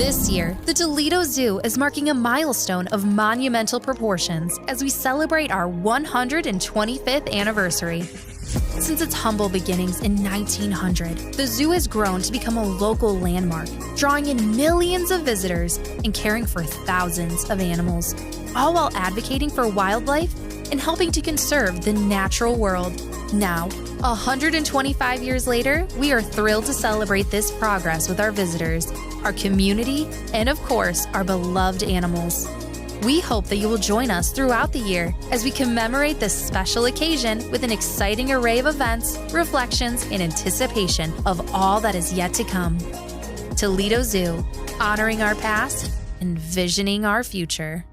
This year, the Toledo Zoo is marking a milestone of monumental proportions as we celebrate our 125th anniversary. Since its humble beginnings in 1900, the zoo has grown to become a local landmark, drawing in millions of visitors and caring for thousands of animals, all while advocating for wildlife and helping to conserve the natural world. Now, 125 years later, we are thrilled to celebrate this progress with our visitors, our community, and of course, our beloved animals. We hope that you will join us throughout the year as we commemorate this special occasion with an exciting array of events, reflections, and anticipation of all that is yet to come. Toledo Zoo, honoring our past, envisioning our future.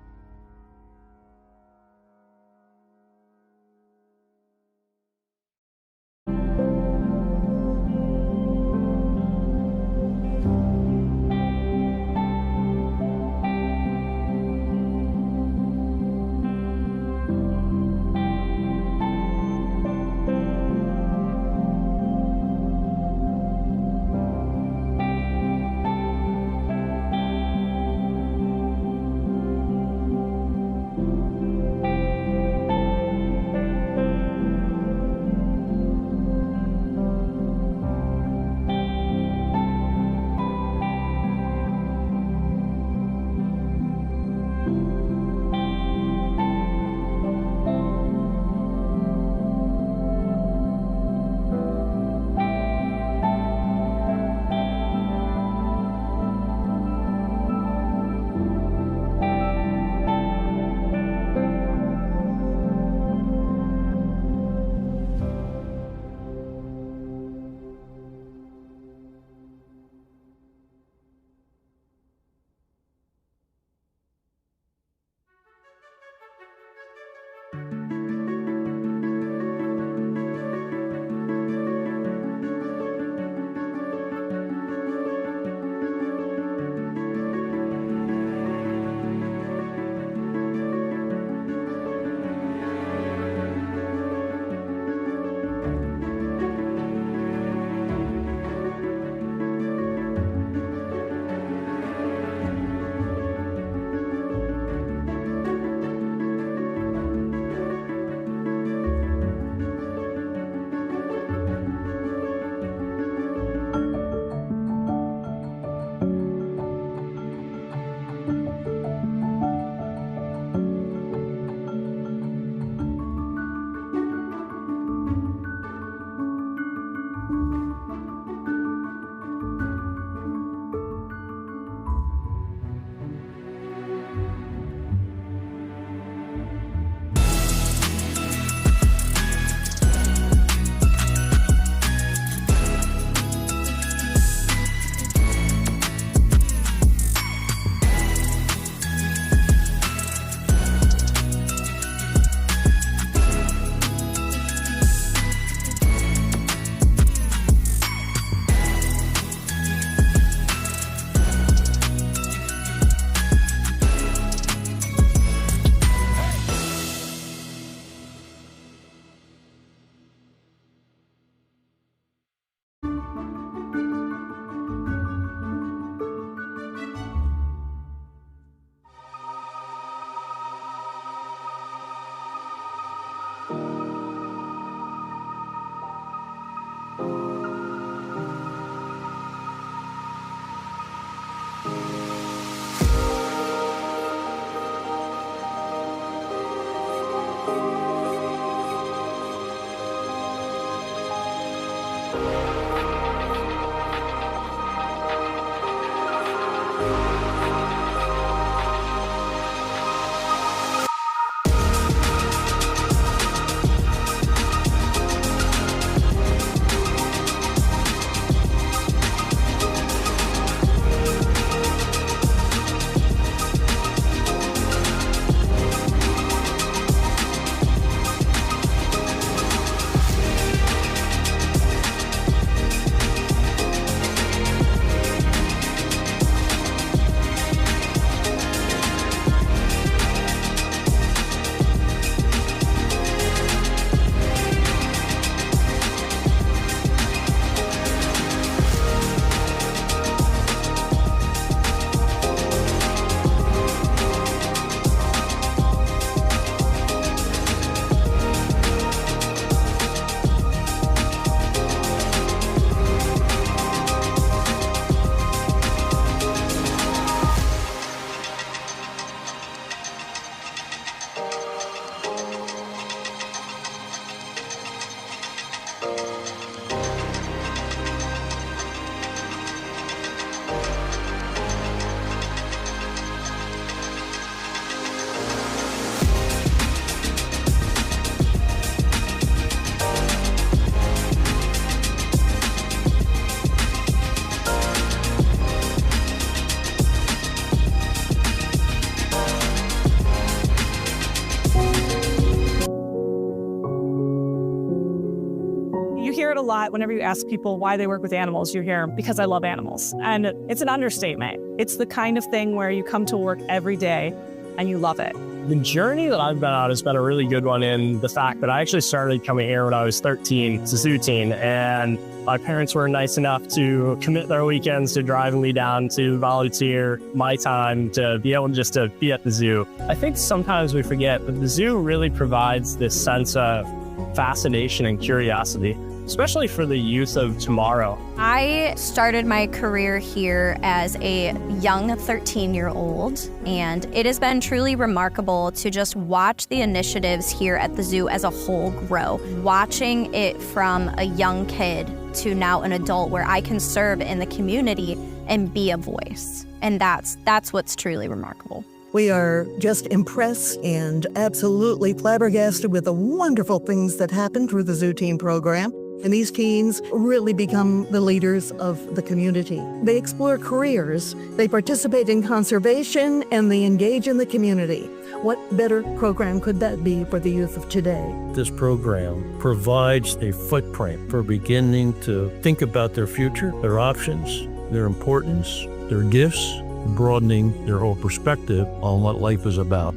lot whenever you ask people why they work with animals, you hear, because I love animals. And it's an understatement. It's the kind of thing where you come to work every day and you love it. The journey that I've been on has been a really good one in the fact that I actually started coming here when I was 13 as a zoo teen, and my parents were nice enough to commit their weekends to driving me down to volunteer my time to be able just to be at the zoo. I think sometimes we forget that the zoo really provides this sense of fascination and curiosity, especially for the youth of tomorrow. I started my career here as a young 13-year-old, and it has been truly remarkable to just watch the initiatives here at the zoo as a whole grow. Watching it from a young kid to now an adult where I can serve in the community and be a voice. And that's what's truly remarkable. We are just impressed and absolutely flabbergasted with the wonderful things that happen through the Zoo Teen program. And these teens really become the leaders of the community. They explore careers, they participate in conservation, and they engage in the community. What better program could that be for the youth of today? This program provides a footprint for beginning to think about their future, their options, their importance, their gifts, broadening their whole perspective on what life is about.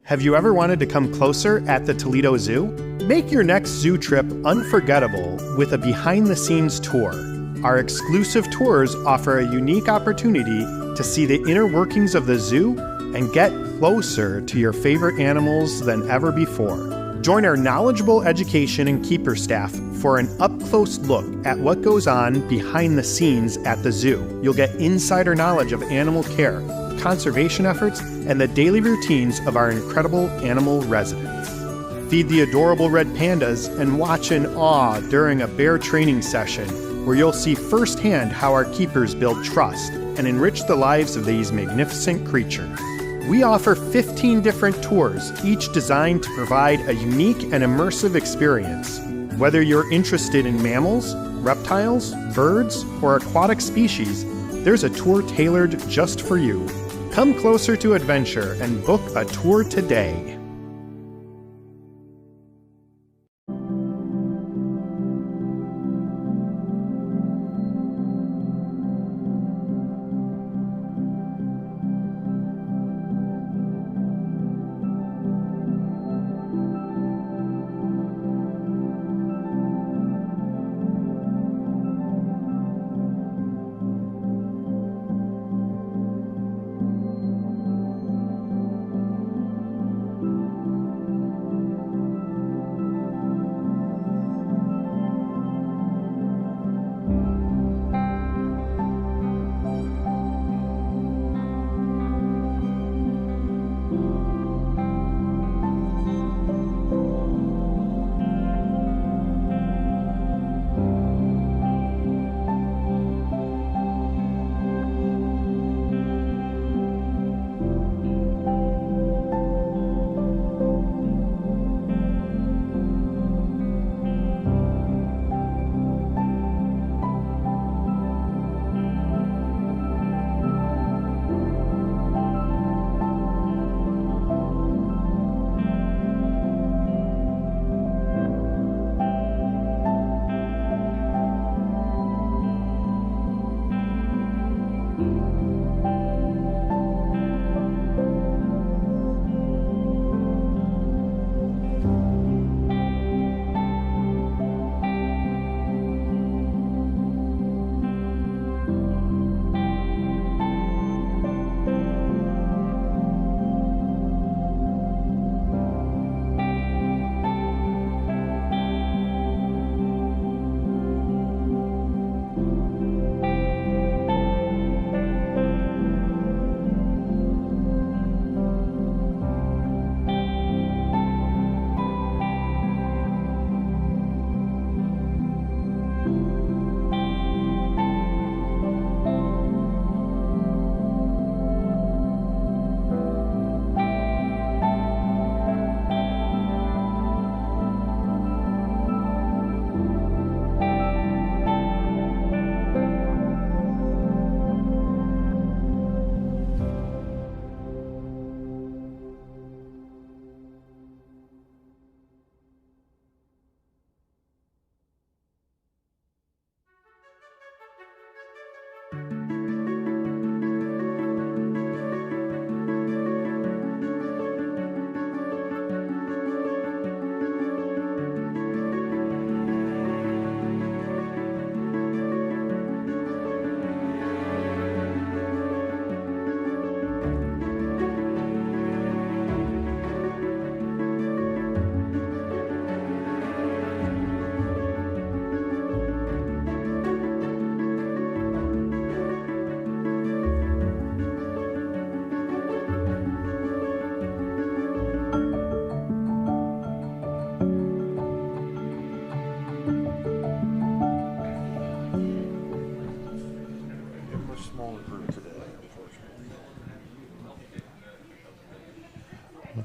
Have you ever wanted to come closer at the Toledo Zoo? Make your next zoo trip unforgettable with a behind-the-scenes tour. Our exclusive tours offer a unique opportunity to see the inner workings of the zoo and get closer to your favorite animals than ever before. Join our knowledgeable education and keeper staff for an up-close look at what goes on behind the scenes at the zoo. You'll get insider knowledge of animal care, conservation efforts, and the daily routines of our incredible animal residents. Feed the adorable red pandas and watch in awe during a bear training session where you'll see firsthand how our keepers build trust and enrich the lives of these magnificent creatures. We offer 15 different tours, each designed to provide a unique and immersive experience. Whether you're interested in mammals, reptiles, birds, or aquatic species, there's a tour tailored just for you. Come closer to adventure and book a tour today.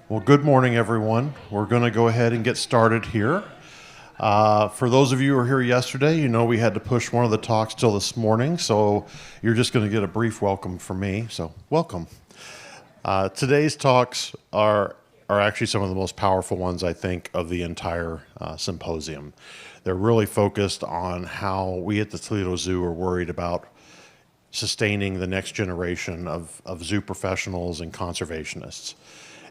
Well, good morning, everyone. We're going to go ahead and get started here. For those of you who were here yesterday, you know we had to push one of the talks till this morning, so you're just going to get a brief welcome from me. So, welcome. Today's talks are are actually some of the most powerful ones, I think, of the entire symposium. They're really focused on how we at the Toledo Zoo are worried about sustaining the next generation of zoo professionals and conservationists.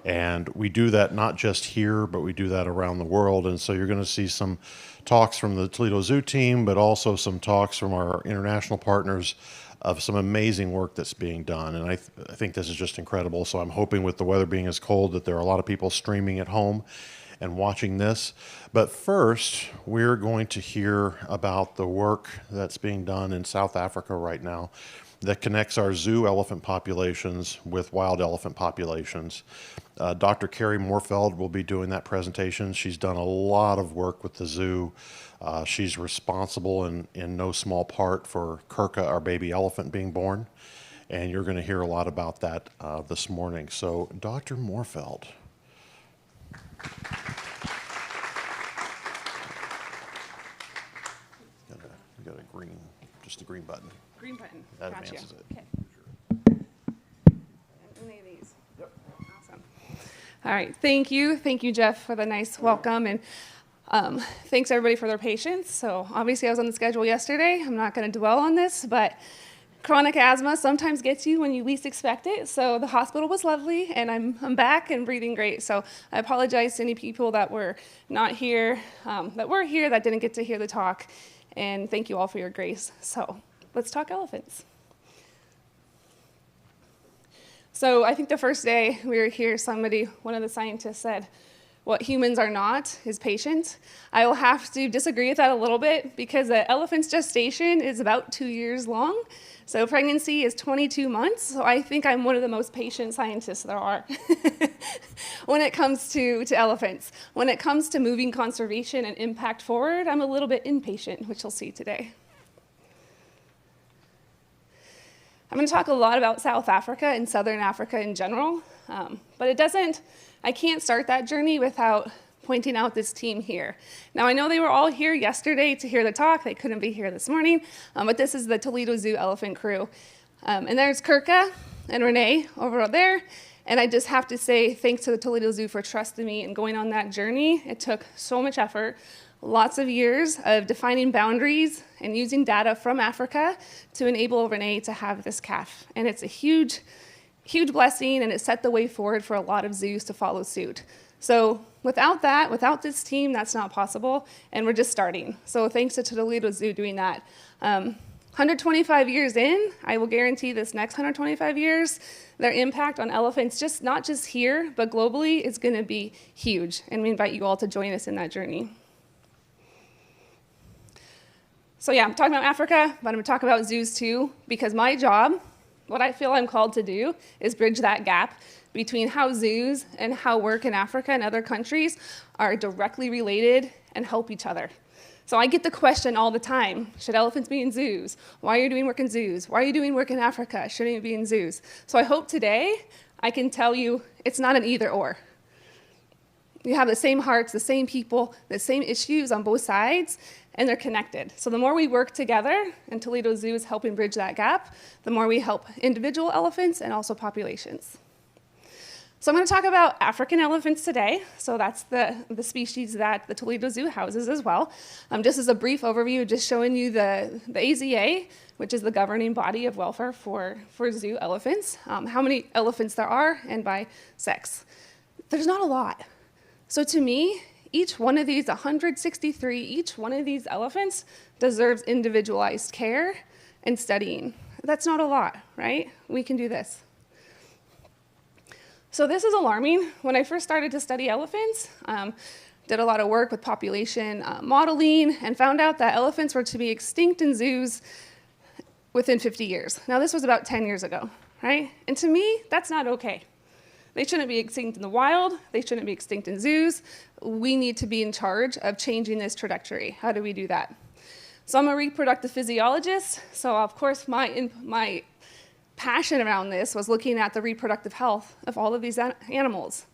And we do that not just here, but we do that around the world. And so you're going to see some talks from the Toledo Zoo team, but also some talks from our international partners of some amazing work that's being done. And I think this is just incredible. So I'm hoping, with the weather being as cold, that there are a lot of people streaming at home and watching this. But first, we're going to hear about the work that's being done in South Africa right now that connects our zoo elephant populations with wild elephant populations. Dr. Carrie Moorfeld will be doing that presentation. She's done a lot of work with the zoo. She's responsible in no small part for Kirka, our baby elephant, being born. And you're going to hear a lot about that this morning. So, Dr. Moorfeld. You got a green, just a green button. Green button. That Gotcha. advances it. Okay. Any of these? Yep. Awesome. All right. Thank you. Thank you, Jeff, for the nice welcome. And thanks, everybody, for their patience. So obviously, I was on the schedule yesterday. I'm not going to dwell on this, but chronic asthma sometimes gets you when you least expect it. So the hospital was lovely, and I'm back and breathing great. So I apologize to any people that were not here, that were here, that didn't get to hear the talk. And thank you all for your grace. So let's talk elephants. So I think the first day we were here, one of the scientists said, what humans are not is patient. I will have to disagree with that a little bit, because an elephant's gestation is about 2 years long. So pregnancy is 22 months. So I think I'm one of the most patient scientists there are when it comes to elephants. When it comes to moving conservation and impact forward, I'm a little bit impatient, which you'll see today. I'm going to talk a lot about South Africa and Southern Africa in general, but I can't start that journey without pointing out this team here. Now, I know they were all here yesterday to hear the talk. They couldn't be here this morning, but this is the Toledo Zoo elephant crew. And there's Kirka and Renee over there. And I just have to say thanks to the Toledo Zoo for trusting me and going on that journey. It took so much effort, lots of years of defining boundaries and using data from Africa to enable Renee to have this calf. And it's a huge, huge blessing, and it set the way forward for a lot of zoos to follow suit. So without this team, that's not possible, and we're just starting. So thanks to Toledo Zoo doing that. 125 years in, I will guarantee this next 125 years, their impact on elephants, not just here, but globally, is going to be huge, and we invite you all to join us in that journey. So yeah, I'm talking about Africa, but I'm going to talk about zoos too, because my job, what I feel I'm called to do, is bridge that gap between how zoos and how work in Africa and other countries are directly related and help each other. So I get the question all the time, should elephants be in zoos? Why are you doing work in zoos? Why are you doing work in Africa? Shouldn't you be in zoos? So I hope today I can tell you it's not an either or. You have the same hearts, the same people, the same issues on both sides, and they're connected. So the more we work together, and Toledo Zoo is helping bridge that gap, the more we help individual elephants and also populations. So I'm going to talk about African elephants today. So that's the species that the Toledo Zoo houses as well. Just as a brief overview, just showing you the AZA, which is the governing body of welfare for zoo elephants, how many elephants there are, and by sex. There's not a lot. So to me, each one of these 163, each one of these elephants deserves individualized care and studying. That's not a lot, right? We can do this. So this is alarming. When I first started to study elephants, did a lot of work with population modeling, and found out that elephants were to be extinct in zoos within 50 years. Now this was about 10 years ago, right? And to me, that's not okay. They shouldn't be extinct in the wild. They shouldn't be extinct in zoos. We need to be in charge of changing this trajectory. How do we do that? So I'm a reproductive physiologist. So of course, my passion around this was looking at the reproductive health of all of these animals.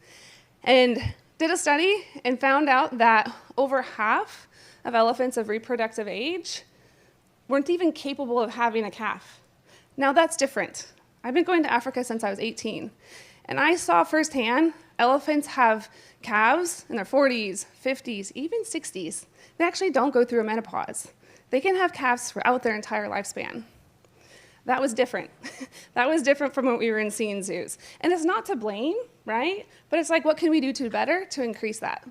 And did a study and found out that over half of elephants of reproductive age weren't even capable of having a calf. Now that's different. I've been going to Africa since I was 18. And I saw firsthand elephants have calves in their 40s, 50s, even 60s. They actually don't go through a menopause. They can have calves throughout their entire lifespan. That was different. That was different from what we were seeing zoos. And it's not to blame, right? But it's like, what can we do to better to increase that?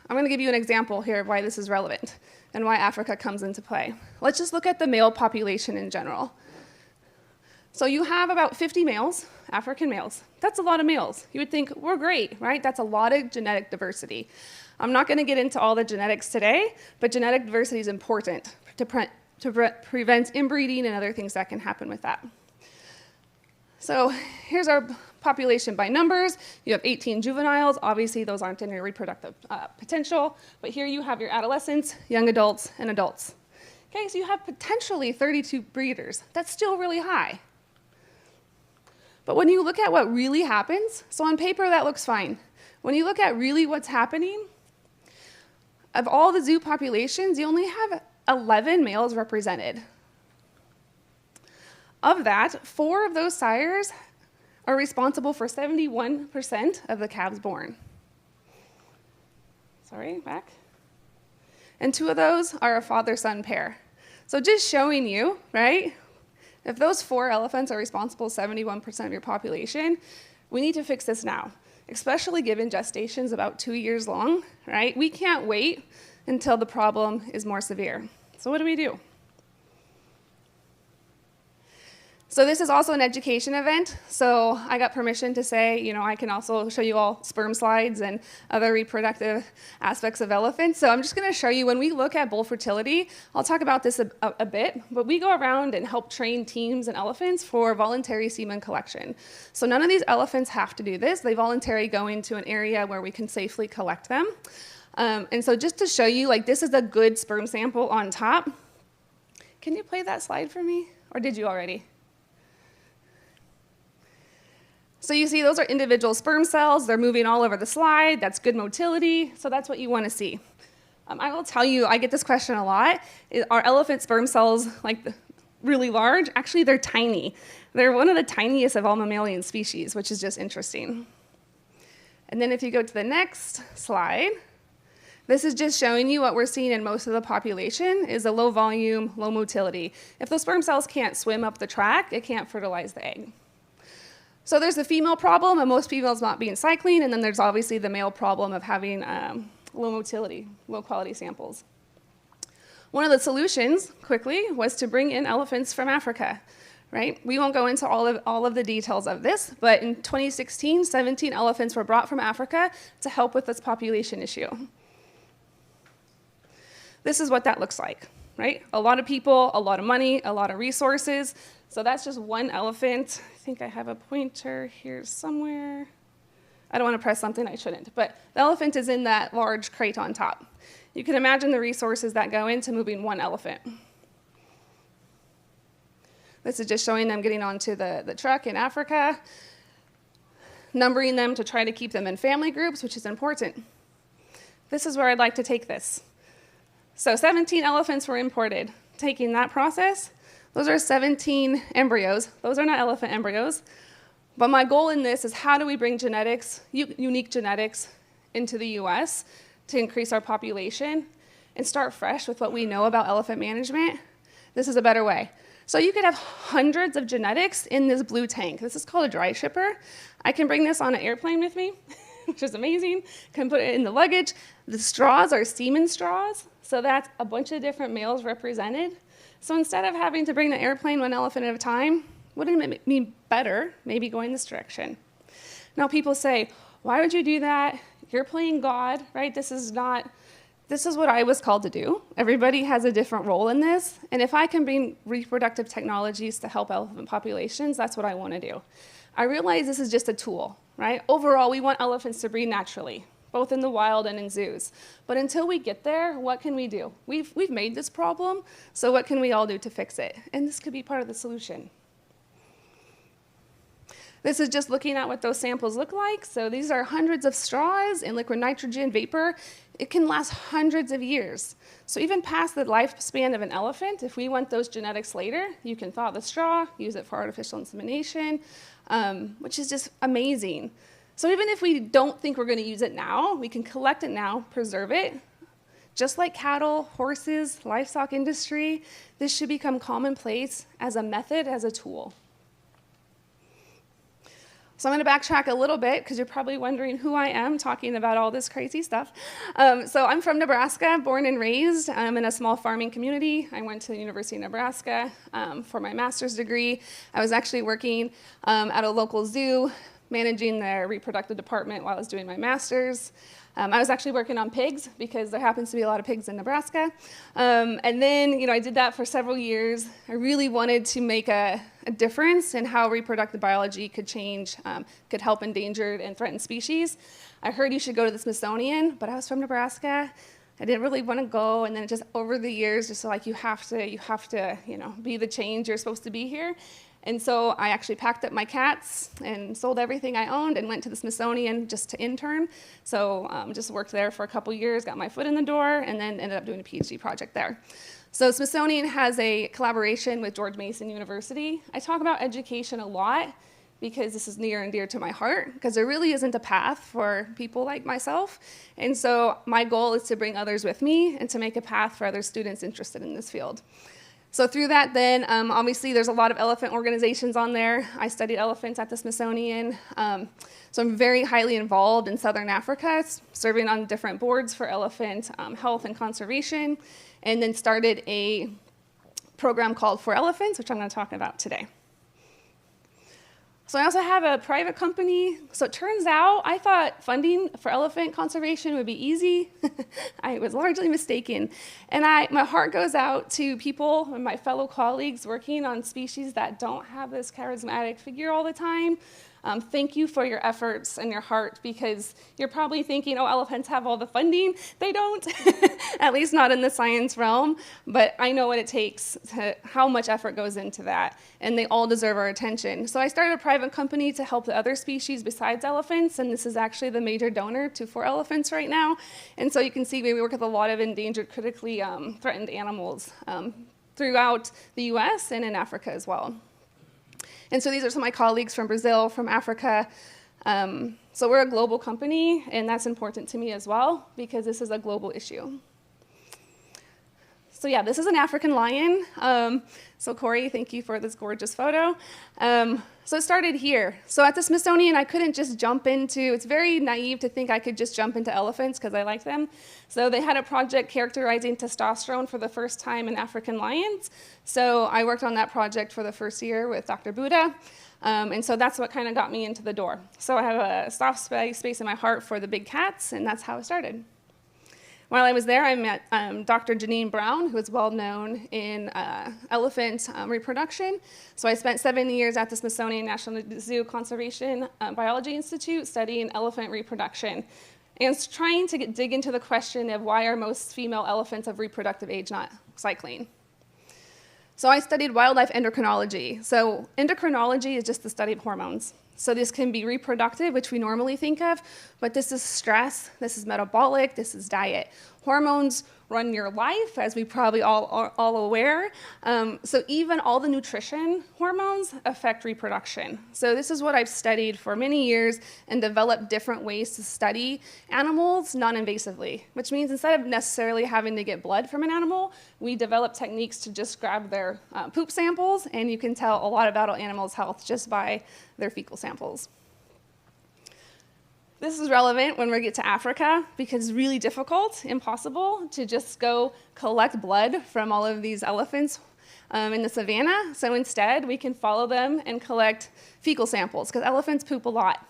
I'm going to give you an example here of why this is relevant and why Africa comes into play. Let's just look at the male population in general. So you have about 50 males, African males. That's a lot of males. You would think, we're great, right? That's a lot of genetic diversity. I'm not going to get into all the genetics today, but genetic diversity is important to prevent inbreeding and other things that can happen with that. So here's our population by numbers. You have 18 juveniles. Obviously, those aren't in your reproductive potential. But here you have your adolescents, young adults, and adults. Okay, so you have potentially 32 breeders. That's still really high. But when you look at what really happens, so on paper that looks fine. When you look at really what's happening, of all the zoo populations, you only have 11 males represented. Of that, 4 of those sires are responsible for 71% of the calves born. Sorry, back. And 2 of those are a father-son pair. So just showing you, right? If those 4 elephants are responsible for 71% of your population, we need to fix this now, especially given gestation's about 2 years long, right? We can't wait until the problem is more severe. So what do we do? So this is also an education event. So I got permission to say, I can also show you all sperm slides and other reproductive aspects of elephants. So I'm just going to show you when we look at bull fertility, I'll talk about this a bit, but we go around and help train teams and elephants for voluntary semen collection. So none of these elephants have to do this. They voluntarily go into an area where we can safely collect them. And so just to show you, this is a good sperm sample on top. Can you play that slide for me? Or did you already? So you see those are individual sperm cells. They're moving all over the slide. That's good motility. So that's what you want to see. I will tell you, I get this question a lot. Are elephant sperm cells really large? Actually, they're tiny. They're one of the tiniest of all mammalian species, which is just interesting. And then if you go to the next slide, this is just showing you what we're seeing in most of the population is a low volume, low motility. If those sperm cells can't swim up the track, it can't fertilize the egg. So there's the female problem of most females not being cycling, and then there's obviously the male problem of having low motility, low quality samples. One of the solutions, quickly, was to bring in elephants from Africa, right? We won't go into all of the details of this, but in 2016, 17 elephants were brought from Africa to help with this population issue. This is what that looks like, right? A lot of people, a lot of money, a lot of resources. So that's just one elephant. I think I have a pointer here somewhere. I don't want to press something I shouldn't, but the elephant is in that large crate on top. You can imagine the resources that go into moving one elephant. This is just showing them getting onto the truck in Africa, numbering them to try to keep them in family groups, which is important. This is where I'd like to take this. So 17 elephants were imported. Taking that process, those are 17 embryos. Those are not elephant embryos. But my goal in this is how do we bring genetics, unique genetics, into the US to increase our population and start fresh with what we know about elephant management? This is a better way. So you could have hundreds of genetics in this blue tank. This is called a dry shipper. I can bring this on an airplane with me, which is amazing. Can put it in the luggage. The straws are semen straws. So that's a bunch of different males represented. So instead of having to bring the airplane one elephant at a time, wouldn't it be better maybe going this direction? Now people say, why would you do that? You're playing God, right? This is what I was called to do. Everybody has a different role in this. And if I can bring reproductive technologies to help elephant populations, that's what I want to do. I realize this is just a tool, right? Overall, we want elephants to breed naturally, both in the wild and in zoos. But until we get there, what can we do? We've made this problem, so what can we all do to fix it? And this could be part of the solution. This is just looking at what those samples look like. So these are hundreds of straws in liquid nitrogen vapor. it can last hundreds of years. So even past the lifespan of an elephant, if we want those genetics later, you can thaw the straw, use it for artificial insemination, which is just amazing. So even if we don't think we're going to use it now, we can collect it now, preserve it. Just like cattle, horses, livestock industry, this should become commonplace as a method, as a tool. So I'm going to backtrack a little bit because you're probably wondering who I am talking about all this crazy stuff. So I'm from Nebraska, born and raised. I'm in a small farming community. I went to the University of Nebraska for my master's degree. I was actually working at a local zoo, managing their reproductive department while I was doing my master's. I was actually working on pigs because there happens to be a lot of pigs in Nebraska. And then, I did that for several years. I really wanted to make a difference in how reproductive biology could change, could help endangered and threatened species. I heard you should go to the Smithsonian, but I was from Nebraska. I didn't really want to go, and then just over the years, just like you have to, be the change you're supposed to be here. And so I actually packed up my cats and sold everything I owned and went to the Smithsonian just to intern. So just worked there for a couple years, got my foot in the door, and then ended up doing a PhD project there. So Smithsonian has a collaboration with George Mason University. I talk about education a lot because this is near and dear to my heart, because there really isn't a path for people like myself. And so my goal is to bring others with me and to make a path for other students interested in this field. So through that then, obviously there's a lot of elephant organizations on there. I studied elephants at the Smithsonian. So I'm very highly involved in Southern Africa, serving on different boards for elephant health and conservation, and then started a program called For Elephants, which I'm going to talk about today. So I also have a private company. So it turns out I thought funding for elephant conservation would be easy. I was largely mistaken. And my heart goes out to people and my fellow colleagues working on species that don't have this charismatic figure all the time. Thank you for your efforts and your heart, because you're probably thinking, oh, elephants have all the funding. They don't, at least not in the science realm. But I know what it takes, how much effort goes into that, and they all deserve our attention. So I started a private company to help the other species besides elephants, and this is actually the major donor to For Elephants right now. And so you can see we work with a lot of endangered, critically threatened animals throughout the US and in Africa as well. And so these are some of my colleagues from Brazil, from Africa. So we're a global company, and that's important to me as well, because this is a global issue. So yeah, this is an African lion. So Corey, thank you for this gorgeous photo. So it started here. So at the Smithsonian, I couldn't just jump into, it's very naive to think I could just jump into elephants because I like them. So they had a project characterizing testosterone for the first time in African lions. So I worked on that project for the first year with Dr. Buddha. And so that's what kind of got me into the door. So I have a soft space in my heart for the big cats, and that's how it started. While I was there, I met Dr. Janine Brown, who is well known in elephant reproduction. So I spent 7 years at the Smithsonian National Zoo Conservation Biology Institute studying elephant reproduction and trying to dig into the question of why are most female elephants of reproductive age not cycling. So I studied wildlife endocrinology. So endocrinology is just the study of hormones. So this can be reproductive, which we normally think of, but this is stress, this is metabolic, this is diet. Hormones run your life, as we probably all are aware. So even all the nutrition hormones affect reproduction. So this is what I've studied for many years and developed different ways to study animals non-invasively, which means instead of necessarily having to get blood from an animal, we develop techniques to just grab their poop samples, and you can tell a lot about an animal's health just by their fecal samples. This is relevant when we get to Africa because it's really difficult, impossible, to just go collect blood from all of these elephants in the savannah. So instead, we can follow them and collect fecal samples because elephants poop a lot.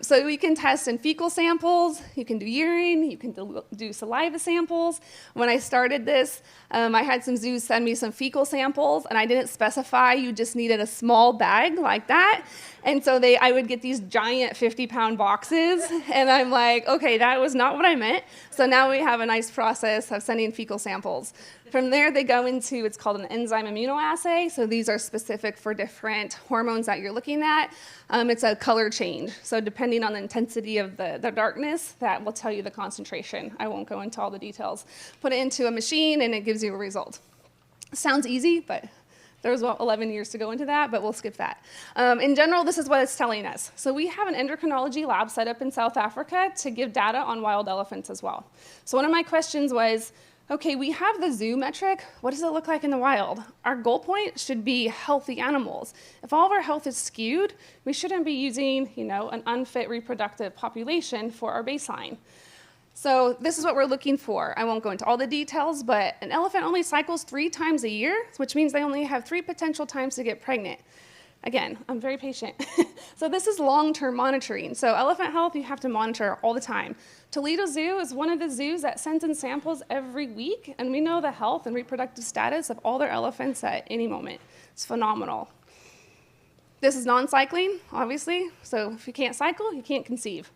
So we can test in fecal samples, you can do urine, you can do saliva samples. When I started this, I had some zoos send me some fecal samples, and I didn't specify you just needed a small bag like that. And so I would get these giant 50-pound boxes, and I'm like, okay, that was not what I meant. So now we have a nice process of sending fecal samples. From there, they go into, it's called an enzyme immunoassay. So these are specific for different hormones that you're looking at. It's a color change. So depending on the intensity of the darkness, that will tell you the concentration. I won't go into all the details. Put it into a machine and it gives you a result. Sounds easy, but there was about 11 years to go into that, but we'll skip that. In general, this is what it's telling us. So we have an endocrinology lab set up in South Africa to give data on wild elephants as well. So one of my questions was, okay, we have the zoo metric. What does it look like in the wild? Our goal point should be healthy animals. If all of our health is skewed, we shouldn't be using, an unfit reproductive population for our baseline. So this is what we're looking for. I won't go into all the details, but an elephant only cycles 3 times a year, which means they only have 3 potential times to get pregnant. Again, I'm very patient. So this is long-term monitoring. So elephant health, you have to monitor all the time. Toledo Zoo is one of the zoos that sends in samples every week, and we know the health and reproductive status of all their elephants at any moment. It's phenomenal. This is non-cycling, obviously. So if you can't cycle, you can't conceive.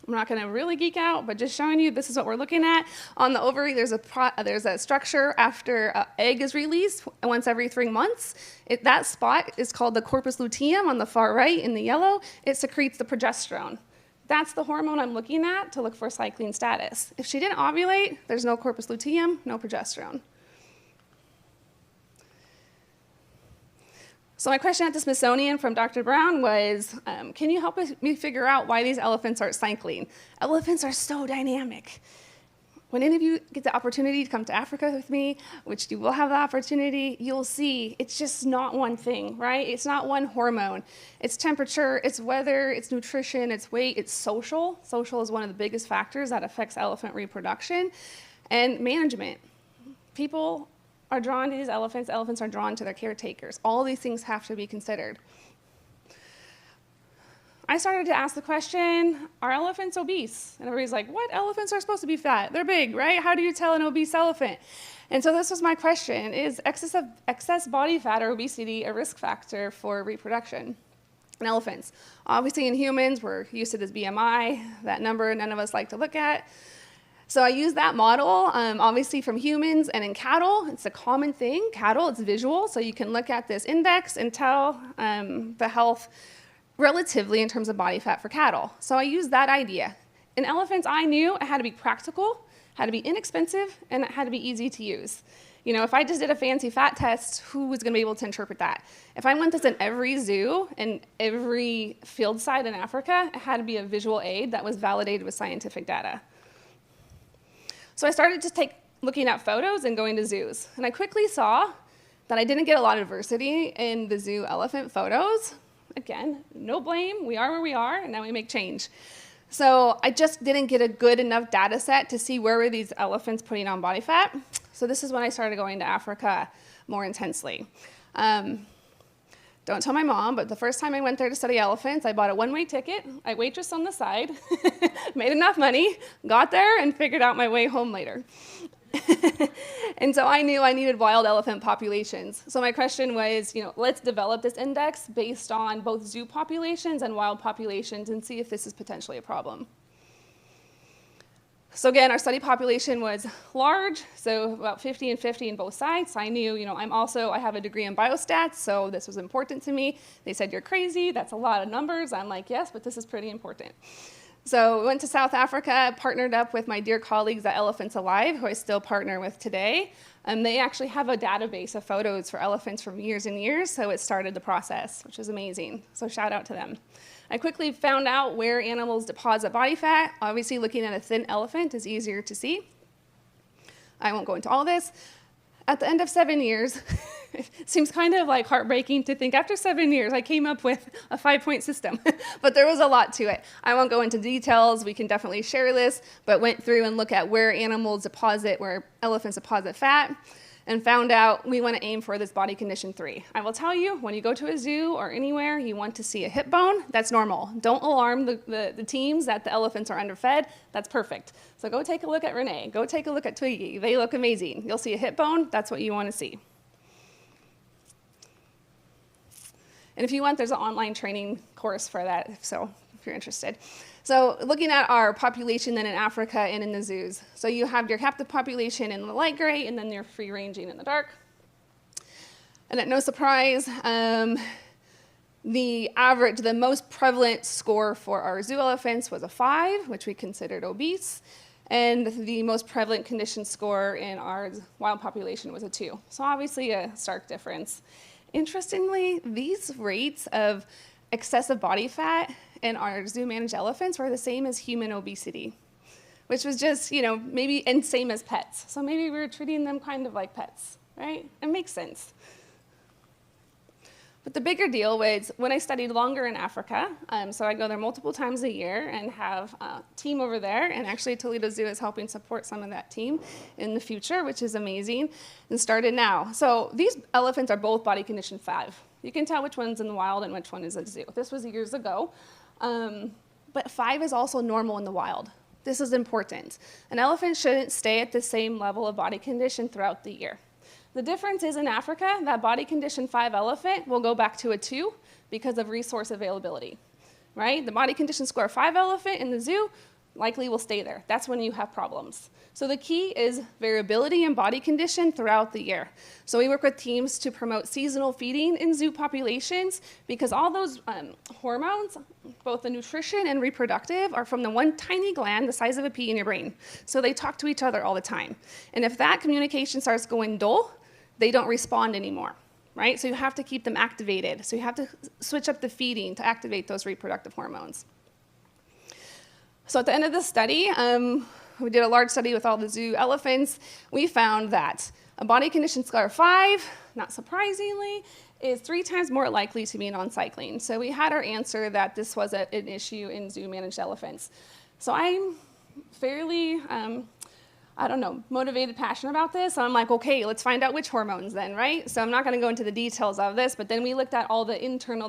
I'm not going to really geek out, but just showing you this is what we're looking at. On the ovary, there's a structure after an egg is released once every 3 months. That spot is called the corpus luteum on the far right in the yellow. It secretes the progesterone. That's the hormone I'm looking at to look for cycling status. If she didn't ovulate, there's no corpus luteum, no progesterone. So my question at the Smithsonian from Dr. Brown was, can you help me figure out why these elephants aren't cycling? Elephants are so dynamic. When any of you get the opportunity to come to Africa with me, which you will have the opportunity, you'll see it's just not one thing, right? It's not one hormone. It's temperature, it's weather, it's nutrition, it's weight, it's social. Social is one of the biggest factors that affects elephant reproduction. And management. People are drawn to these elephants. Elephants are drawn to their caretakers. All these things have to be considered. I started to ask the question, are elephants obese? And everybody's like, what? Elephants are supposed to be fat. They're big, right? How do you tell an obese elephant? And so this was my question, is excess body fat or obesity a risk factor for reproduction in elephants? Obviously in humans, we're used to this BMI, that number none of us like to look at. So I use that model, obviously from humans, and in cattle, it's a common thing. Cattle, it's visual, so you can look at this index and tell the health relatively in terms of body fat for cattle. So I used that idea. In elephants, I knew it had to be practical, had to be inexpensive, and it had to be easy to use. If I just did a fancy fat test, who was going to be able to interpret that? If I want this in every zoo and every field site in Africa, it had to be a visual aid that was validated with scientific data. So I started just looking at photos and going to zoos. And I quickly saw that I didn't get a lot of diversity in the zoo elephant photos. Again, no blame. We are where we are, and now we make change. So I just didn't get a good enough data set to see where were these elephants putting on body fat. So this is when I started going to Africa more intensely. Don't tell my mom, but the first time I went there to study elephants, I bought a one-way ticket. I waitressed on the side, made enough money, got there, and figured out my way home later. And so I knew I needed wild elephant populations. So my question was, let's develop this index based on both zoo populations and wild populations and see if this is potentially a problem. So again, our study population was large, so about 50 and 50 in both sides. I knew, I have a degree in biostats, so this was important to me. They said, you're crazy, that's a lot of numbers. I'm like, yes, but this is pretty important. So we went to South Africa, partnered up with my dear colleagues at Elephants Alive, who I still partner with today. And they actually have a database of photos for elephants from years and years, so it started the process, which is amazing. So shout out to them. I quickly found out where animals deposit body fat. Obviously, looking at a thin elephant is easier to see. I won't go into all this. At the end of 7 years, it seems kind of like heartbreaking to think after 7 years I came up with a 5-point system, but there was a lot to it. I won't go into details. We can definitely share this, but went through and look at where elephants deposit fat, and found out we want to aim for this body condition 3. I will tell you, when you go to a zoo or anywhere, you want to see a hip bone, that's normal. Don't alarm the teams that the elephants are underfed, that's perfect. So go take a look at Renee, go take a look at Twiggy, they look amazing. You'll see a hip bone, that's what you want to see. And if you want, there's an online training course for that, if you're interested. So looking at our population then in Africa and in the zoos. So you have your captive population in the light gray, and then your free-ranging in the dark. And at no surprise, The most prevalent score for our zoo elephants was a 5, which we considered obese. And the most prevalent condition score in our wild population was a 2. So obviously a stark difference. Interestingly, these rates of excessive body fat in our zoo-managed elephants were the same as human obesity, which was just, maybe, and same as pets. So maybe we were treating them kind of like pets, right? It makes sense. But the bigger deal was when I studied longer in Africa, so I go there multiple times a year and have a team over there, and actually Toledo Zoo is helping support some of that team in the future, which is amazing, and started now. So these elephants are both body condition 5. You can tell which one's in the wild and which one is at zoo. This was years ago, but 5 is also normal in the wild. This is important. An elephant shouldn't stay at the same level of body condition throughout the year. The difference is in Africa, that body condition 5 elephant will go back to a 2 because of resource availability, right? The body condition score 5 elephant in the zoo likely will stay there. That's when you have problems. So the key is variability in body condition throughout the year. So we work with teams to promote seasonal feeding in zoo populations because all those hormones, both the nutrition and reproductive, are from the one tiny gland the size of a pea in your brain. So they talk to each other all the time. And if that communication starts going dull, they don't respond anymore, right? So you have to keep them activated. So you have to switch up the feeding to activate those reproductive hormones. So at the end of the study, we did a large study with all the zoo elephants. We found that a body condition score of 5, not surprisingly, is 3 times more likely to be non-cycling. So we had our answer that this was an issue in zoo-managed elephants. So I'm fairly, motivated, passionate about this. So I'm like, okay, let's find out which hormones then, right? So I'm not going to go into the details of this, but then we looked at all the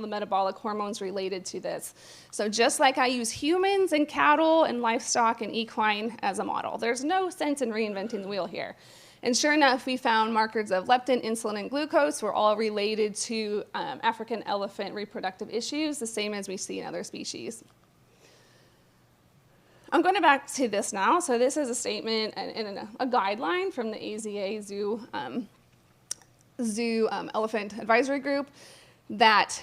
metabolic hormones related to this. So just like I use humans and cattle and livestock and equine as a model, there's no sense in reinventing the wheel here. And sure enough, we found markers of leptin, insulin, and glucose were all related to African elephant reproductive issues, the same as we see in other species. I'm going back to this now. So this is a statement and a guideline from the AZA Zoo Elephant Advisory Group that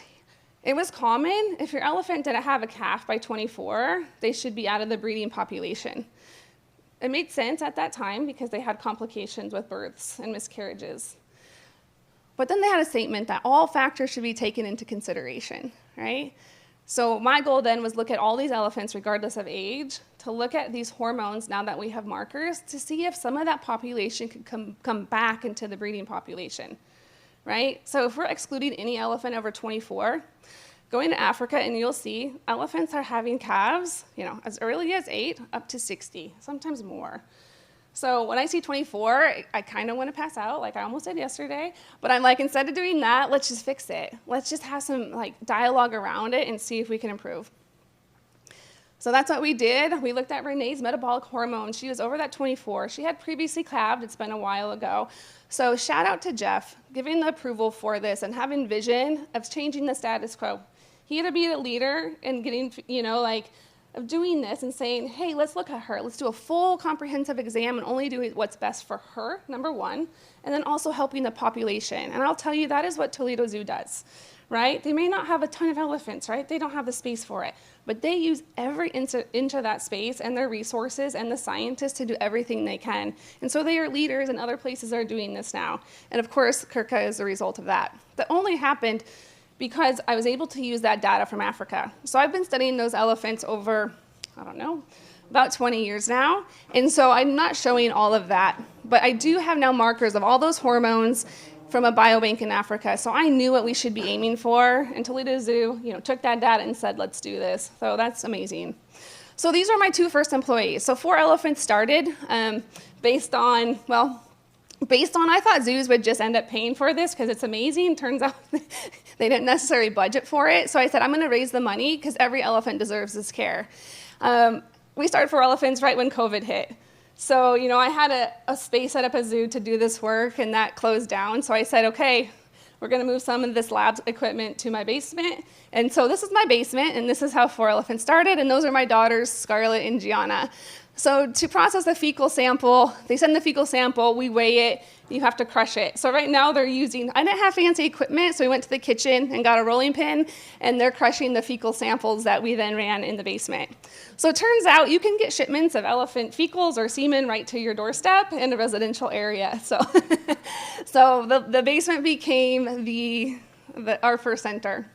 it was common if your elephant didn't have a calf by 24, they should be out of the breeding population. It made sense at that time because they had complications with births and miscarriages. But then they had a statement that all factors should be taken into consideration, right? So my goal then was look at all these elephants, regardless of age, to look at these hormones now that we have markers to see if some of that population could come back into the breeding population, right? So if we're excluding any elephant over 24, going to Africa and you'll see elephants are having calves, as early as 8 up to 60, sometimes more. So when I see 24, I kind of want to pass out, like I almost did yesterday. But I'm like, instead of doing that, let's just fix it. Let's just have some dialogue around it and see if we can improve. So that's what we did. We looked at Renee's metabolic hormone. She was over that 24. She had previously calved. It's been a while ago. So shout out to Jeff, giving the approval for this and having vision of changing the status quo. He had to be a leader and getting, of doing this and saying, hey, let's look at her. Let's do a full comprehensive exam and only do what's best for her, number one, and then also helping the population. And I'll tell you, that is what Toledo Zoo does, right? They may not have a ton of elephants, right? They don't have the space for it, but they use every inch of that space and their resources and the scientists to do everything they can. And so they are leaders, and other places are doing this now. And of course, Kirka is a result of that. That only happened because I was able to use that data from Africa. So I've been studying those elephants over, about 20 years now. And so I'm not showing all of that, but I do have now markers of all those hormones from a biobank in Africa. So I knew what we should be aiming for, and Toledo Zoo, took that data and said, let's do this. So that's amazing. So these are my 2 first employees. So 4 elephants started based on I thought zoos would just end up paying for this because it's amazing. Turns out they didn't necessarily budget for it. So I said, I'm going to raise the money because every elephant deserves this care. We started 4 elephants right when COVID hit. So, I had a space set up a zoo to do this work, and that closed down. So I said, okay, we're going to move some of this lab equipment to my basement. And so this is my basement, and this is how 4 elephants started. And those are my daughters, Scarlett and Gianna. So to process a fecal sample, they send the fecal sample, we weigh it, you have to crush it. So right now they're using, I didn't have fancy equipment, so we went to the kitchen and got a rolling pin, and they're crushing the fecal samples that we then ran in the basement. So it turns out you can get shipments of elephant fecals or semen right to your doorstep in a residential area. So, so the basement became our first center.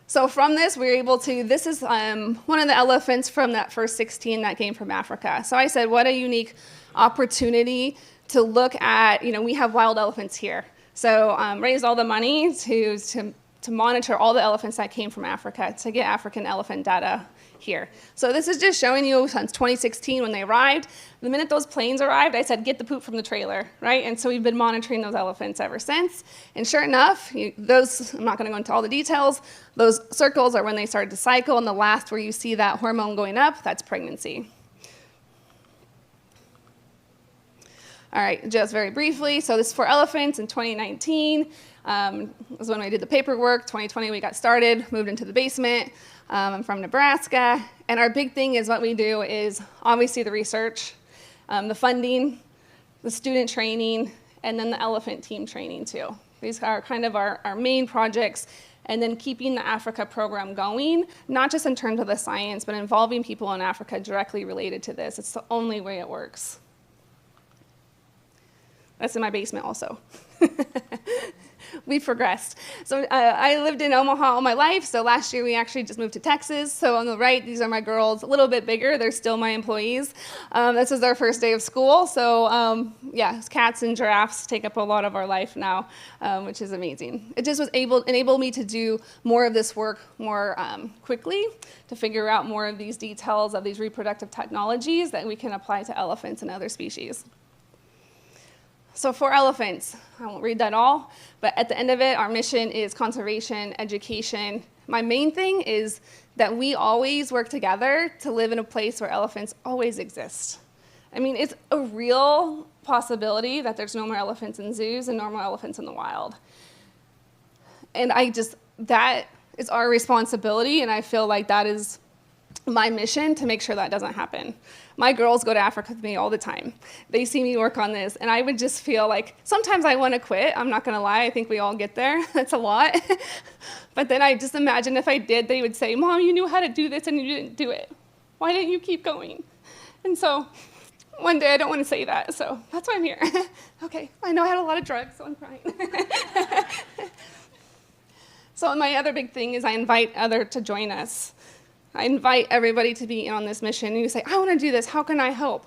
So from this, we were able to, this is one of the elephants from that first 16 that came from Africa. So I said, what a unique opportunity to look at, we have wild elephants here. So raised all the money to monitor all the elephants that came from Africa, to get African elephant data here. So this is just showing you since 2016 when they arrived. The minute those planes arrived, I said, get the poop from the trailer, right? And so we've been monitoring those elephants ever since. And sure enough, those, I'm not gonna go into all the details, those circles are when they started to cycle, and the last where you see that hormone going up, that's pregnancy. All right, just very briefly, so this is for elephants in 2019. Was when I did the paperwork. 2020 we got started, moved into the basement. I'm from Nebraska, and our big thing is what we do is obviously the research, the funding, the student training, and then the elephant team training too. These are kind of our main projects, and then keeping the Africa program going, not just in terms of the science, but involving people in Africa directly related to this. It's the only way it works. That's in my basement also. We've progressed. So I lived in Omaha all my life, so last year we actually just moved to Texas. So on the right, these are my girls, a little bit bigger. They're still my employees. This is our first day of school. So yeah, cats and giraffes take up a lot of our life now, which is amazing. It just was enabled me to do more of this work more quickly, to figure out more of these details of these reproductive technologies that we can apply to elephants and other species. So for elephants, I won't read that all, but at the end of it, our mission is conservation, education. My main thing is that we always work together to live in a place where elephants always exist. I mean, it's a real possibility that there's no more elephants in zoos and no more elephants in the wild. And that is our responsibility, and I feel like that is my mission to make sure that doesn't happen. My girls go to Africa with me all the time. They see me work on this, and I would just feel like sometimes I want to quit. I'm not going to lie. I think we all get there. That's a lot. But then I just imagine if I did, they would say, Mom, you knew how to do this and you didn't do it. Why didn't you keep going? And so one day I don't want to say that, so that's why I'm here. Okay, I know I had a lot of drugs, so I'm crying. So my other big thing is I invite others to join us. I invite everybody to be in on this mission. And you say, I want to do this. How can I help?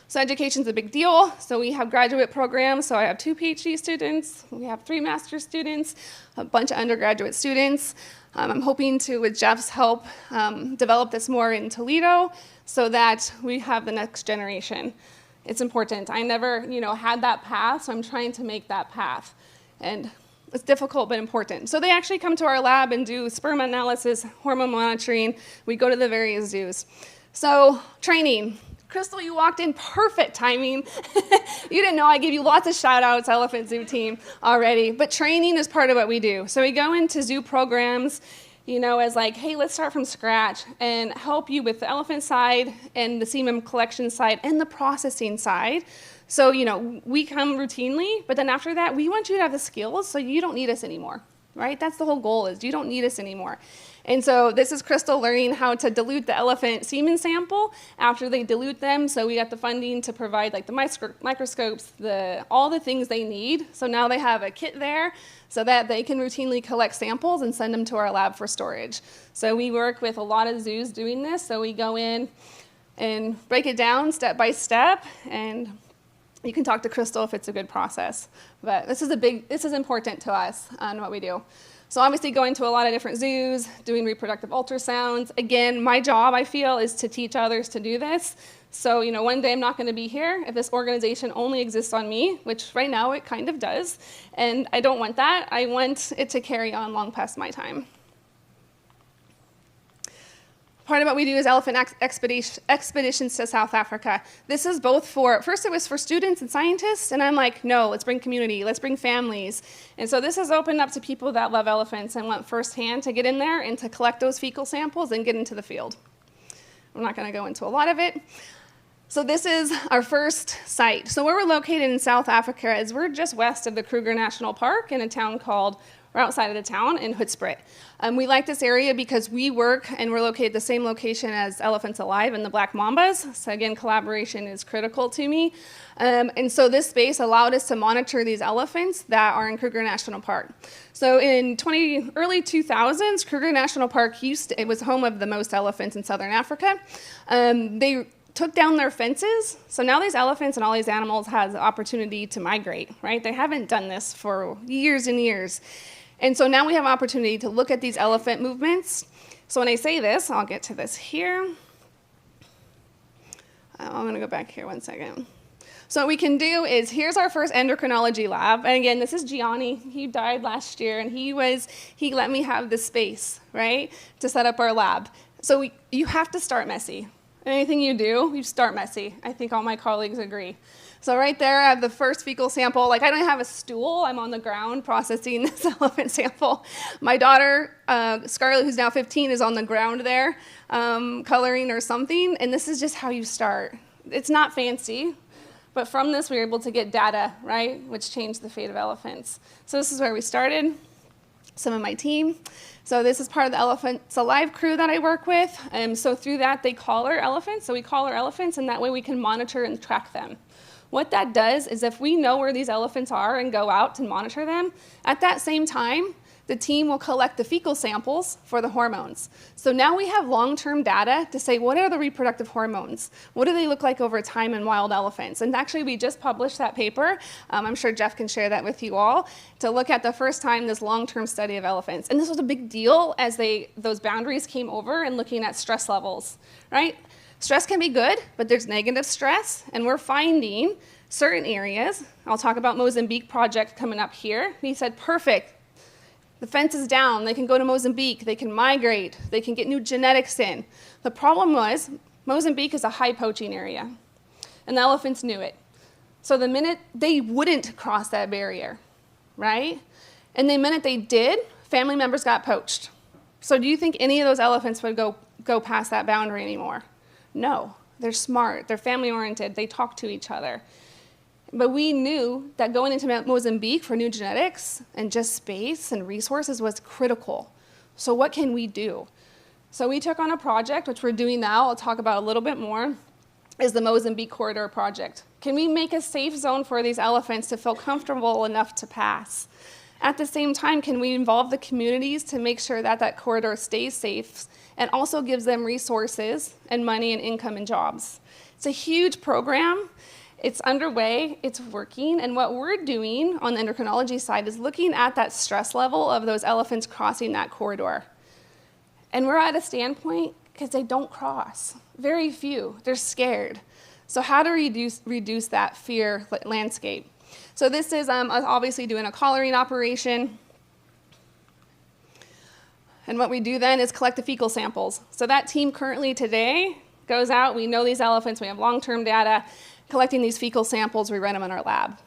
So education's a big deal. So we have graduate programs. So I have 2 PhD students. We have 3 master's students, a bunch of undergraduate students. I'm hoping to, with Jeff's help, develop this more in Toledo so that we have the next generation. It's important. I never, had that path, so I'm trying to make that path. And it's difficult but important. So they actually come to our lab and do sperm analysis, hormone monitoring. We go to the various zoos. So training. Crystal, you walked in perfect timing. You didn't know I gave you lots of shout outs, Elephant Zoo team already. But training is part of what we do. So we go into zoo programs, as like, hey, let's start from scratch and help you with the elephant side and the semen collection side and the processing side. So, we come routinely, but then after that, we want you to have the skills so you don't need us anymore, right? That's the whole goal, is you don't need us anymore. And so this is Crystal learning how to dilute the elephant semen sample after they dilute them. So we got the funding to provide like the microscopes, all the things they need. So now they have a kit there so that they can routinely collect samples and send them to our lab for storage. So we work with a lot of zoos doing this. So we go in and break it down step by step, and you can talk to Crystal if it's a good process. But this is important to us on what we do. So obviously going to a lot of different zoos, doing reproductive ultrasounds. Again, my job, I feel, is to teach others to do this. So, one day I'm not going to be here if this organization only exists on me, which right now it kind of does. And I don't want that. I want it to carry on long past my time. Part of what we do is elephant expeditions to South Africa. This is both first it was for students and scientists, and I'm like, no, let's bring community, let's bring families. And so this has opened up to people that love elephants and want firsthand to get in there and to collect those fecal samples and get into the field. I'm not going to go into a lot of it. So this is our first site. So where we're located in South Africa is we're just west of the Kruger National Park in a town called, or outside of the town, in Hoedspruit. We like this area because we work and we're located at the same location as Elephants Alive and the Black Mambas. So again, collaboration is critical to me. And so this space allowed us to monitor these elephants that are in Kruger National Park. So in early 2000s, Kruger National Park it was home of the most elephants in Southern Africa. They took down their fences, so now these elephants and all these animals have the opportunity to migrate, right? They haven't done this for years and years. And so now we have an opportunity to look at these elephant movements. So when I say this, I'll get to this here. I'm gonna go back here one second. So what we can do is, here's our first endocrinology lab. And again, this is Gianni. He died last year, and he let me have the space, right, to set up our lab. So you have to start messy. Anything you do, you start messy. I think all my colleagues agree. So right there, I have the first fecal sample. Like, I don't have a stool. I'm on the ground processing this elephant sample. My daughter, Scarlett, who's now 15, is on the ground there, coloring or something. And this is just how you start. It's not fancy, but from this, we were able to get data, right, which changed the fate of elephants. So this is where we started, some of my team. So this is part of the Elephants Alive crew that I work with. So through that, they collar elephants. So we collar elephants, and that way we can monitor and track them. What that does is, if we know where these elephants are and go out and monitor them, at that same time, the team will collect the fecal samples for the hormones. So now we have long-term data to say, what are the reproductive hormones? What do they look like over time in wild elephants? And actually, we just published that paper. I'm sure Jeff can share that with you all, to look at the first time this long-term study of elephants. And this was a big deal as those boundaries came over and looking at stress levels, right? Stress can be good, but there's negative stress, and we're finding certain areas. I'll talk about Mozambique project coming up here. He said, perfect. The fence is down, they can go to Mozambique, they can migrate, they can get new genetics in. The problem was, Mozambique is a high poaching area, and the elephants knew it. So the minute they wouldn't cross that barrier, right? And the minute they did, family members got poached. So do you think any of those elephants would go past that boundary anymore? No, they're smart, they're family oriented, they talk to each other. But we knew that going into Mozambique for new genetics and just space and resources was critical. So what can we do? So we took on a project, which we're doing now, I'll talk about a little bit more, is the Mozambique Corridor Project. Can we make a safe zone for these elephants to feel comfortable enough to pass? At the same time, can we involve the communities to make sure that that corridor stays safe and also gives them resources and money and income and jobs? It's a huge program. It's underway, it's working, and what we're doing on the endocrinology side is looking at that stress level of those elephants crossing that corridor. And we're at a standpoint because they don't cross. Very few, they're scared. So how to reduce that fear landscape? So this is obviously doing a collaring operation. And what we do then is collect the fecal samples. So that team currently today goes out, we know these elephants, we have long-term data, collecting these fecal samples, we run them in our lab.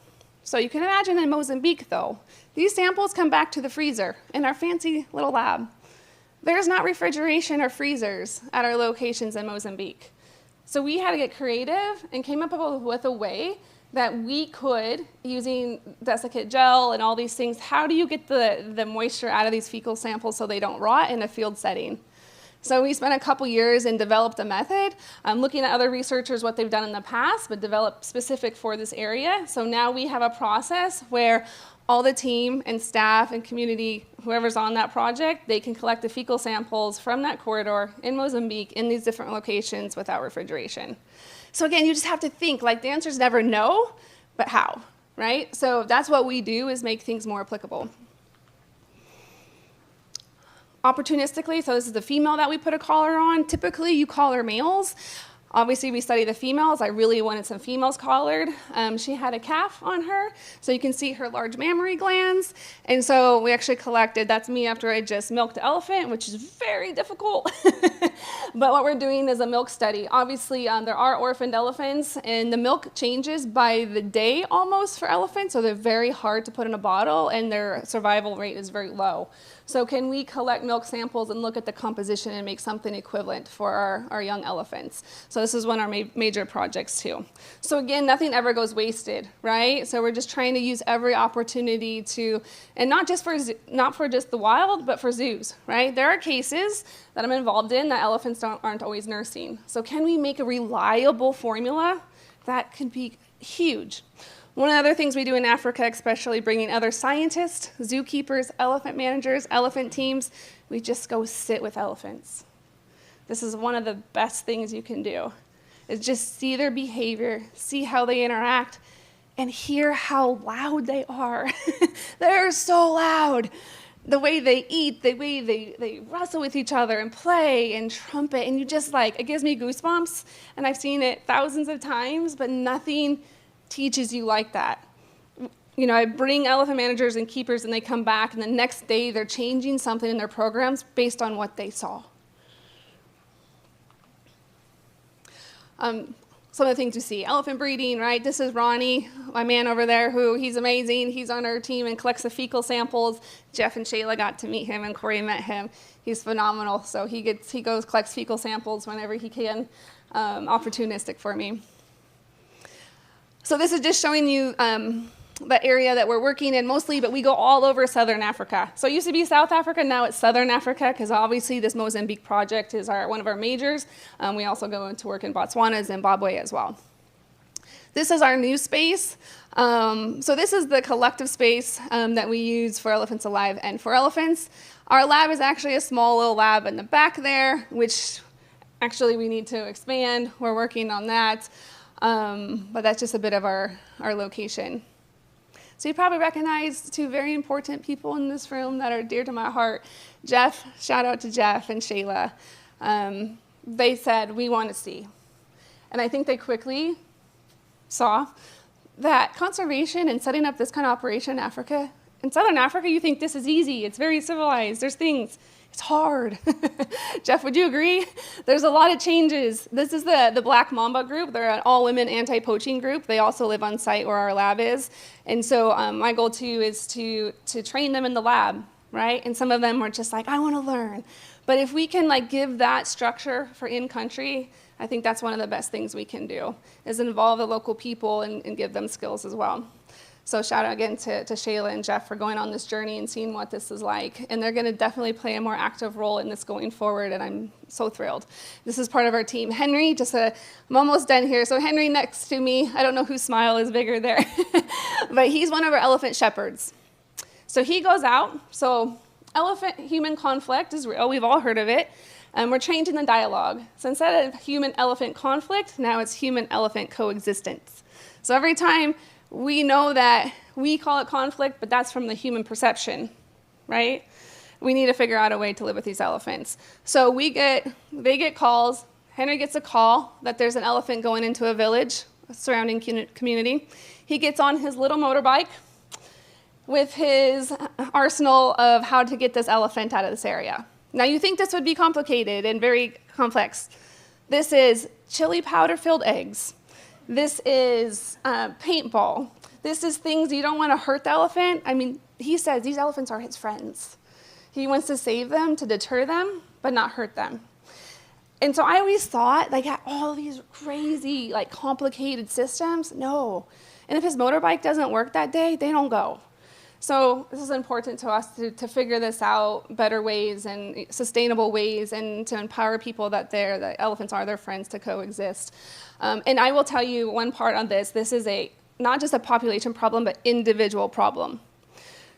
So you can imagine in Mozambique, though, these samples come back to the freezer in our fancy little lab. There's not refrigeration or freezers at our locations in Mozambique. So we had to get creative and came up with a way that we could, using desiccant gel and all these things, how do you get the moisture out of these fecal samples so they don't rot in a field setting? So we spent a couple years and developed a method, looking at other researchers, what they've done in the past, but developed specific for this area. So now we have a process where all the team and staff and community, whoever's on that project, they can collect the fecal samples from that corridor in Mozambique in these different locations without refrigeration. So again, you just have to think, like, the answer is never no, but how, right? So that's what we do, is make things more applicable. Opportunistically, so this is the female that we put a collar on. Typically, you collar males. Obviously, we study the females. I really wanted some females collared. She had a calf on her, so you can see her large mammary glands. And so we actually collected, that's me after I just milked the elephant, which is very difficult. But what we're doing is a milk study. Obviously, there are orphaned elephants, and the milk changes by the day almost for elephants, so they're very hard to put in a bottle, and their survival rate is very low. So can we collect milk samples and look at the composition and make something equivalent for our young elephants? So this is one of our major projects too. So again, nothing ever goes wasted, right? So we're just trying to use every opportunity to, and not for just the wild, but for zoos, right? There are cases that I'm involved in that elephants aren't always nursing. So can we make a reliable formula that could be huge? One of the other things we do in Africa, especially bringing other scientists, zookeepers, elephant managers, elephant teams, we just go sit with elephants. This is one of the best things you can do, is just see their behavior, see how they interact, and hear how loud they are. They're so loud. The way they eat, the way they wrestle with each other and play and trumpet, and you just like, it gives me goosebumps, and I've seen it thousands of times, but nothing teaches you like that. You know, I bring elephant managers and keepers and they come back and the next day they're changing something in their programs based on what they saw. Some of the things you see, elephant breeding, right? This is Ronnie, my man over there, he's amazing. He's on our team and collects the fecal samples. Jeff and Shayla got to meet him and Corey met him. He's phenomenal. So he goes, collects fecal samples whenever he can, opportunistic for me. So this is just showing you the area that we're working in mostly, but we go all over Southern Africa. So it used to be South Africa, now it's Southern Africa, because obviously this Mozambique project is one of our majors. We also go into work in Botswana, Zimbabwe as well. This is our new space. So this is the collective space that we use for Elephants Alive and for elephants. Our lab is actually a small little lab in the back there, which actually we need to expand. We're working on that. But that's just a bit of our location. So you probably recognize two very important people in this room that are dear to my heart. Jeff, shout out to Jeff and Shayla. They said, we want to see. And I think they quickly saw that conservation and setting up this kind of operation in Africa, in Southern Africa, you think this is easy. It's very civilized. There's things. It's hard. Jeff, would you agree? There's a lot of changes. This is the Black Mamba group. They're an all-women anti-poaching group. They also live on site where our lab is. And so my goal, too, is to train them in the lab, right? And some of them are just like, I want to learn. But if we can like give that structure for in-country, I think that's one of the best things we can do, is involve the local people and give them skills as well. So shout out again to Shayla and Jeff for going on this journey and seeing what this is like. And they're going to definitely play a more active role in this going forward, and I'm so thrilled. This is part of our team. Henry, I'm almost done here. So Henry next to me, I don't know whose smile is bigger there, but he's one of our elephant shepherds. So he goes out. So elephant-human conflict is real. We've all heard of it. And we're changing the dialogue. So instead of human-elephant conflict, now it's human-elephant coexistence. So every time we know that we call it conflict, but that's from the human perception, right? We need to figure out a way to live with these elephants. So they get calls. Henry gets a call that there's an elephant going into a village, a surrounding community. He gets on his little motorbike with his arsenal of how to get this elephant out of this area. Now you think this would be complicated and very complex. This is chili powder-filled eggs. This is paintball. This is things you don't want to hurt the elephant. I mean, he says these elephants are his friends. He wants to save them, to deter them, but not hurt them. And so I always thought, like, all these crazy, like, complicated systems. No. And if his motorbike doesn't work that day, they don't go. So this is important to us to figure this out, better ways and sustainable ways, and to empower people that the elephants are their friends to coexist. And I will tell you one part on this. This is not just a population problem, but individual problem.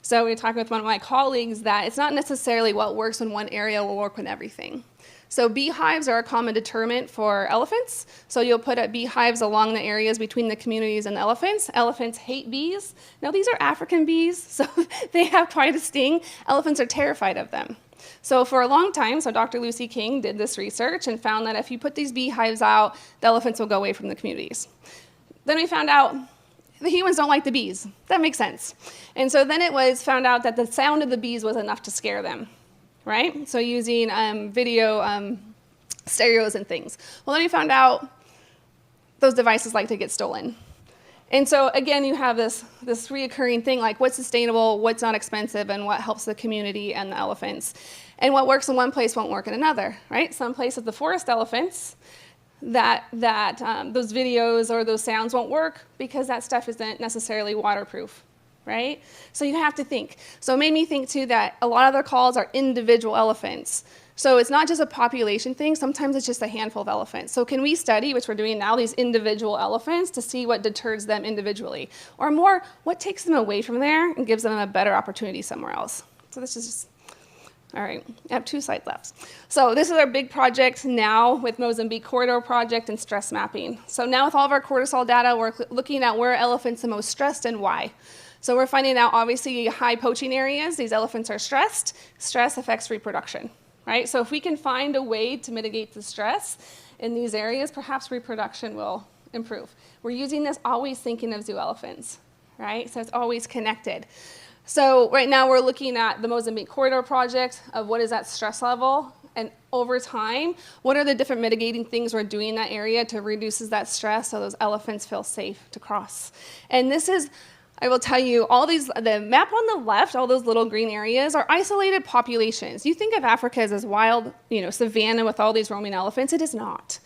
So we talked with one of my colleagues that it's not necessarily what works in one area will work in everything. So beehives are a common deterrent for elephants. So you'll put up beehives along the areas between the communities and elephants. Elephants hate bees. Now these are African bees, so they have quite a sting. Elephants are terrified of them. So for a long time, Dr. Lucy King did this research and found that if you put these beehives out, the elephants will go away from the communities. Then we found out the humans don't like the bees. That makes sense. And so then it was found out that the sound of the bees was enough to scare them. Right? So using video stereos and things. Well, then we found out those devices like to get stolen. And so again, you have this reoccurring thing, like what's sustainable, what's not expensive, and what helps the community and the elephants. And what works in one place won't work in another, right? Some places, the forest elephants, those videos or those sounds won't work because that stuff isn't necessarily waterproof, right? So you have to think. So it made me think too that a lot of their calls are individual elephants. So it's not just a population thing, sometimes it's just a handful of elephants. So can we study, which we're doing now, these individual elephants to see what deters them individually? Or more, what takes them away from there and gives them a better opportunity somewhere else? So this is just, all right, I have 2 slides left. So this is our big project now with Mozambique Corridor Project and stress mapping. So now with all of our cortisol data, we're looking at where elephants are most stressed and why. So we're finding out, obviously, high poaching areas, these elephants are stressed. Stress affects reproduction. Right? So if we can find a way to mitigate the stress in these areas, perhaps reproduction will improve. We're using this always thinking of zoo elephants, right? So it's always connected. So right now we're looking at the Mozambique Corridor Project of what is that stress level, and over time, what are the different mitigating things we're doing in that area to reduce that stress so those elephants feel safe to cross. And this is, I will tell you, the map on the left, all those little green areas are isolated populations. You think of Africa as this wild, savanna with all these roaming elephants. It is not.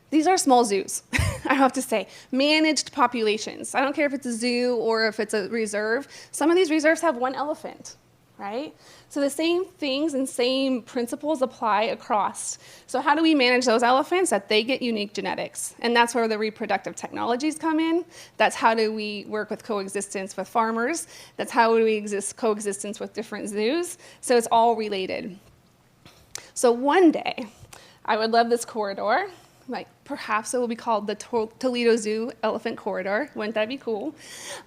These are small zoos, I have to say. Managed populations. I don't care if it's a zoo or if it's a reserve. Some of these reserves have 1 elephant, right? So the same things and same principles apply across. So how do we manage those elephants? That they get unique genetics. And that's where the reproductive technologies come in. That's how do we work with coexistence with farmers. That's how do we coexistence with different zoos. So it's all related. So one day, I would love this corridor. Like perhaps it will be called the Toledo Zoo Elephant Corridor. Wouldn't that be cool?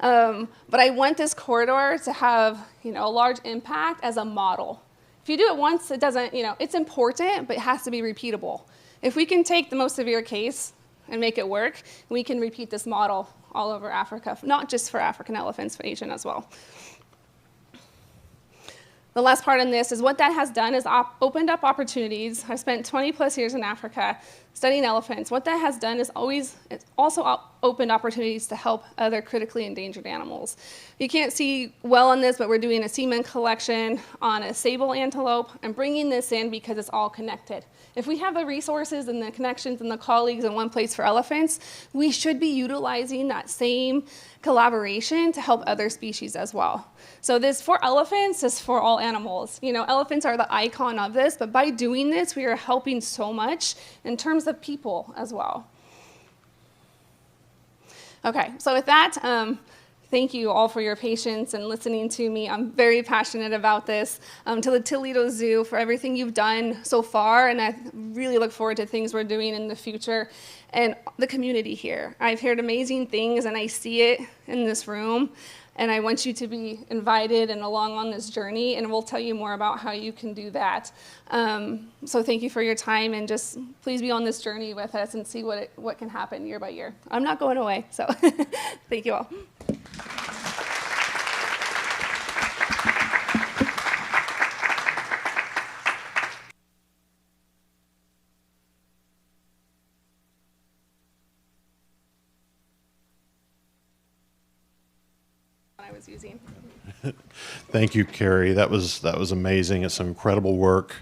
But I want this corridor to have, a large impact as a model. If you do it once, it doesn't, it's important, but it has to be repeatable. If we can take the most severe case and make it work, we can repeat this model all over Africa, not just for African elephants, but Asian as well. The last part in this is what that has done is opened up opportunities. I spent 20 plus years in Africa studying elephants. What that has done is it's also opened opportunities to help other critically endangered animals. You can't see well on this, but we're doing a semen collection on a sable antelope. I'm bringing this in because it's all connected. If we have the resources and the connections and the colleagues in one place for elephants, we should be utilizing that same collaboration to help other species as well. So this for elephants is for all animals. Elephants are the icon of this, but by doing this, we are helping so much in terms of people as well. Okay, so with that, thank you all for your patience and listening to me. I'm very passionate about this. To the Toledo Zoo for everything you've done so far, and I really look forward to things we're doing in the future. And the community here. I've heard amazing things, and I see it in this room. And I want you to be invited and along on this journey, and we'll tell you more about how you can do that. So thank you for your time, and just please be on this journey with us and see what can happen year by year. I'm not going away, so thank you all. I was using. Thank you, Carrie. That was amazing. It's some incredible work,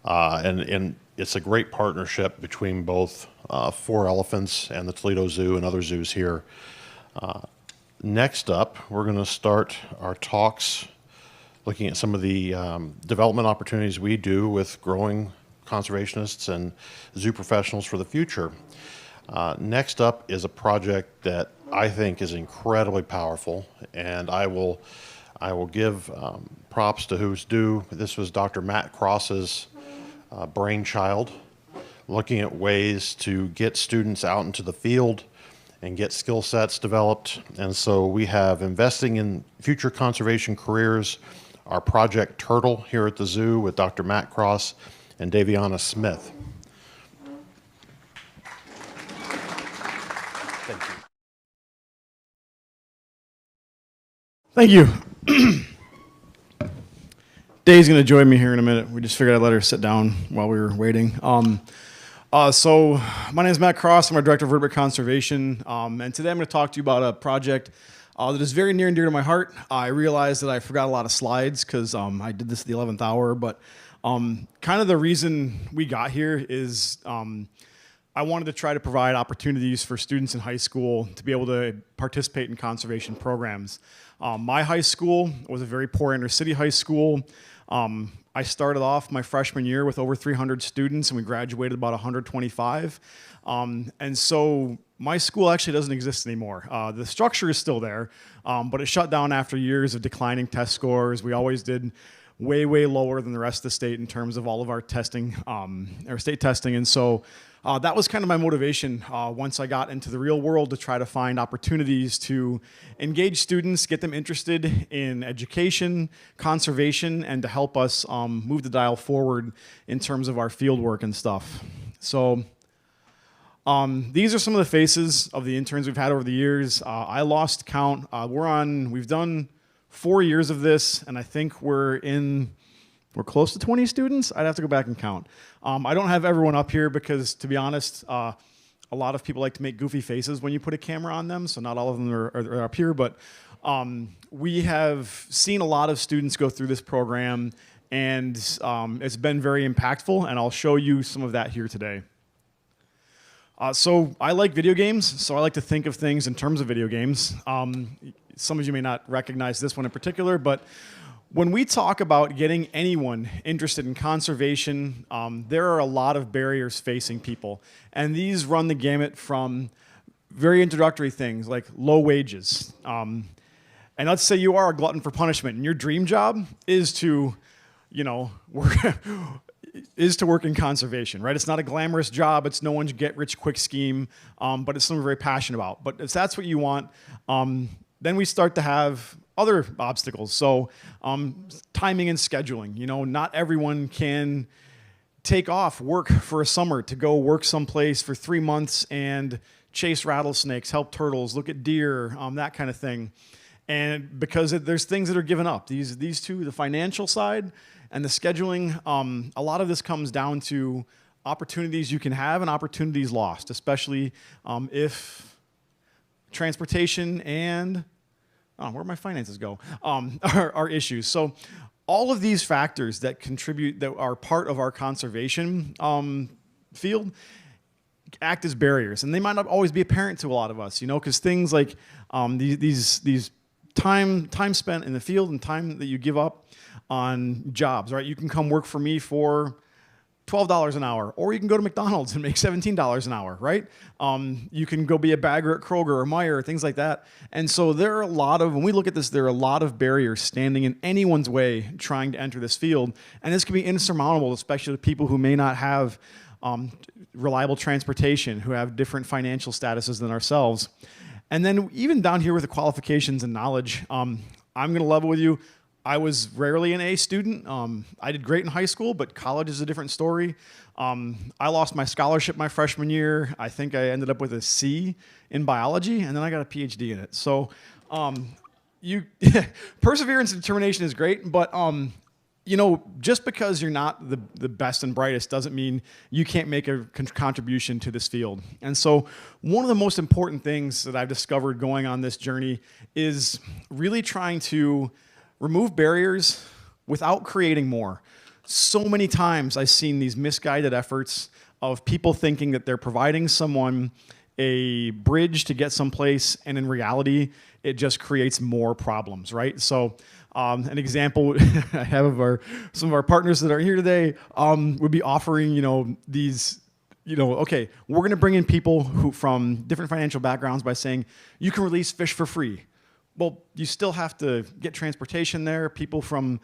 and it's a great partnership between both 4 Elephants and the Toledo Zoo and other zoos here. Next up, we're going to start our talks looking at some of the development opportunities we do with growing conservationists and zoo professionals for the future. Next up is a project that I think is incredibly powerful, and I will give props to who's due. This was Dr. Matt Cross's brainchild, looking at ways to get students out into the field and get skill sets developed. And so we have Investing in Future Conservation Careers, our Project Turtle here at the zoo with Dr. Matt Cross and Daviana Smith. Thank you. Thank you. Dave's going to join me here in a minute. We just figured I'd let her sit down while we were waiting. So my name is Matt Cross. I'm our Director of Vertebrate Conservation. And today I'm going to talk to you about a project that is very near and dear to my heart. I realized that I forgot a lot of slides because I did this at the 11th hour. But kind of the reason we got here is I wanted to try to provide opportunities for students in high school to be able to participate in conservation programs. My high school was a very poor inner city high school. I started off my freshman year with over 300 students, and we graduated about 125. And so my school actually doesn't exist anymore. The structure is still there, but it shut down after years of declining test scores. We always did way, way lower than the rest of the state in terms of all of our testing, our state testing. And so that was kind of my motivation once I got into the real world to try to find opportunities to engage students, get them interested in education, conservation, and to help us move the dial forward in terms of our field work and stuff. So these are some of the faces of the interns we've had over the years. I lost count. We've done 4 years of this, and I think we're close to 20 students. I'd have to go back and count. I don't have everyone up here because, to be honest, a lot of people like to make goofy faces when you put a camera on them, so not all of them are up here. But we have seen a lot of students go through this program, and it's been very impactful, and I'll show you some of that here today. So I like video games, so I like to think of things in terms of video games. Some of you may not recognize this one in particular, but when we talk about getting anyone interested in conservation, there are a lot of barriers facing people. And these run the gamut from very introductory things like low wages. And let's say you are a glutton for punishment and your dream job is to, work in conservation, right? It's not a glamorous job. It's no one's get-rich-quick scheme, but it's something we're very passionate about. But if that's what you want, then we start to have other obstacles. So timing and scheduling. Not everyone can take off work for a summer to go work someplace for 3 months and chase rattlesnakes, help turtles, look at deer, that kind of thing. And because there's things that are given up. These two, the financial side and the scheduling, a lot of this comes down to opportunities you can have and opportunities lost, especially if transportation and where'd my finances go, are issues. So all of these factors that contribute, that are part of our conservation field, act as barriers. And they might not always be apparent to a lot of us, because things like these time spent in the field and time that you give up on jobs, right? You can come work for me for $12 an hour, or you can go to McDonald's and make $17 an hour, right? You can go be a bagger at Kroger or Meijer, things like that. And so there are when we look at this, there are a lot of barriers standing in anyone's way trying to enter this field. And this can be insurmountable, especially to people who may not have reliable transportation, who have different financial statuses than ourselves. And then even down here with the qualifications and knowledge, I'm gonna level with you. I was rarely an A student. I did great in high school, but college is a different story. I lost my scholarship my freshman year. I think I ended up with a C in biology, and then I got a PhD in it. So perseverance and determination is great, but just because you're not the best and brightest doesn't mean you can't make a contribution to this field. And so one of the most important things that I've discovered going on this journey is really trying to remove barriers without creating more. So many times I've seen these misguided efforts of people thinking that they're providing someone a bridge to get someplace, and in reality, it just creates more problems, right? So an example I have of some of our partners that are here today would be offering, these, okay, we're going to bring in people who from different financial backgrounds by saying, you can release fish for free. Well, you still have to get transportation there. People from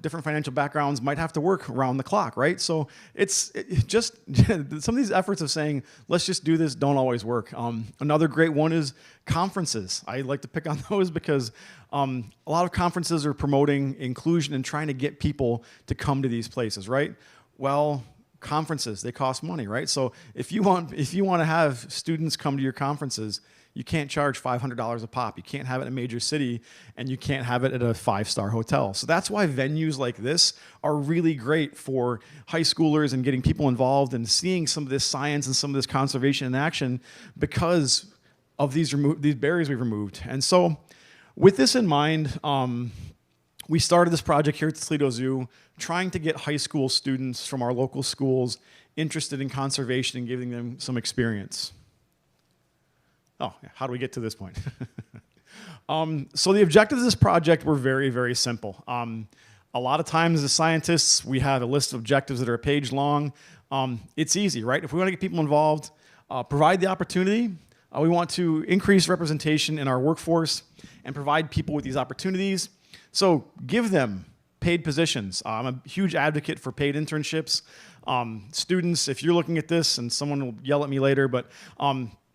different financial backgrounds might have to work around the clock, right? So it's just some of these efforts of saying, let's just do this, don't always work. Another great one is conferences. I like to pick on those because a lot of conferences are promoting inclusion and trying to get people to come to these places, right? Well, conferences, they cost money, right? So if you want to have students come to your conferences, You can't charge $500 a pop. You can't have it in a major city, and you can't have it at a 5-star hotel. So that's why venues like this are really great for high schoolers and getting people involved and seeing some of this science and some of this conservation in action because of these barriers we've removed. And so with this in mind, we started this project here at the Toledo Zoo, trying to get high school students from our local schools interested in conservation and giving them some experience. Oh, how do we get to this point? So the objectives of this project were very, very simple. A lot of times as scientists, we have a list of objectives that are a page long. It's easy, right? If we want to get people involved, provide the opportunity. We want to increase representation in our workforce and provide people with these opportunities. So give them paid positions. I'm a huge advocate for paid internships. Students, if you're looking at this, and someone will yell at me later, but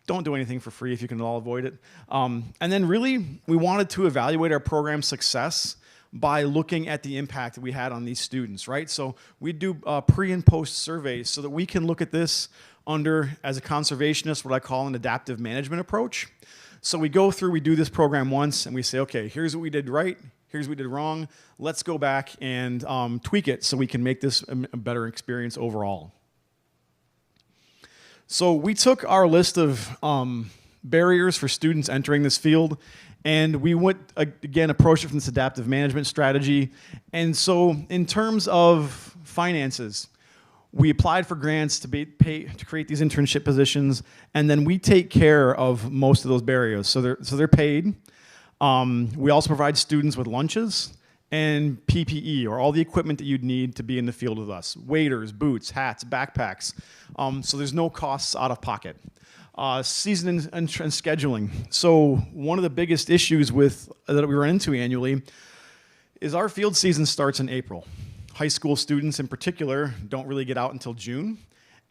don't do anything for free if you can all avoid it. And then really, we wanted to evaluate our program's success by looking at the impact that we had on these students, right? So we do pre and post surveys so that we can look at this under, as a conservationist, what I call an adaptive management approach. So we go through, we do this program once, and we say, okay, here's what we did right, here's what we did wrong. Let's go back and tweak it so we can make this a better experience overall. So we took our list of barriers for students entering this field, and we went, again, approached it from this adaptive management strategy. And so in terms of finances, we applied for grants to create these internship positions, and then we take care of most of those barriers. So they're paid. We also provide students with lunches and PPE, or all the equipment that you'd need to be in the field with us. Waders, boots, hats, backpacks. So there's no costs out of pocket. Season and scheduling. So one of the biggest issues that we run into annually is our field season starts in April. High school students in particular don't really get out until June.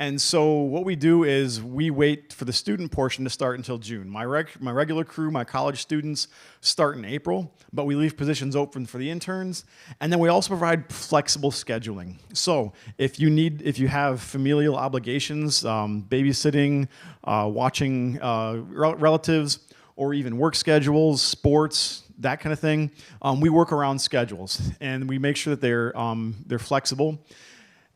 And so what we do is we wait for the student portion to start until June. My regular crew, my college students, start in April, but we leave positions open for the interns. And then we also provide flexible scheduling. So if you have familial obligations, babysitting, watching relatives, or even work schedules, sports, that kind of thing, we work around schedules, and we make sure that they're flexible.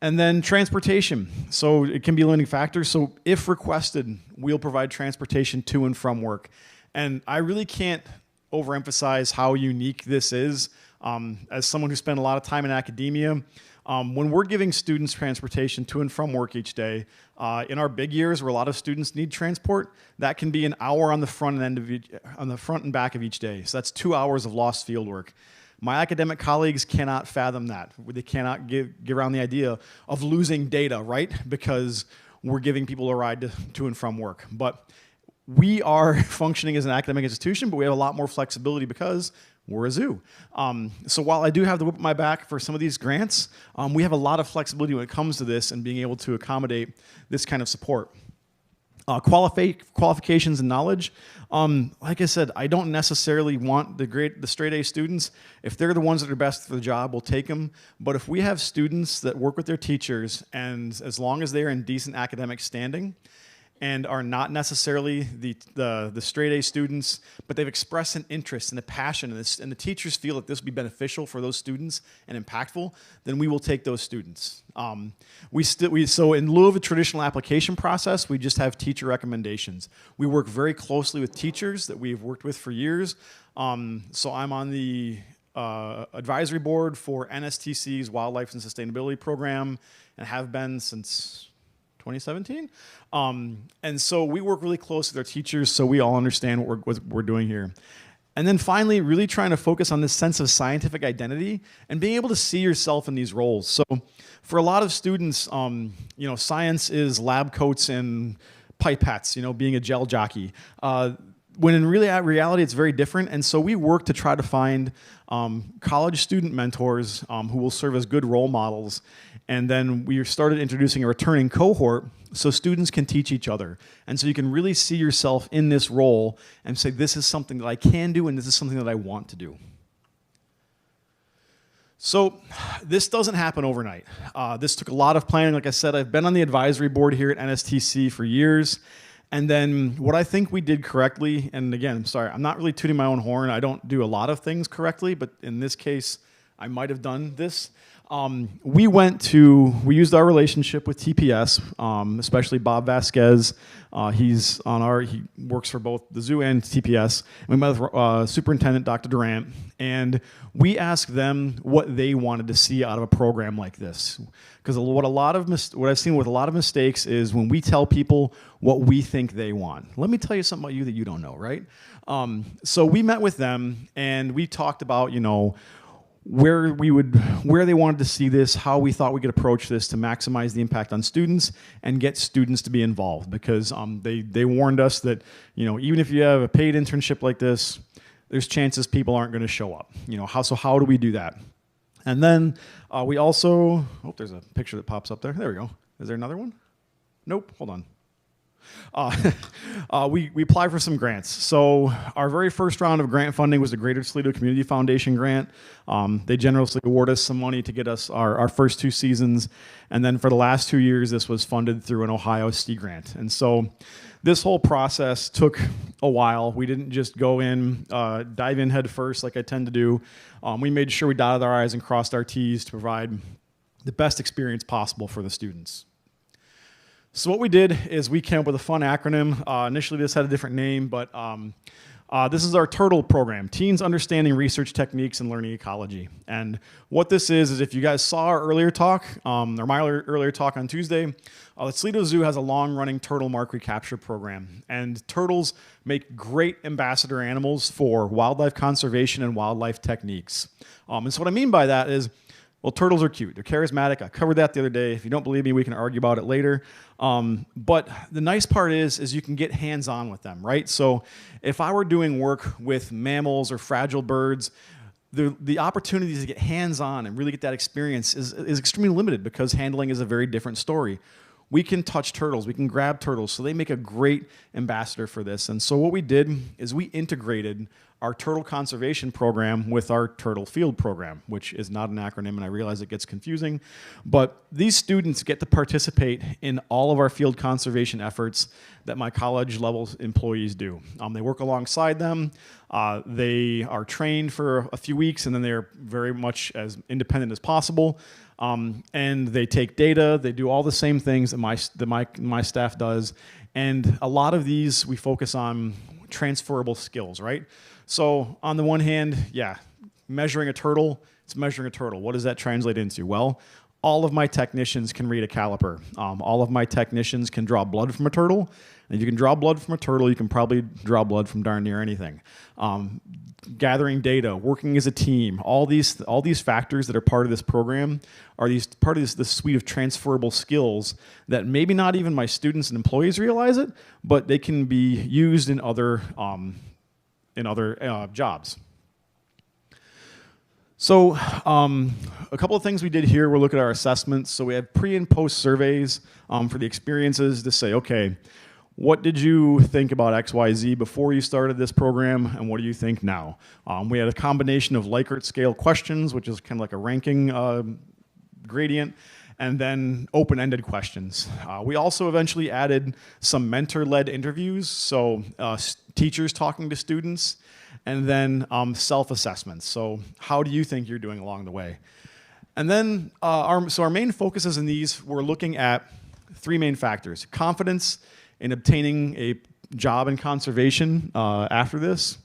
And then transportation. So it can be a limiting factor. So if requested, we'll provide transportation to and from work. And I really can't overemphasize how unique this is. As someone who spent a lot of time in academia, when we're giving students transportation to and from work each day, in our big years where a lot of students need transport, that can be an hour on the front and back of each day. So that's 2 hours of lost field work. My academic colleagues cannot fathom that. They cannot get around the idea of losing data, right? Because we're giving people a ride to and from work. But we are functioning as an academic institution, but we have a lot more flexibility because we're a zoo. So while I do have the whip at my back for some of these grants, we have a lot of flexibility when it comes to this and being able to accommodate this kind of support. Qualifications and knowledge. Like I said, I don't necessarily want the straight A students. If they're the ones that are best for the job, we'll take them. But if we have students that work with their teachers, and as long as they're in decent academic standing, and are not necessarily the straight A students, but they've expressed an interest and a passion in this, and the teachers feel that this will be beneficial for those students and impactful, then we will take those students. So in lieu of a traditional application process, we just have teacher recommendations. We work very closely with teachers that we've worked with for years. So I'm on the advisory board for NSTC's Wildlife and Sustainability Program, and have been since 2017. And so we work really close with our teachers so we all understand what we're doing here. And then finally, really trying to focus on this sense of scientific identity and being able to see yourself in these roles. So for a lot of students, science is lab coats and pipettes, being a gel jockey. When in reality, it's very different. And so we work to try to find college student mentors who will serve as good role models. And then we started introducing a returning cohort so students can teach each other. And so you can really see yourself in this role and say, this is something that I can do and this is something that I want to do. So this doesn't happen overnight. This took a lot of planning. Like I said, I've been on the advisory board here at NSTC for years. And then what I think we did correctly, and again, I'm sorry, I'm not really tooting my own horn. I don't do a lot of things correctly, but in this case, I might have done this. We used our relationship with TPS, especially Bob Vasquez. He works for both the zoo and TPS. We met with Superintendent Dr. Durant, and we asked them what they wanted to see out of a program like this. Because what I've seen with a lot of mistakes is when we tell people what we think they want. Let me tell you something about you that you don't know, right? So we met with them, and we talked about, where they wanted to see this, how we thought we could approach this to maximize the impact on students and get students to be involved, because they warned us that even if you have a paid internship like this, there's chances people aren't going to show up. How do we do that? And then we also, there's a picture that pops up there. There we go. Is there another one? Nope. Hold on. We applied for some grants. So our very first round of grant funding was the Greater Toledo Community Foundation grant. They generously award us some money to get us our first 2 seasons. And then for the last 2 years, this was funded through an Ohio STE grant. And so this whole process took a while. We didn't just go in, dive in head first like I tend to do. We made sure we dotted our I's and crossed our T's to provide the best experience possible for the students. So what we did is we came up with a fun acronym. Initially, this had a different name, but this is our TURTLE program, Teens Understanding Research Techniques and Learning Ecology. And what this is if you guys saw our earlier talk, or my earlier talk on Tuesday, the Toledo Zoo has a long-running turtle mark recapture program. And turtles make great ambassador animals for wildlife conservation and wildlife techniques. And so what I mean by that is, well, turtles are cute. They're charismatic. I covered that the other day. If you don't believe me, we can argue about it later. But the nice part is you can get hands-on with them, right? So if I were doing work with mammals or fragile birds, the opportunities to get hands-on and really get that experience is extremely limited, because handling is a very different story. We can touch turtles. We can grab turtles. So they make a great ambassador for this. And so what we did is we integrated our turtle conservation program with our turtle field program, which is not an acronym, and I realize it gets confusing. But these students get to participate in all of our field conservation efforts that my college level employees do. They work alongside them. They are trained for a few weeks, and then they're very much as independent as possible. And they take data. They do all the same things that my staff does. And a lot of these, we focus on transferable skills, right? So on the one hand, measuring a turtle, it's measuring a turtle. What does that translate into? Well, all of my technicians can read a caliper. All of my technicians can draw blood from a turtle. And if you can draw blood from a turtle, you can probably draw blood from darn near anything. Gathering data, working as a team, all these factors that are part of this program are part of this suite of transferable skills that maybe not even my students and employees realize it, but they can be used in other jobs. So a couple of things we did here, we'll look at our assessments. So we have pre and post surveys for the experiences to say, okay, what did you think about XYZ before you started this program, and what do you think now? We had a combination of Likert scale questions, which is kind of like a ranking gradient, and then open-ended questions. We also eventually added some mentor-led interviews, so teachers talking to students, and then self-assessments. So how do you think you're doing along the way? And then our main focuses in these, we're looking at 3 main factors: confidence in obtaining a job in conservation after this,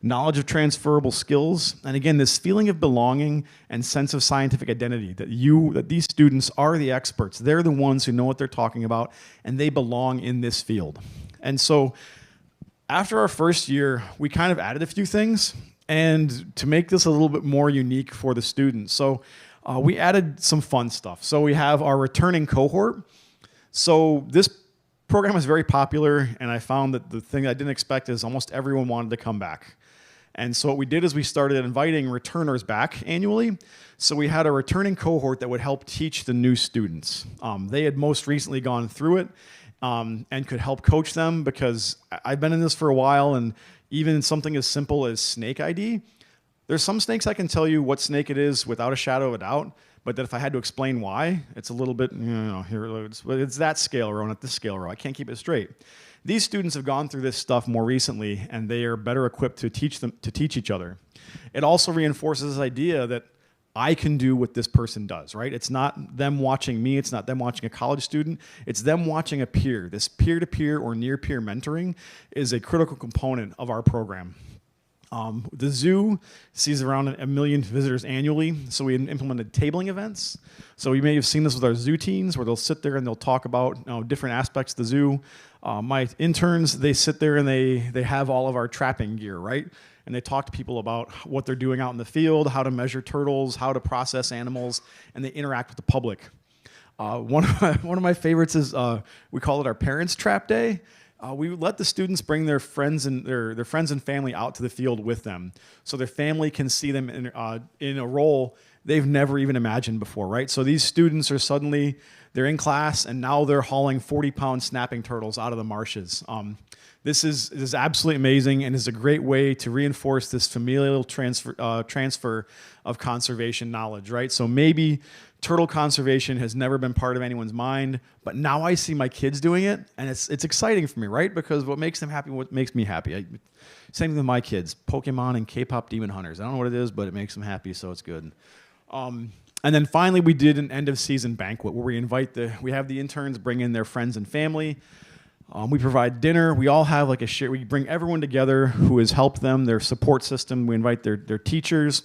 knowledge of transferable skills, and again, this feeling of belonging and sense of scientific identity, that these students are the experts. They're the ones who know what they're talking about, and they belong in this field. And so after our first year, we kind of added a few things, and to make this a little bit more unique for the students. So we added some fun stuff. So we have our returning cohort. So this program is very popular, and I found that the thing I didn't expect is almost everyone wanted to come back. And so what we did is we started inviting returners back annually. So we had a returning cohort that would help teach the new students. They had most recently gone through it and could help coach them, because I've been in this for a while, and even something as simple as snake ID, There's some snakes I can tell you what snake it is without a shadow of a doubt, but that if I had to explain why, it's a little bit, it's that scale row, not this scale row. I can't keep it straight. These students have gone through this stuff more recently, and they are better equipped to teach each other. It also reinforces this idea that I can do what this person does, right? It's not them watching me. It's not them watching a college student. It's them watching a peer. This peer-to-peer or near-peer mentoring is a critical component of our program. The zoo sees around 1 million visitors annually, so we implemented tabling events. So you may have seen this with our zoo teens, where they'll sit there and they'll talk about different aspects of the zoo. My interns, they sit there and they have all of our trapping gear, right? And they talk to people about what they're doing out in the field, how to measure turtles, how to process animals, and they interact with the public. One of my favorites is we call it our Parents Trap Day. We let the students bring their friends and their friends and family out to the field with them, so their family can see them in a role they've never even imagined before, right? So these students are suddenly, they're in class, and now they're hauling 40-pound snapping turtles out of the marshes. This is absolutely amazing, and is a great way to reinforce this familial transfer of conservation knowledge, right? So maybe turtle conservation has never been part of anyone's mind, but now I see my kids doing it, and it's exciting for me, right? Because what makes them happy, what makes me happy. Same thing with my kids, Pokemon and K-pop demon hunters. I don't know what it is, but it makes them happy, so it's good. And then finally, we did an end-of-season banquet where we have the interns bring in their friends and family. We provide dinner. We all have like we bring everyone together who has helped them, their support system. We invite their teachers.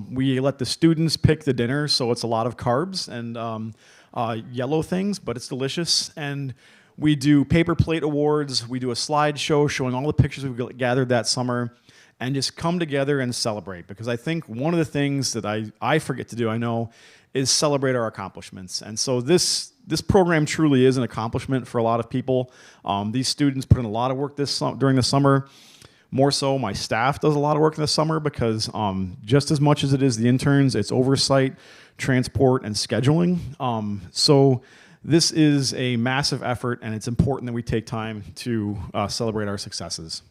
We let the students pick the dinner, so it's a lot of carbs and yellow things, but it's delicious. And we do paper plate awards. We do a slideshow showing all the pictures we've gathered that summer, and just come together and celebrate. Because I think one of the things that I forget to do, I know, is celebrate our accomplishments. And so this program truly is an accomplishment for a lot of people. These students put in a lot of work during the summer. More so, my staff does a lot of work in the summer because just as much as it is the interns, it's oversight, transport, and scheduling. So this is a massive effort, and it's important that we take time to celebrate our successes.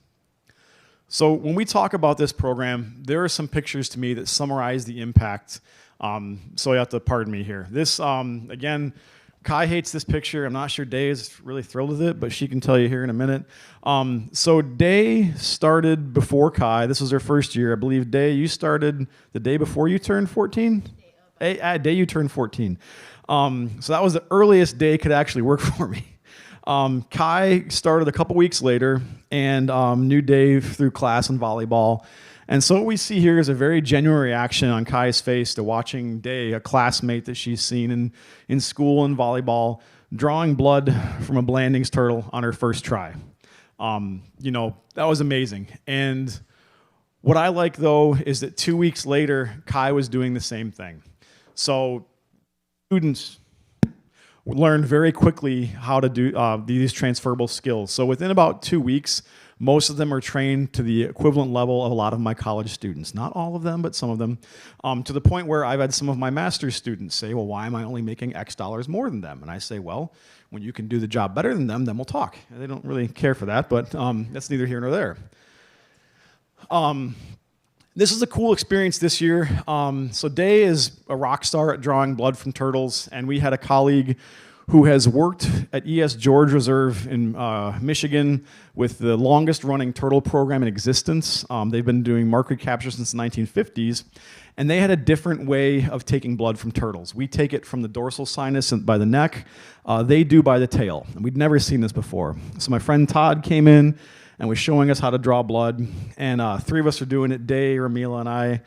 So when we talk about this program, there are some pictures to me that summarize the impact. So you have to pardon me here. This, again, Kai hates this picture. I'm not sure Day is really thrilled with it, but she can tell you here in a minute. So Day started before Kai. This was her first year. I believe, Day, you started the day before you turned 14? Day you turned 14. So that was the earliest Day could actually work for me. Kai started a couple weeks later and knew Dave through class and volleyball. And so what we see here is a very genuine reaction on Kai's face to watching Day, a classmate that she's seen in school and volleyball, drawing blood from a Blandings turtle on her first try. That was amazing. And what I like, though, is that 2 weeks later, Kai was doing the same thing. So students learned very quickly how to do these transferable skills. So within about 2 weeks, most of them are trained to the equivalent level of a lot of my college students. Not all of them, but some of them. To the point where I've had some of my master's students say, well, why am I only making X dollars more than them? And I say, well, when you can do the job better than them, then we'll talk. And they don't really care for that, but that's neither here nor there. This is a cool experience this year. So Day is a rock star at drawing blood from turtles, and we had a colleague who has worked at ES George Reserve in Michigan with the longest running turtle program in existence. They've been doing market capture since the 1950s, and they had a different way of taking blood from turtles. We take it from the dorsal sinus and by the neck. They do by the tail, and we'd never seen this before. So my friend Todd came in and was showing us how to draw blood, and 3 of us are doing it, Day, Ramila, and I.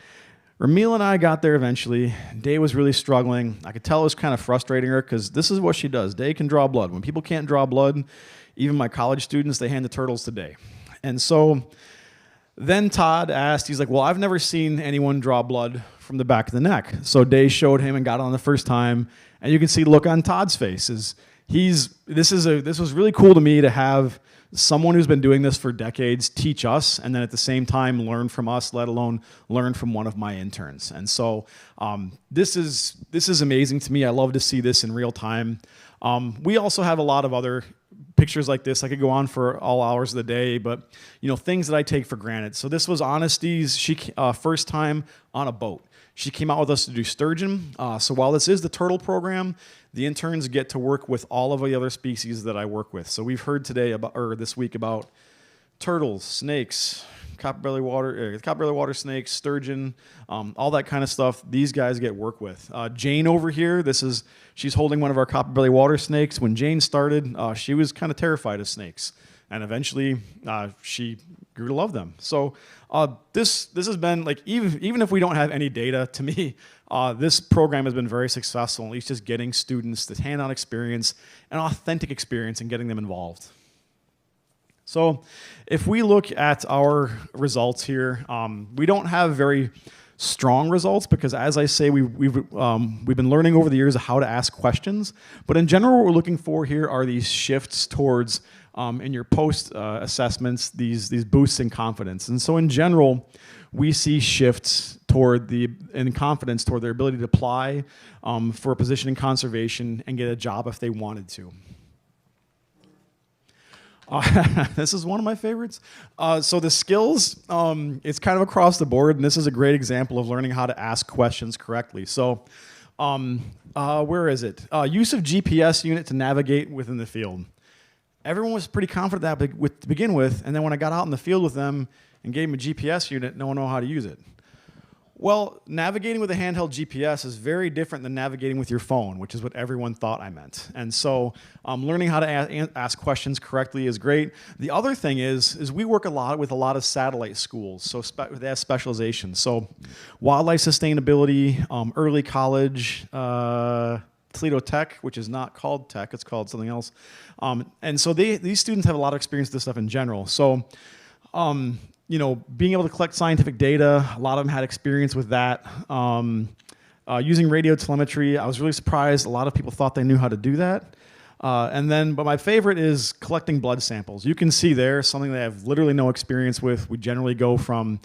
Ramila and I got there eventually. Day was really struggling. I could tell it was kind of frustrating her because this is what she does. Day can draw blood. When people can't draw blood, even my college students, they hand the turtles to Day. And so then Todd asked, he's like, well, I've never seen anyone draw blood from the back of the neck. So Day showed him and got on the first time, and you can see the look on Todd's face. This was really cool to me to have someone who's been doing this for decades teach us, and then at the same time learn from us, let alone learn from one of my interns. And so this is amazing to me. I love to see this in real time. We also have a lot of other pictures like this. I could go on for all hours of the day, but things that I take for granted. So this was Honesty's first time on a boat. She came out with us to do sturgeon. So while this is the turtle program, the interns get to work with all of the other species that I work with. So we've heard this week about turtles, snakes, copperbelly water snakes, sturgeon, all that kind of stuff. These guys get work with. Jane over here, she's holding one of our copperbelly water snakes. When Jane started, she was kind of terrified of snakes, and eventually she grew to love them. So this has been like, even if we don't have any data, to me, this program has been very successful, at least just getting students this hand-on experience, an authentic experience, and getting them involved. So if we look at our results here, we don't have very strong results because, as I say, we've been learning over the years how to ask questions. But in general, what we're looking for here are these shifts towards, in your post assessments, these boosts in confidence. And so in general, we see shifts in confidence toward their ability to apply for a position in conservation and get a job if they wanted to. This is one of my favorites. So the skills, it's kind of across the board, and this is a great example of learning how to ask questions correctly. So where is it? Use of GPS unit to navigate within the field. Everyone was pretty confident that to begin with, and then when I got out in the field with them and gave them a GPS unit, no one knew how to use it. Well, navigating with a handheld GPS is very different than navigating with your phone, which is what everyone thought I meant. And so learning how to ask questions correctly is great. The other thing is we work with a lot of satellite schools, so they have specializations. So wildlife sustainability, early college, Toledo Tech, which is not called Tech, it's called something else. And so these students have a lot of experience with this stuff in general. So being able to collect scientific data, a lot of them had experience with that. Using radio telemetry, I was really surprised. A lot of people thought they knew how to do that. But my favorite is collecting blood samples. You can see there something they have literally no experience with. We generally go from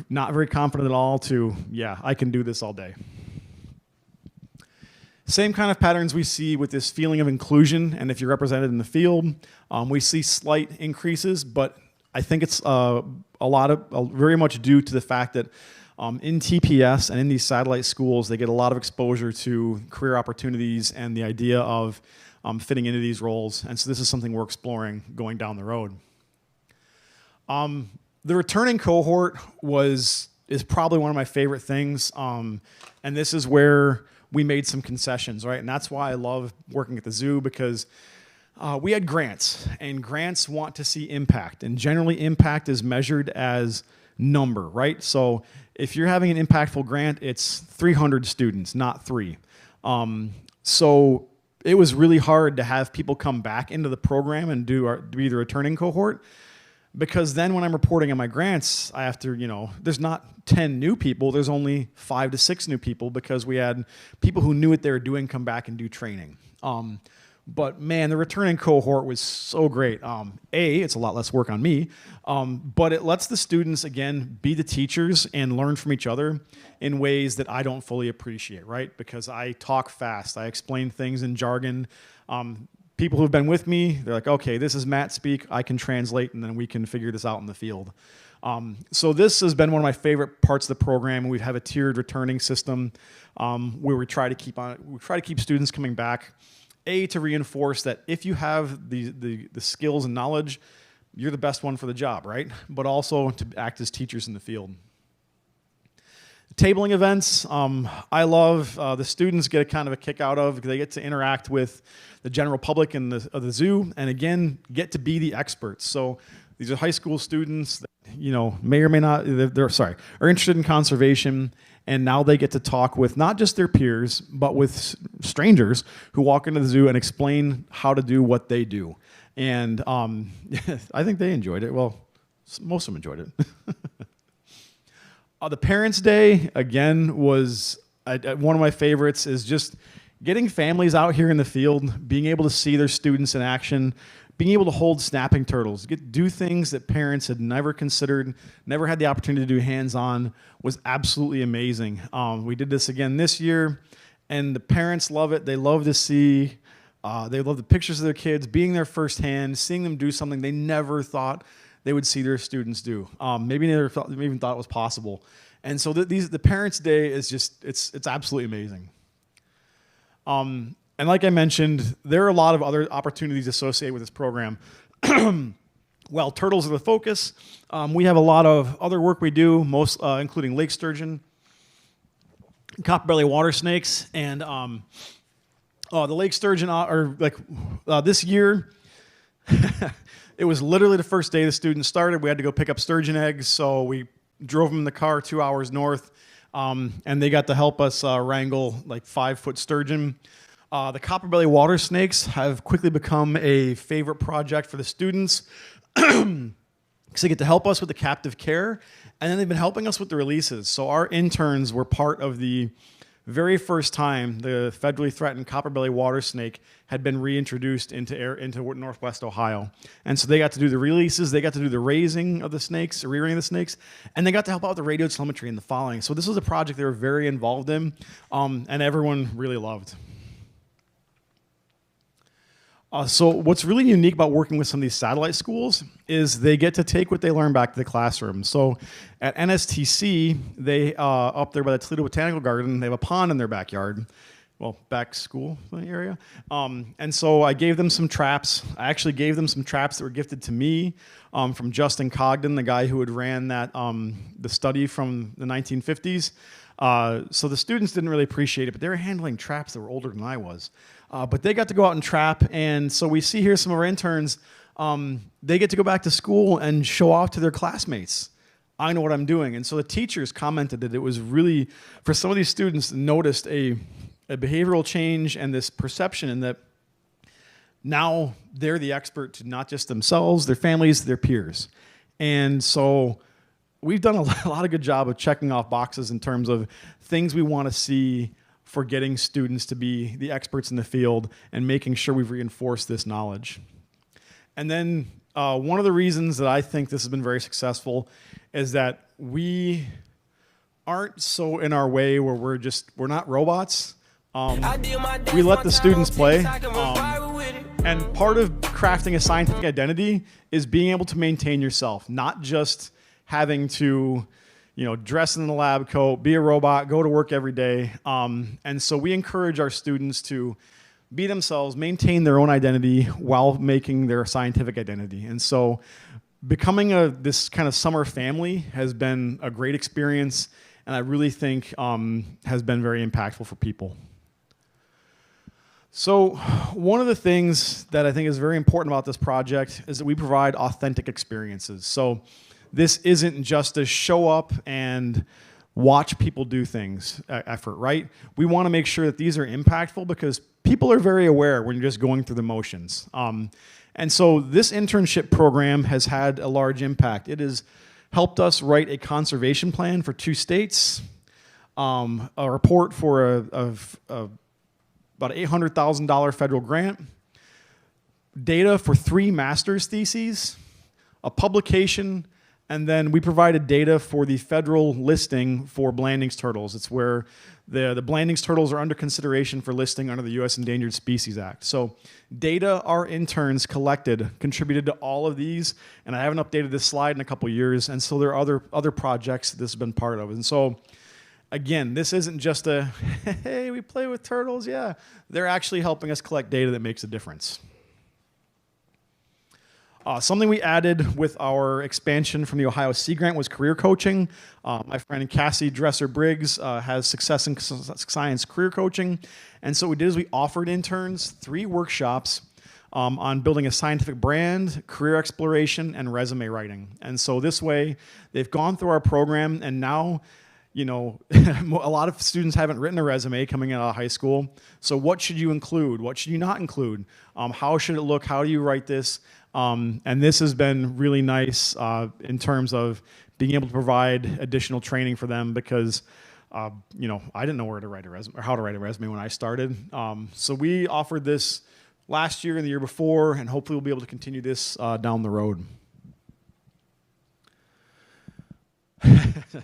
not very confident at all to, yeah, I can do this all day. Same kind of patterns we see with this feeling of inclusion, and if you're represented in the field, we see slight increases, but I think it's very much due to the fact that in TPS and in these satellite schools, they get a lot of exposure to career opportunities and the idea of fitting into these roles. And so this is something we're exploring going down the road. The returning cohort is probably one of my favorite things. And this is where we made some concessions, right? And that's why I love working at the zoo, because we had grants, and grants want to see impact, and generally impact is measured as number, right? So if you're having an impactful grant, it's 300 students, not 3. So it was really hard to have people come back into the program and be the returning cohort, because then when I'm reporting on my grants, I have to, there's not 10 new people, there's only 5 to 6 new people, because we had people who knew what they were doing come back and do training. But man, the returning cohort was so great. It's a lot less work on me, but it lets the students, again, be the teachers and learn from each other in ways that I don't fully appreciate, right? Because I talk fast, I explain things in jargon. People who've been with me, they're like, okay, this is Matt speak, I can translate, and then we can figure this out in the field. So this has been one of my favorite parts of the program. We have a tiered returning system where we try to keep students coming back. To reinforce that if you have the skills and knowledge, you're the best one for the job, right? But also to act as teachers in the field. Tabling events, I love. The students get a kind of a kick out of, because they get to interact with the general public of the zoo, and again, get to be the experts. So these are high school students that, may or may not, are interested in conservation. And now they get to talk with not just their peers, but with strangers who walk into the zoo and explain how to do what they do. And I think they enjoyed it. Well, most of them enjoyed it. The Parents' Day, again, was one of my favorites, is just getting families out here in the field, being able to see their students in action, being able to hold snapping turtles, do things that parents had never considered, never had the opportunity to do hands-on, was absolutely amazing. We did this again this year, and the parents love it. They love to see They love the pictures of their kids, being there firsthand, seeing them do something they never thought they would see their students do. Maybe they never even thought it was possible. And so the Parents' Day is just, it's absolutely amazing. And like I mentioned, there are a lot of other opportunities associated with this program. Well, turtles are the focus. We have a lot of other work we do, most including lake sturgeon, copperbelly water snakes, and the lake sturgeon are like this year. It was literally the first day the students started. We had to go pick up sturgeon eggs, so we drove them in the car 2 hours north, and they got to help us wrangle like 5-foot sturgeon. The copperbelly water snakes have quickly become a favorite project for the students because they get to help us with the captive care, and then they've been helping us with the releases. So our interns were part of the very first time the federally threatened copperbelly water snake had been reintroduced into Northwest Ohio. And so they got to do the releases, they got to do the raising of the snakes, the rearing of the snakes, and they got to help out with the radio telemetry and the following. So this was a project they were very involved in, and everyone really loved. So what's really unique about working with some of these satellite schools is they get to take what they learn back to the classroom. So at NSTC, they up there by the Toledo Botanical Garden, they have a pond in their backyard, well, back school area. And so I gave them some traps. I actually gave them some traps that were gifted to me from Justin Cogden, the guy who had ran that the study from the 1950s. So the students didn't really appreciate it, but they were handling traps that were older than I was. But they got to go out and trap, and so we see here some of our interns, they get to go back to school and show off to their classmates. I know what I'm doing. And so the teachers commented that it was really, for some of these students, noticed a behavioral change and this perception, and that now they're the expert to not just themselves, their families, their peers. And so we've done a lot of good job of checking off boxes in terms of things we want to see for getting students to be the experts in the field and making sure we've reinforced this knowledge. And then one of the reasons that I think this has been very successful is that we aren't so in our way where we're not robots. We let the students play. And part of crafting a scientific identity is being able to maintain yourself, not just having to dress in the lab coat, be a robot, go to work every day. And so we encourage our students to be themselves, maintain their own identity while making their scientific identity. And so becoming this kind of summer family has been a great experience, and I really think has been very impactful for people. So one of the things that I think is very important about this project is that we provide authentic experiences. So this isn't just a show up and watch people do things effort, right? We want to make sure that these are impactful because people are very aware when you're just going through the motions. And so this internship program has had a large impact. It has helped us write a conservation plan for 2 states, a report for about $800,000 federal grant, data for 3 master's theses, a publication, and then we provided data for the federal listing for Blanding's turtles. It's where the Blanding's turtles are under consideration for listing under the U.S. Endangered Species Act. So data our interns collected contributed to all of these, and I haven't updated this slide in a couple years, and so there are other projects that this has been part of. And so, again, this isn't just a, hey, we play with turtles, yeah. They're actually helping us collect data that makes a difference. Something we added with our expansion from the Ohio Sea Grant was career coaching. My friend Cassie Dresser-Briggs has Success in Science career coaching. And so what we did is we offered interns 3 workshops on building a scientific brand, career exploration, and resume writing. And so this way, they've gone through our program, and now a lot of students haven't written a resume coming out of high school. So what should you include? What should you not include? How should it look? How do you write this? And this has been really nice in terms of being able to provide additional training for them because, I didn't know where to write a resume or how to write a resume when I started. So we offered this last year and the year before, and hopefully we'll be able to continue this down the road.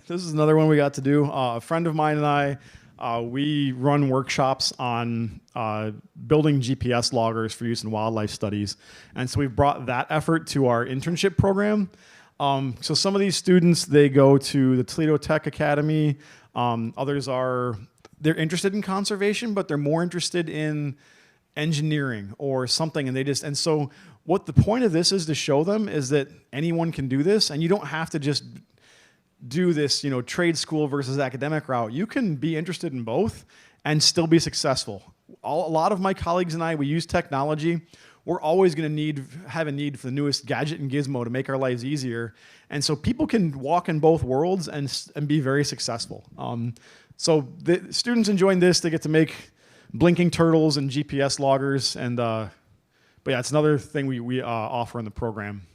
This is another one we got to do. A friend of mine and I We run workshops on building GPS loggers for use in wildlife studies. And so we've brought that effort to our internship program. So some of these students, they go to the Toledo Tech Academy. Others they're interested in conservation, but they're more interested in engineering or something. And so what the point of this is to show them is that anyone can do this, and you don't have to just do this, trade school versus academic route. You can be interested in both and still be successful. A lot of my colleagues and I, we use technology. We're always going to have a need for the newest gadget and gizmo to make our lives easier. And so people can walk in both worlds and be very successful. So the students enjoying this, they get to make blinking turtles and GPS loggers. But yeah, it's another thing we offer in the program.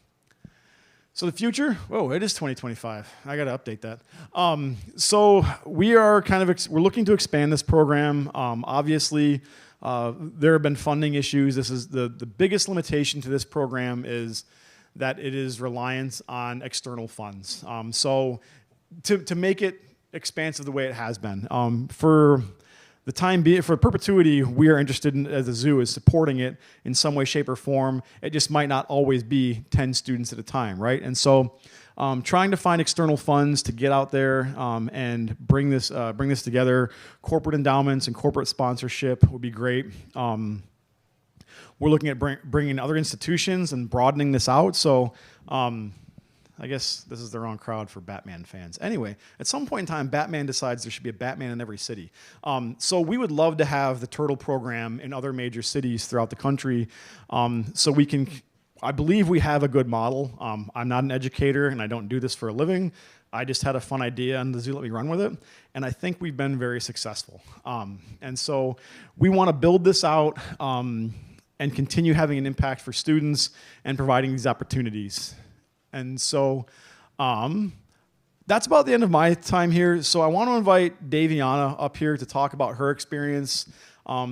So the future, it is 2025. I got to update that. So we are we're looking to expand this program. Obviously, there have been funding issues. This is the biggest limitation to this program is that it is reliant on external funds. So to make it expansive the way it has been, for the time being, for perpetuity, we are interested in, as a zoo, is supporting it in some way, shape, or form. It just might not always be 10 students at a time, right? And so trying to find external funds to get out there and bring this together, corporate endowments and corporate sponsorship would be great. We're looking at bringing other institutions and broadening this out. So I guess this is the wrong crowd for Batman fans. Anyway, at some point in time, Batman decides there should be a Batman in every city. So we would love to have the turtle program in other major cities throughout the country. So we can, I believe we have a good model. I'm not an educator and I don't do this for a living. I just had a fun idea and the zoo let me run with it. And I think we've been very successful. And so we want to build this out and continue having an impact for students and providing these opportunities. And so that's about the end of my time here. So I want to invite Daviana up here to talk about her experience.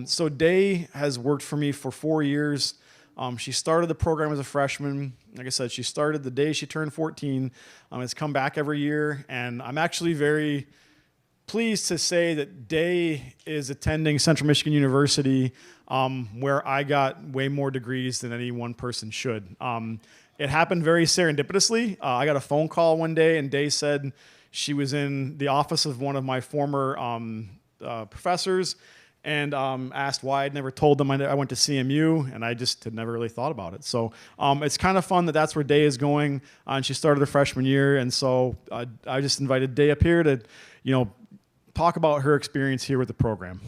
So Day has worked for me for 4 years. She started the program as a freshman. Like I said, she started the day she turned 14. Has come back every year. And I'm actually very pleased to say that Day is attending Central Michigan University, where I got way more degrees than any one person should. It happened very serendipitously. I got a phone call one day, and Day said she was in the office of one of my former professors and asked why I'd never told them I went to CMU, and I just had never really thought about it. So it's kind of fun that that's where Day is going. And she started her freshman year, and so I just invited Day up here to, talk about her experience here with the program.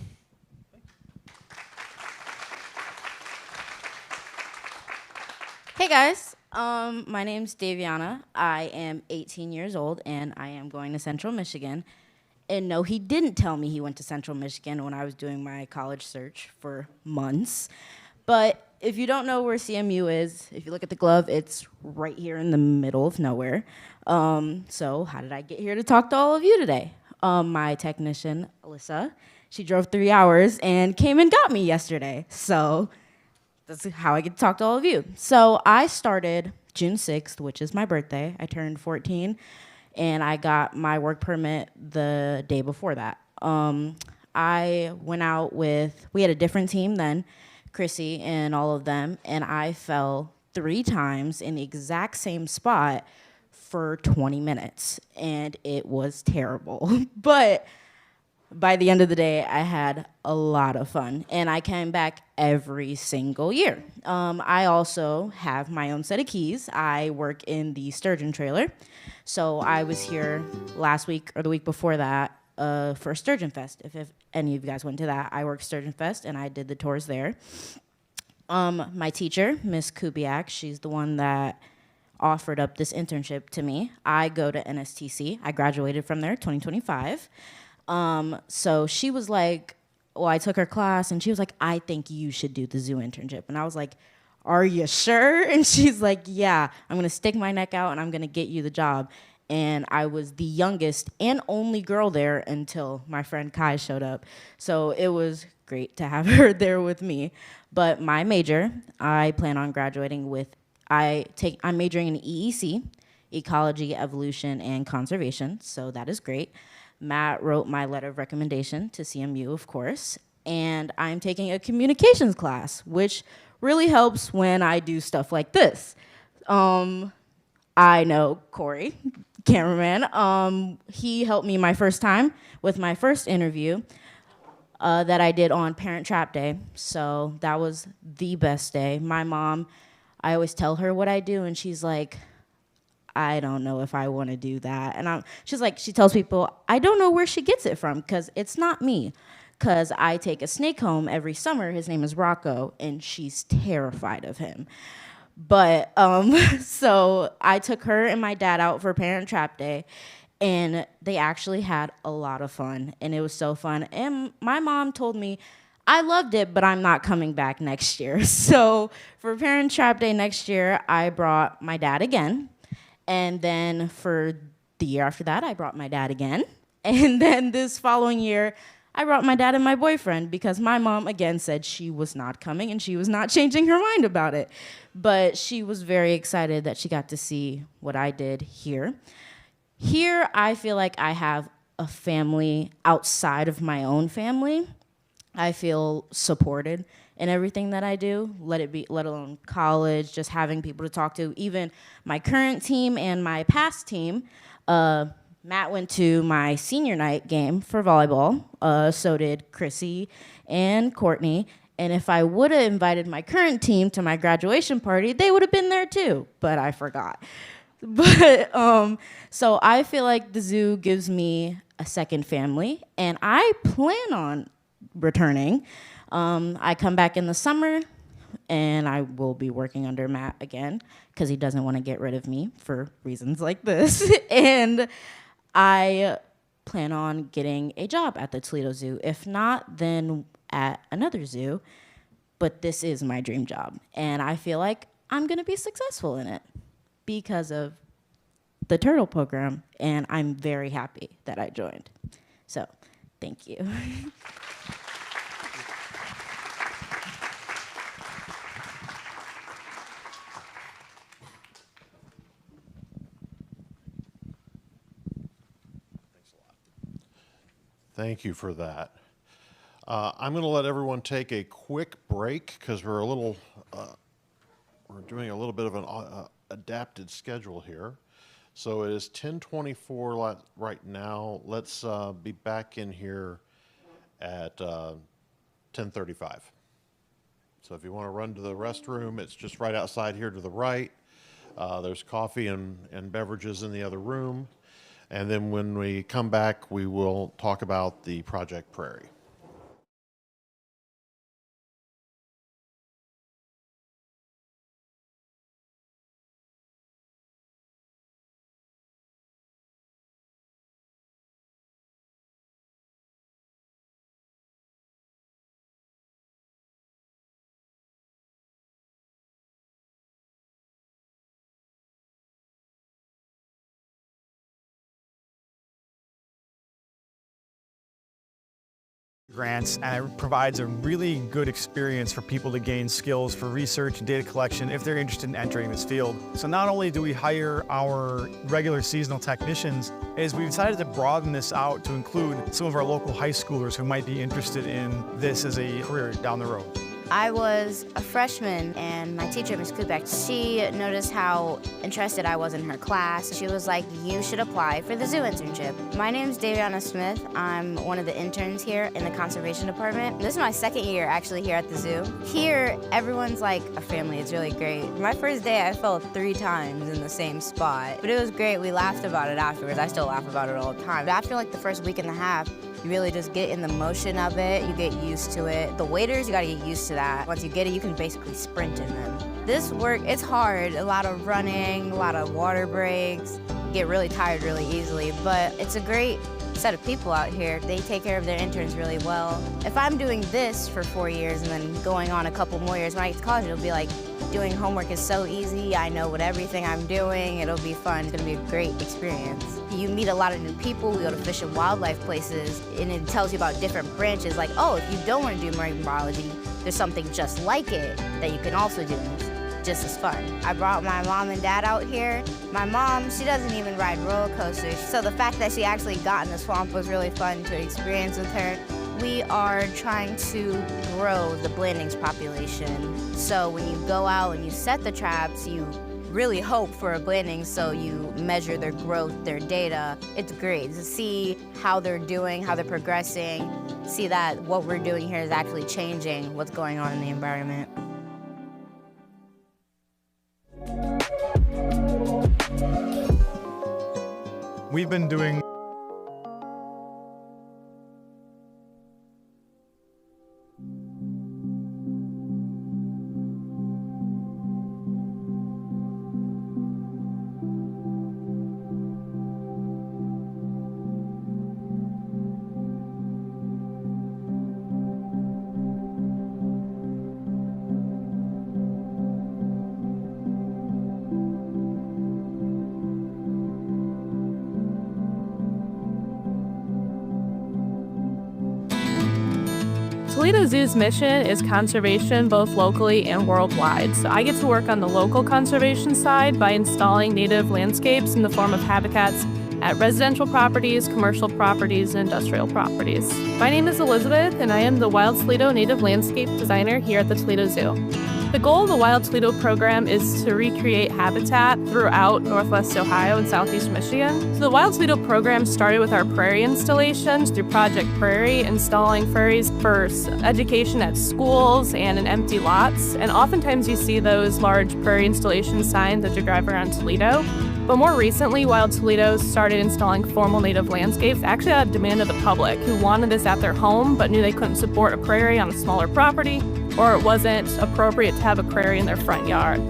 Hey guys. My name's Daviana. I am 18 years old, and I am going to Central Michigan. And no, he didn't tell me he went to Central Michigan when I was doing my college search for months. But if you don't know where CMU is, if you look at the glove, it's right here in the middle of nowhere. So how did I get here to talk to all of you today? My technician, Alyssa, she drove 3 hours and came and got me yesterday. So that's how I get to talk to all of you. So I started June 6th, which is my birthday. I turned 14, and I got my work permit the day before that. I went out we had a different team then, Chrissy and all of them, and I fell 3 times in the exact same spot for 20 minutes, and it was terrible. But by the end of the day, I had a lot of fun, and I came back every single year. I also have my own set of keys. I work in the sturgeon trailer, so I was here last week or the week before that for Sturgeon Fest. If any of you guys went to that, I worked Sturgeon Fest, and I did the tours there. My teacher, Miss Kubiak, she's the one that offered up this internship to me. I go to NSTC. I graduated from there 2025. So she was like, well, I took her class, and she was like, I think you should do the zoo internship. And I was like, are you sure? And she's like, yeah, I'm going to stick my neck out, and I'm going to get you the job. And I was the youngest and only girl there until my friend Kai showed up. So it was great to have her there with me. But my major, I plan on graduating with, I'm majoring in EEC, ecology, evolution, and conservation, so that is great. Matt wrote my letter of recommendation to CMU, of course, and I'm taking a communications class, which really helps when I do stuff like this. I know Corey, cameraman. He helped me my first time with my first interview that I did on Parent Trap Day. So that was the best day. My mom, I always tell her what I do, and she's like, I don't know if I want to do that. And she tells people, I don't know where she gets it from, because it's not me. Because I take a snake home every summer. His name is Rocco, and she's terrified of him. But so I took her and my dad out for Parent Trap Day, and they actually had a lot of fun, and it was so fun. And my mom told me, I loved it, but I'm not coming back next year. So for Parent Trap Day next year, I brought my dad again. And then for the year after that, I brought my dad again. And then this following year, I brought my dad and my boyfriend, because my mom, again, said she was not coming and she was not changing her mind about it. But she was very excited that she got to see what I did here. Here, I feel like I have a family outside of my own family. I feel supported in everything that I do, let alone college, just having people to talk to. Even my current team and my past team, Matt went to my senior night game for volleyball, so did Chrissy and Courtney. And if I would have invited my current team to my graduation party, they would have been there too, but I forgot. But so I feel like the zoo gives me a second family, and I plan on returning. I come back in the summer, and I will be working under Matt again, because he doesn't want to get rid of me for reasons like this. And I plan on getting a job at the Toledo Zoo. If not, then at another zoo. But this is my dream job, and I feel like I'm going to be successful in it because of the turtle program, and I'm very happy that I joined. So, thank you. Thank you for that. I'm going to let everyone take a quick break because we're doing a little bit of an adapted schedule here. So it is 10:24 right now. Let's be back in here at 10:35. So if you want to run to the restroom, it's just right outside here to the right. There's coffee and beverages in the other room. And then when we come back, we will talk about the Project Prairie. Grants, and it provides a really good experience for people to gain skills for research and data collection if they're interested in entering this field. So not only do we hire our regular seasonal technicians, is we've decided to broaden this out to include some of our local high schoolers who might be interested in this as a career down the road. I was a freshman, and my teacher, Ms. Kubek, she noticed how interested I was in her class. She was like, you should apply for the zoo internship. My name's Daviana Smith. I'm one of the interns here in the conservation department. This is my second year actually here at the zoo. Here, everyone's like a family. It's really great. My first day, I fell 3 times in the same spot, but it was great. We laughed about it afterwards. I still laugh about it all the time. But after like the first week and a half, you really just get in the motion of it. You get used to it. The waiters, you gotta get used to that. Once you get it, you can basically sprint in them. This work, it's hard. A lot of running, a lot of water breaks. You get really tired really easily, but it's a great set of people out here. They take care of their interns really well. If I'm doing this for 4 years and then going on a couple more years, when I get to college, it'll be like, doing homework is so easy. I know what everything I'm doing. It'll be fun. It's gonna be a great experience. You meet a lot of new people. We go to fish and wildlife places, and it tells you about different branches. Like, oh, if you don't want to do marine biology, there's something just like it that you can also do. just as fun. I brought my mom and dad out here. My mom, she doesn't even ride roller coasters, so the fact that she actually got in the swamp was really fun to experience with her. We are trying to grow the blandings population. So when you go out and you set the traps, you really hope for a blanding, so you measure their growth, their data. It's great to see how they're doing, how they're progressing, see that what we're doing here is actually changing what's going on in the environment. We've been doing Toledo Zoo's mission is conservation both locally and worldwide. So I get to work on the local conservation side by installing native landscapes in the form of habitats at residential properties, commercial properties, and industrial properties. My name is Elizabeth, and I am the Wild Toledo Native Landscape Designer here at the Toledo Zoo. The goal of the Wild Toledo program is to recreate habitat throughout Northwest Ohio and Southeast Michigan. So the Wild Toledo program started with our prairie installations through Project Prairie, installing prairies for education at schools and in empty lots. And oftentimes you see those large prairie installation signs as you drive around Toledo. But more recently, Wild Toledo started installing formal native landscapes, actually at demand of the public, who wanted this at their home but knew they couldn't support a prairie on a smaller property, or it wasn't appropriate to have a prairie in their front yard.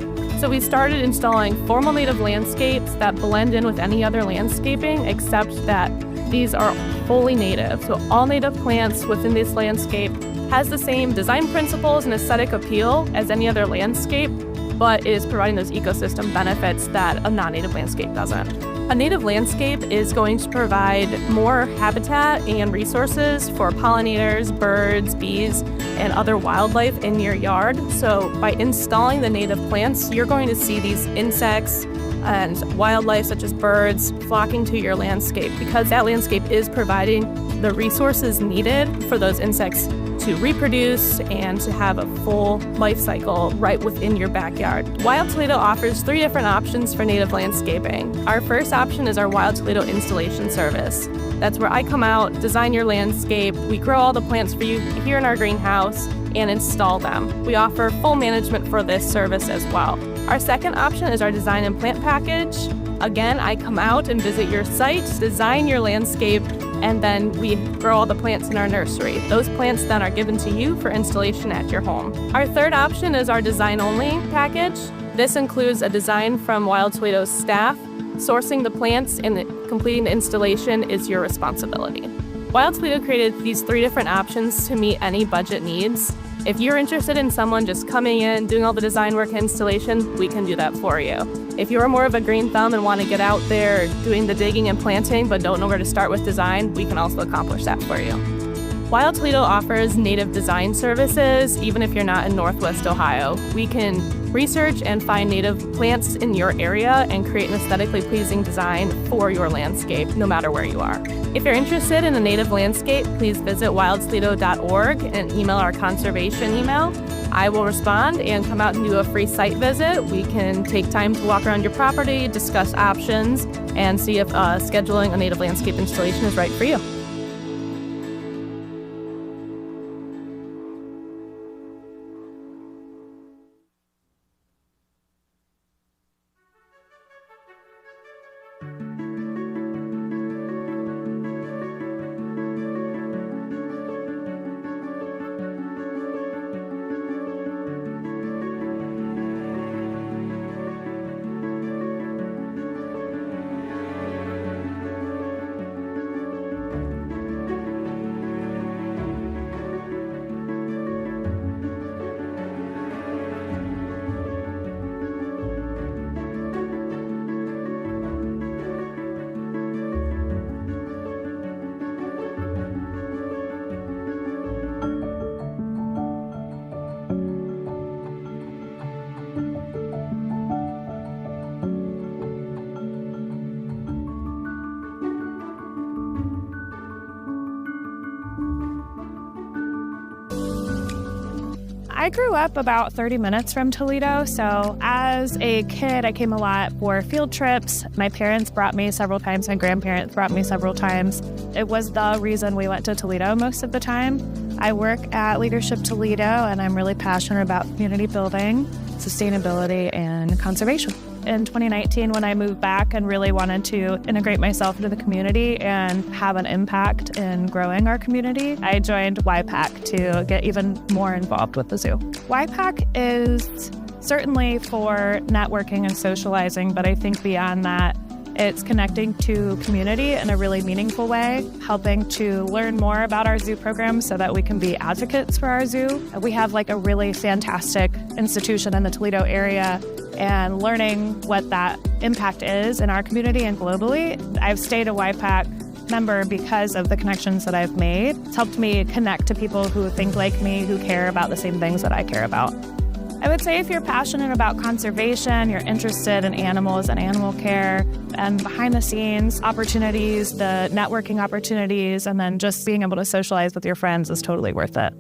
So we started installing formal native landscapes that blend in with any other landscaping, except that these are fully native. So all native plants within this landscape has the same design principles and aesthetic appeal as any other landscape, but is providing those ecosystem benefits that a non-native landscape doesn't. A native landscape is going to provide more habitat and resources for pollinators, birds, bees, and other wildlife in your yard. So by installing the native plants, you're going to see these insects and wildlife such as birds flocking to your landscape, because that landscape is providing the resources needed for those insects to reproduce and to have a full life cycle right within your backyard. Wild Toledo offers 3 different options for native landscaping. Our first option is our Wild Toledo installation service. That's where I come out, design your landscape, we grow all the plants for you here in our greenhouse, and install them. We offer full management for this service as well. Our second option is our design and plant package. Again, I come out and visit your site, design your landscape, and then we grow all the plants in our nursery. Those plants then are given to you for installation at your home. Our third option is our design-only package. This includes a design from Wild Toledo's staff. Sourcing the plants and completing the installation is your responsibility. Wild Toledo created these 3 different options to meet any budget needs. If you're interested in someone just coming in, doing all the design work and installation, we can do that for you. If you're more of a green thumb and want to get out there doing the digging and planting but don't know where to start with design, we can also accomplish that for you. Wild Toledo offers native design services even if you're not in Northwest Ohio. We can research and find native plants in your area and create an aesthetically pleasing design for your landscape, no matter where you are. If you're interested in a native landscape, please visit wildtoledo.org and email our conservation email. I will respond and come out and do a free site visit. We can take time to walk around your property, discuss options, and see if scheduling a native landscape installation is right for you. I grew up about 30 minutes from Toledo, so as a kid, I came a lot for field trips. My parents brought me several times, my grandparents brought me several times. It was the reason we went to Toledo most of the time. I work at Leadership Toledo, and I'm really passionate about community building, sustainability, and conservation. In 2019, when I moved back and really wanted to integrate myself into the community and have an impact in growing our community, I joined YPAC to get even more involved with the zoo. YPAC is certainly for networking and socializing, but I think beyond that, it's connecting to community in a really meaningful way, helping to learn more about our zoo program so that we can be advocates for our zoo. We have a really fantastic institution in the Toledo area, and learning what that impact is in our community and globally. I've stayed a YPAC member because of the connections that I've made. It's helped me connect to people who think like me, who care about the same things that I care about. I would say if you're passionate about conservation, you're interested in animals and animal care, and behind the scenes opportunities, the networking opportunities, and then just being able to socialize with your friends is totally worth it.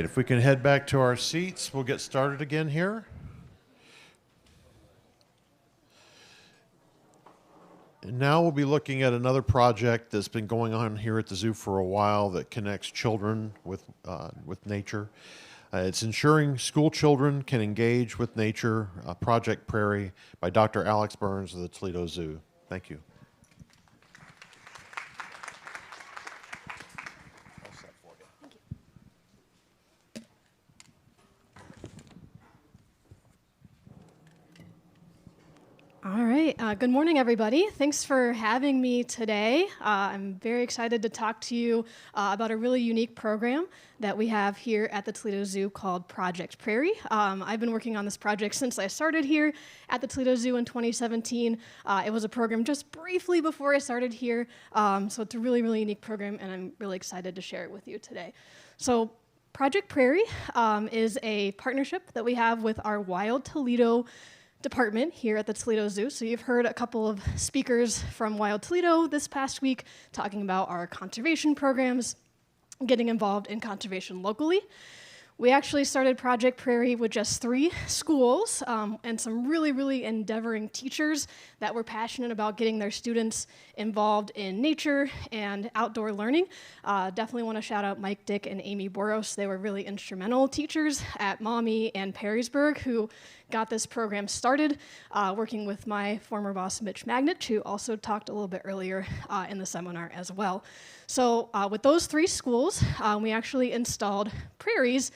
If we can head back to our seats, we'll get started again here. And now we'll be looking at another project that's been going on here at the zoo for a while that connects children with nature. It's ensuring school children can engage with nature, Project Prairie, by Dr. Alex Burns of the Toledo Zoo. Thank you. All right. Good morning, everybody. Thanks for having me today. I'm very excited to talk to you about a really unique program that we have here at the Toledo Zoo called Project Prairie. I've been working on this project since I started here at the Toledo Zoo in 2017. It was a program just briefly before I started here, so it's a really, really unique program, and I'm really excited to share it with you today. So Project Prairie is a partnership that we have with our Wild Toledo department here at the Toledo Zoo. So you've heard a couple of speakers from Wild Toledo this past week talking about our conservation programs, getting involved in conservation locally. We actually started Project Prairie with just 3 schools and some really, really endeavoring teachers that were passionate about getting their students involved in nature and outdoor learning. Definitely want to shout out Mike, Dick, and Amy Boros. They were really instrumental teachers at Maumee and Perrysburg who got this program started, working with my former boss, Mitch Magnich, who also talked a little bit earlier in the seminar as well. So with those 3 schools, we actually installed prairies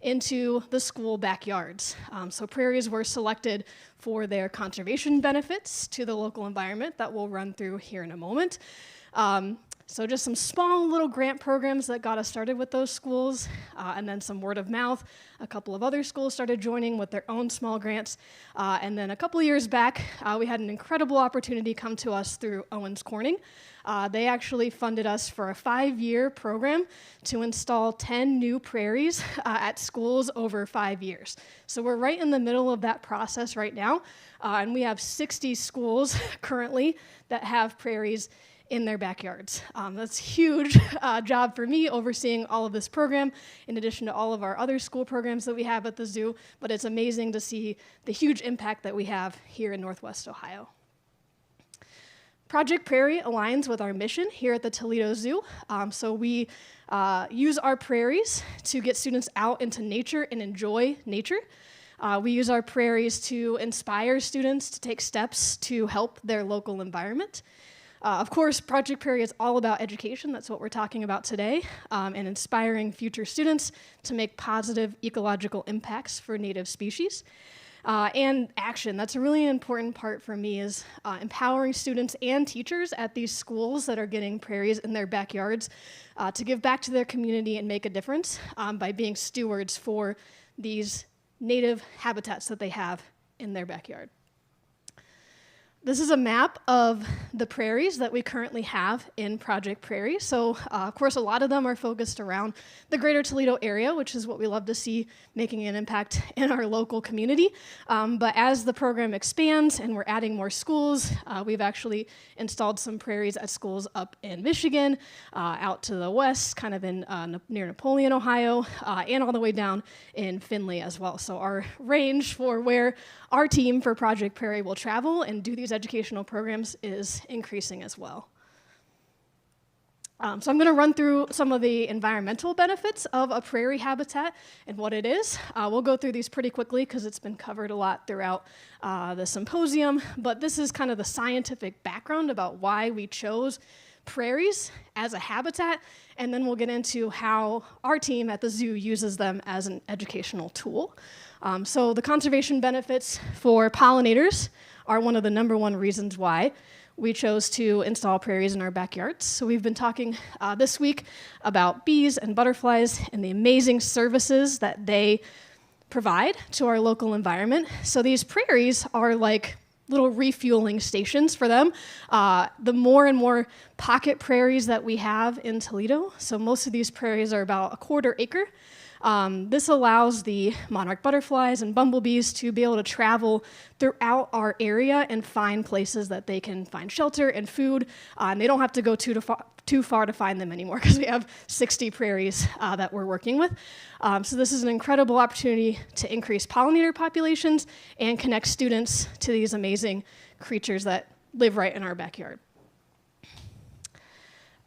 into the school backyards. So prairies were selected for their conservation benefits to the local environment that we'll run through here in a moment. So just some small little grant programs that got us started with those schools, and then some word of mouth. A couple of other schools started joining with their own small grants. And then a couple of years back, we had an incredible opportunity come to us through Owens Corning. They actually funded us for a 5-year program to install 10 new prairies at schools over 5 years. So we're right in the middle of that process right now, and we have 60 schools currently that have prairies in their backyards. That's a huge job for me, overseeing all of this program, in addition to all of our other school programs that we have at the zoo, but it's amazing to see the huge impact that we have here in Northwest Ohio. Project Prairie aligns with our mission here at the Toledo Zoo. So we use our prairies to get students out into nature and enjoy nature. We use our prairies to inspire students to take steps to help their local environment. Of course, Project Prairie is all about education. That's what we're talking about today, and inspiring future students to make positive ecological impacts for native species. And action. That's a really important part for me, is empowering students and teachers at these schools that are getting prairies in their backyards to give back to their community and make a difference by being stewards for these native habitats that they have in their backyard. This is a map of the prairies that we currently have in Project Prairie. So, of course, a lot of them are focused around the greater Toledo area, which is what we love to see, making an impact in our local community. But as the program expands and we're adding more schools, we've actually installed some prairies at schools up in Michigan, out to the west, kind of in near Napoleon, Ohio, and all the way down in Findlay as well. So our range for where our team for Project Prairie will travel and do these educational programs is increasing as well. So I'm going to run through some of the environmental benefits of a prairie habitat and what it is. We'll go through these pretty quickly because it's been covered a lot throughout the symposium, but this is kind of the scientific background about why we chose prairies as a habitat, and then we'll get into how our team at the zoo uses them as an educational tool. So the conservation benefits for pollinators are one of the #1 reasons why we chose to install prairies in our backyards. So we've been talking this week about bees and butterflies and the amazing services that they provide to our local environment. So these prairies are like little refueling stations for them. The more and more pocket prairies that we have in Toledo, so most of these prairies are about a 1/4 acre. This allows the monarch butterflies and bumblebees to be able to travel throughout our area and find places that they can find shelter and food. And they don't have to go too far to find them anymore because we have 60 prairies that we're working with. So this is an incredible opportunity to increase pollinator populations and connect students to these amazing creatures that live right in our backyard.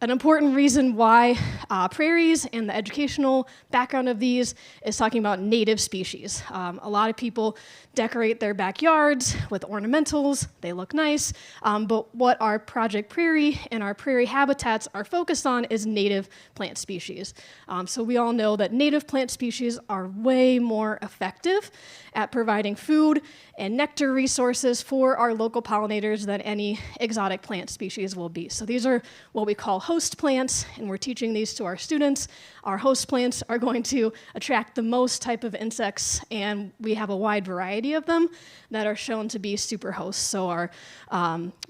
An important reason why prairies and the educational background of these is talking about native species. A lot of people decorate their backyards with ornamentals. They look nice, but what our Project Prairie and our prairie habitats are focused on is native plant species. So we all know that native plant species are way more effective at providing food and nectar resources for our local pollinators than any exotic plant species will be. So these are what we call host plants, and we're teaching these to our students. Our host plants are going to attract the most type of insects, and we have a wide variety of them that are shown to be super hosts. So our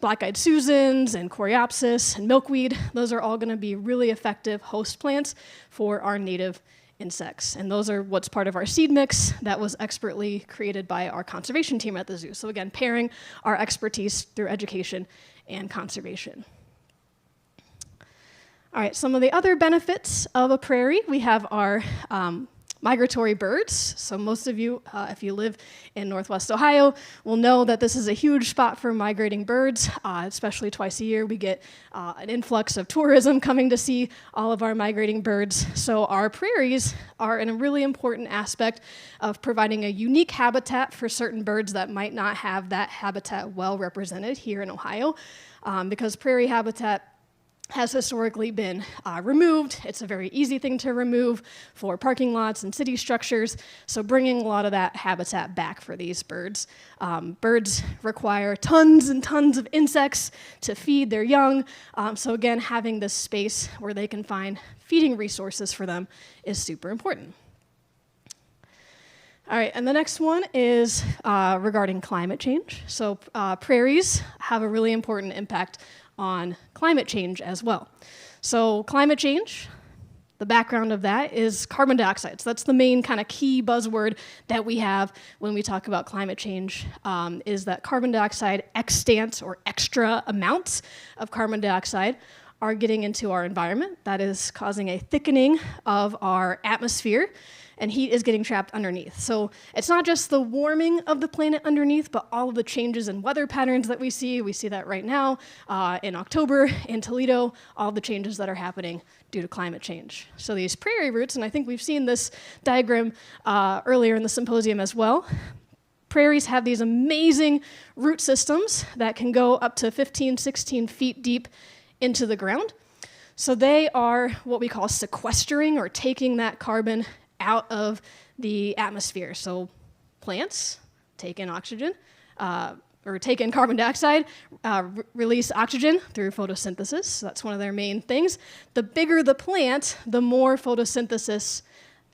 black-eyed Susans and Coreopsis and milkweed, those are all going to be really effective host plants for our native insects. And those are what's part of our seed mix that was expertly created by our conservation team at the zoo. So again, pairing our expertise through education and conservation. All right, some of the other benefits of a prairie, we have our migratory birds. So most of you, if you live in Northwest Ohio, will know that this is a huge spot for migrating birds, especially twice a year. We get an influx of tourism coming to see all of our migrating birds. So our prairies are a really important aspect of providing a unique habitat for certain birds that might not have that habitat well represented here in Ohio, because prairie habitat has historically been removed. It's a very easy thing to remove for parking lots and city structures, so bringing a lot of that habitat back for these birds. Birds require tons and tons of insects to feed their young, so again, having this space where they can find feeding resources for them is super important. All right, and the next one is regarding climate change. So prairies have a really important impact on climate change as well. So climate change, the background of that is carbon dioxide. So that's the main kind of key buzzword that we have when we talk about climate change, is that carbon dioxide extant or extra amounts of carbon dioxide are getting into our environment. That is causing a thickening of our atmosphere, and heat is getting trapped underneath. So it's not just the warming of the planet underneath, but all of the changes in weather patterns that we see. We see that right now in October in Toledo, all the changes that are happening due to climate change. So these prairie roots, and I think we've seen this diagram earlier in the symposium as well. Prairies have these amazing root systems that can go up to 15, 16 feet deep into the ground. So they are what we call sequestering, or taking that carbon out of the atmosphere. So plants take in oxygen, or take in carbon dioxide, release oxygen through photosynthesis. So that's one of their main things. The bigger the plant, the more photosynthesis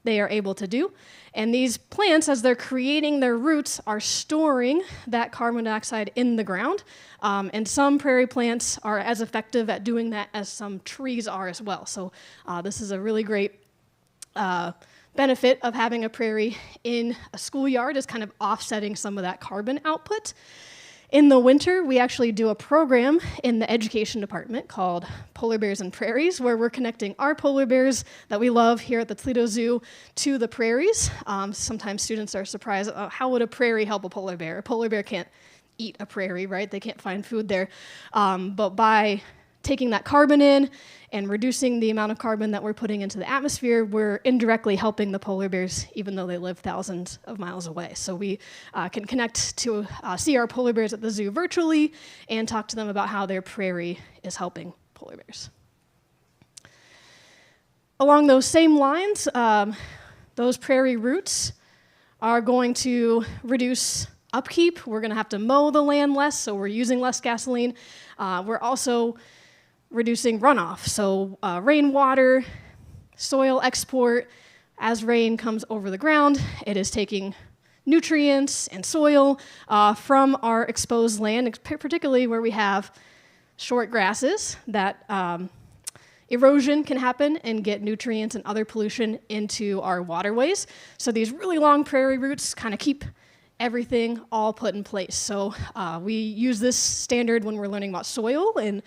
they are able to do. And these plants, as they're creating their roots, are storing that carbon dioxide in the ground. And some prairie plants are as effective at doing that as some trees are as well. So this is a really great benefit of having a prairie in a schoolyard, is kind of offsetting some of that carbon output. In the winter, we actually do a program in the education department called Polar Bears and Prairies, where we're connecting our polar bears that we love here at the Toledo Zoo to the prairies. Sometimes students are surprised, how would a prairie help a polar bear? A polar bear can't eat a prairie, right? They can't find food there. But by taking that carbon in and reducing the amount of carbon that we're putting into the atmosphere, we're indirectly helping the polar bears, even though they live thousands of miles away. So we can connect to see our polar bears at the zoo virtually and talk to them about how their prairie is helping polar bears. Along those same lines, those prairie roots are going to reduce upkeep. We're going to have to mow the land less, so we're using less gasoline. We're also reducing runoff, so rainwater, soil export. As rain comes over the ground, it is taking nutrients and soil from our exposed land, particularly where we have short grasses, that erosion can happen and get nutrients and other pollution into our waterways. So these really long prairie roots kind of keep everything all put in place. So we use this standard when we're learning about soil in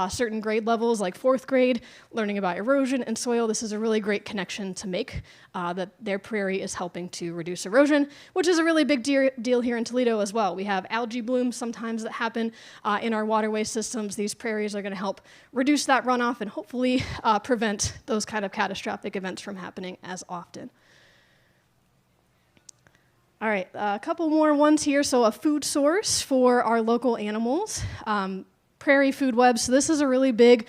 certain grade levels, like 4th grade, learning about erosion and soil. This is a really great connection to make, that their prairie is helping to reduce erosion, which is a really big deal here in Toledo as well. We have algae blooms sometimes that happen in our waterway systems. These prairies are going to help reduce that runoff and hopefully prevent those kind of catastrophic events from happening as often. All right, a couple more ones here. So a food source for our local animals, prairie food webs. So this is a really big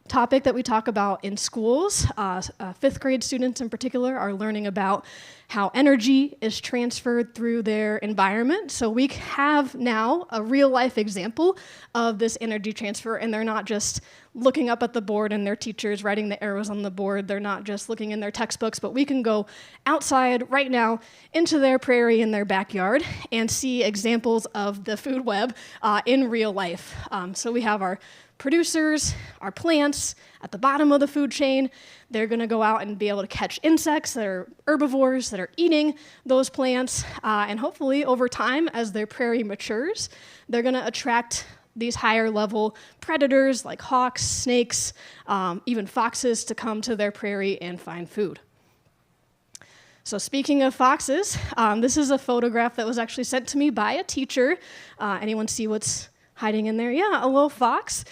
topic that we talk about in schools. 5th grade students in particular are learning about how energy is transferred through their environment. So we have now a real life example of this energy transfer, and they're not just looking up at the board and their teachers writing the arrows on the board. They're not just looking in their textbooks, but we can go outside right now into their prairie in their backyard and see examples of the food web in real life. So we have our producers, our plants at the bottom of the food chain. They're going to go out and be able to catch insects that are herbivores that are eating those plants. And hopefully over time, as their prairie matures, they're going to attract these higher level predators like hawks, snakes, even foxes to come to their prairie and find food. So speaking of foxes, this is a photograph that was actually sent to me by a teacher. Anyone see what's hiding in there. Yeah, a little fox.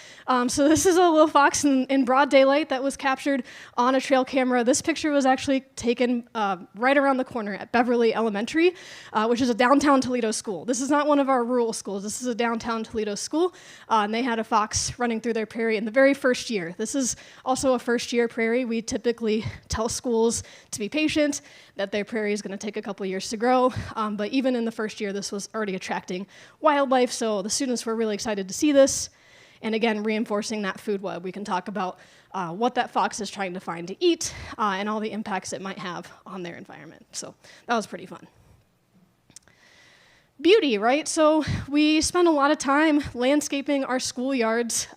So this is a little fox in broad daylight that was captured on a trail camera. This picture was actually taken right around the corner at Beverly Elementary, which is a downtown Toledo school. This is not one of our rural schools. This is a downtown Toledo school, and they had a fox running through their prairie in the very first year. This is also a first-year prairie. We typically tell schools to be patient, that their prairie is going to take a couple years to grow, but even in the first year, this was already attracting wildlife, so the students were really excited to see this. And again, reinforcing that food web. We can talk about what that fox is trying to find to eat and all the impacts it might have on their environment. So that was pretty fun. Beauty, right? So we spend a lot of time landscaping our schoolyards.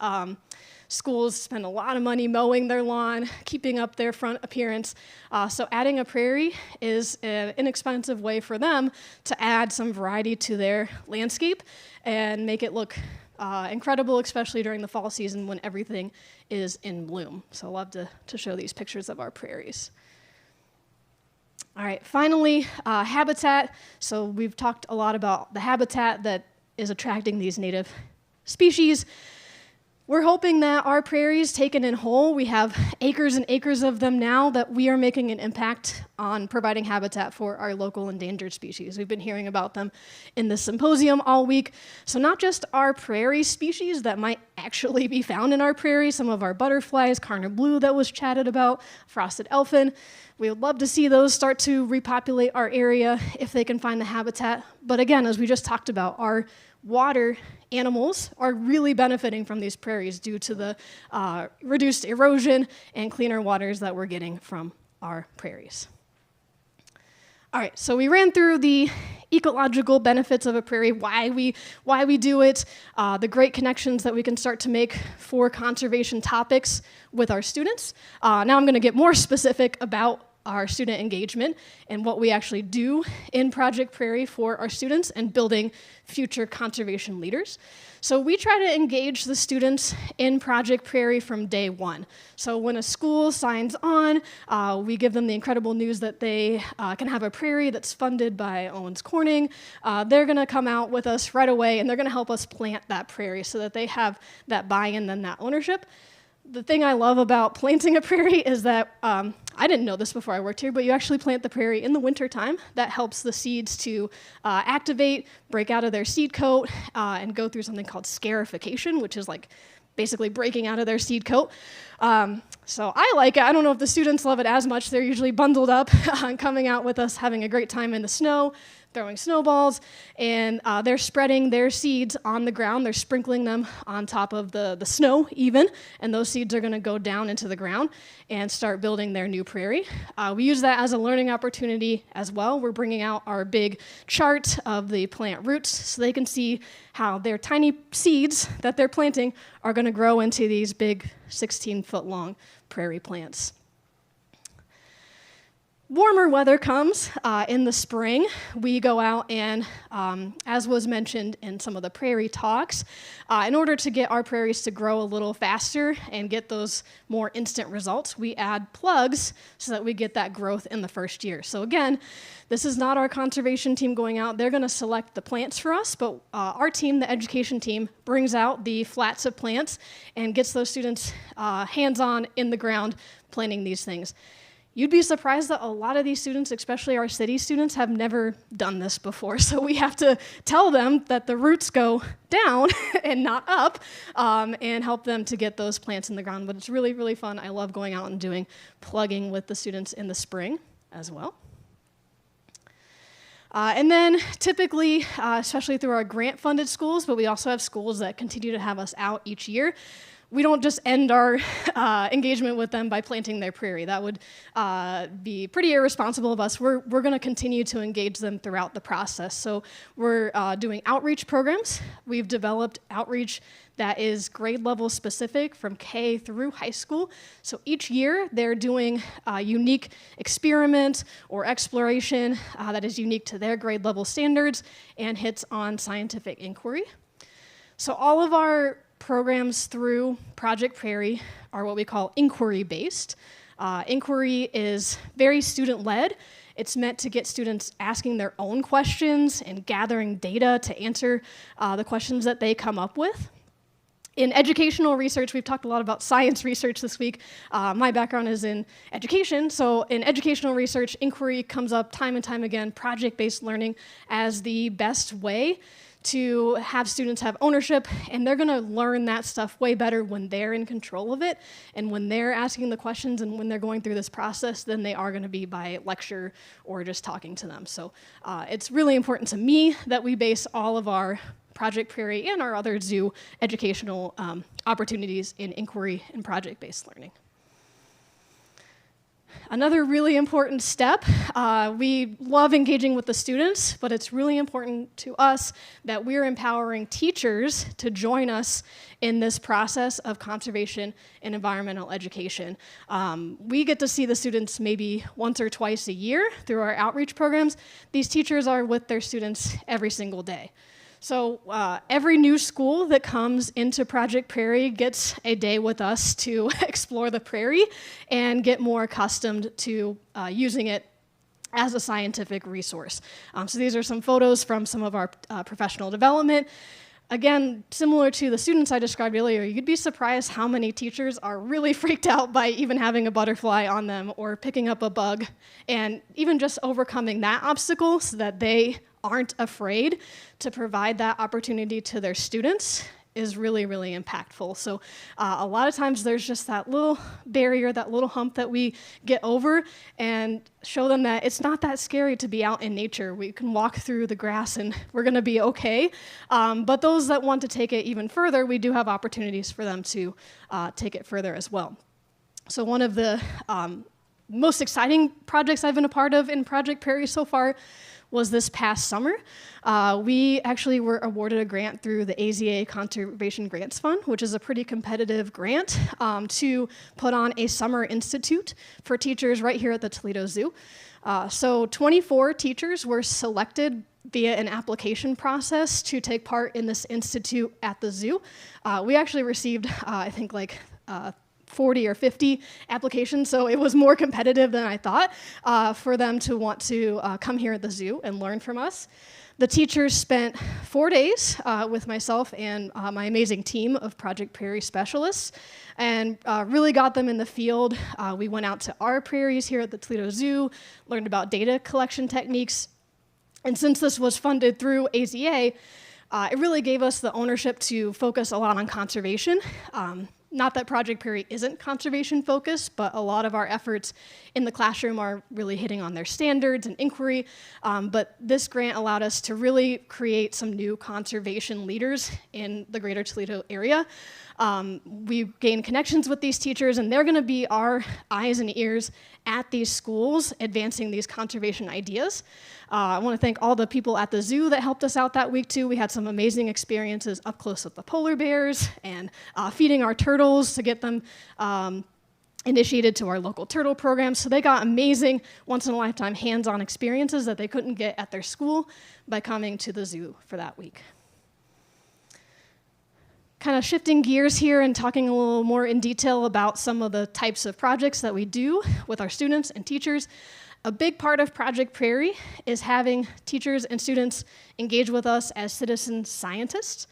Schools spend a lot of money mowing their lawn, keeping up their front appearance. So adding a prairie is an inexpensive way for them to add some variety to their landscape and make it look incredible, especially during the fall season when everything is in bloom. So I love to show these pictures of our prairies. All right, finally, habitat. So we've talked a lot about the habitat that is attracting these native species. We're hoping that our prairies, taken in whole, we have acres and acres of them now, that we are making an impact on providing habitat for our local endangered species. We've been hearing about them in the symposium all week. So not just our prairie species that might actually be found in our prairies, some of our butterflies, Carner blue that was chatted about, frosted elfin. We would love to see those start to repopulate our area if they can find the habitat. But again, as we just talked about, our water animals are really benefiting from these prairies due to the reduced erosion and cleaner waters that we're getting from our prairies. All right, so we ran through the ecological benefits of a prairie, why we do it, the great connections that we can start to make for conservation topics with our students. Now I'm going to get more specific about our student engagement and what we actually do in Project Prairie for our students and building future conservation leaders. So we try to engage the students in Project Prairie from day one. So when a school signs on, we give them the incredible news that they can have a prairie that's funded by Owens Corning. They're gonna come out with us right away and they're gonna help us plant that prairie so that they have that buy-in and that ownership. The thing I love about planting a prairie is that, I didn't know this before I worked here, but you actually plant the prairie in the wintertime. That helps the seeds to activate, break out of their seed coat, and go through something called scarification, which is like basically breaking out of their seed coat. So I like it. I don't know if the students love it as much. They're usually bundled up and coming out with us, having a great time in the snow, throwing snowballs, and they're spreading their seeds on the ground. They're sprinkling them on top of the snow even, and those seeds are gonna go down into the ground and start building their new prairie. We use that as a learning opportunity as well. We're bringing out our big chart of the plant roots so they can see how their tiny seeds that they're planting are gonna grow into these big 16-foot long prairie plants. Warmer weather comes in the spring. We go out and, as was mentioned in some of the prairie talks, in order to get our prairies to grow a little faster and get those more instant results, we add plugs so that we get that growth in the first year. So again, this is not our conservation team going out. They're going to select the plants for us, but our team, the education team, brings out the flats of plants and gets those students hands-on in the ground planting these things. You'd be surprised that a lot of these students, especially our city students, have never done this before. So we have to tell them that the roots go down and not up, and help them to get those plants in the ground. But it's really, really fun. I love going out and doing plugging with the students in the spring as well. And then typically, especially through our grant-funded schools, but we also have schools that continue to have us out each year, we don't just end our engagement with them by planting their prairie. That would be pretty irresponsible of us. We're going to continue to engage them throughout the process. So we're doing outreach programs. We've developed outreach that is grade level specific from K through high school. So each year they're doing a unique experiment or exploration that is unique to their grade level standards and hits on scientific inquiry. So all of our programs through Project Prairie are what we call inquiry-based. Inquiry is very student-led, It's meant to get students asking their own questions and gathering data to answer the questions that they come up with. In educational research, we've talked a lot about science research this week. My background is in education, so in educational research, inquiry comes up time and time again, project-based learning as the best way to have students have ownership, and they're gonna learn that stuff way better when they're in control of it, and when they're asking the questions and when they're going through this process than they are gonna be by lecture or just talking to them. So it's really important to me that we base all of our Project Prairie and our other zoo educational opportunities in inquiry and project-based learning. Another really important step, we love engaging with the students, but it's really important to us that we're empowering teachers to join us in this process of conservation and environmental education. We get to see the students maybe once or twice a year through our outreach programs. These teachers are with their students every single day. So every new school that comes into Project Prairie gets a day with us to explore the prairie and get more accustomed to using it as a scientific resource. So these are some photos from some of our professional development. Again, similar to the students I described earlier, you'd be surprised how many teachers are really freaked out by even having a butterfly on them or picking up a bug, and even just overcoming that obstacle so that they aren't afraid to provide that opportunity to their students is really, really impactful. So a lot of times there's just that little barrier, that little hump that we get over and show them that it's not that scary to be out in nature. We can walk through the grass and we're gonna be okay. But those that want to take it even further, we do have opportunities for them to take it further as well. So one of the most exciting projects I've been a part of in Project Prairie so far was this past summer. We actually were awarded a grant through the AZA Conservation Grants Fund, which is a pretty competitive grant to put on a summer institute for teachers right here at the Toledo Zoo. So 24 teachers were selected via an application process to take part in this institute at the zoo. We actually received, I think, like 40 or 50 applications, so it was more competitive than I thought for them to want to come here at the zoo and learn from us. The teachers spent 4 days with myself and my amazing team of Project Prairie specialists and really got them in the field. We went out to our prairies here at the Toledo Zoo, learned about data collection techniques, and since this was funded through AZA, it really gave us the ownership to focus a lot on conservation. Not that Project Prairie isn't conservation focused, but a lot of our efforts in the classroom are really hitting on their standards and inquiry. But this grant allowed us to really create some new conservation leaders in the greater Toledo area. We gained connections with these teachers, and they're gonna be our eyes and ears at these schools, advancing these conservation ideas. I wanna thank all the people at the zoo that helped us out that week too. We had some amazing experiences up close with the polar bears and feeding our turtles to get them initiated to our local turtle program. So they got amazing, once-in-a-lifetime hands-on experiences that they couldn't get at their school by coming to the zoo for that week. Kind of shifting gears here and talking a little more in detail about some of the types of projects that we do with our students and teachers. A big part of Project Prairie is having teachers and students engage with us as citizen scientists.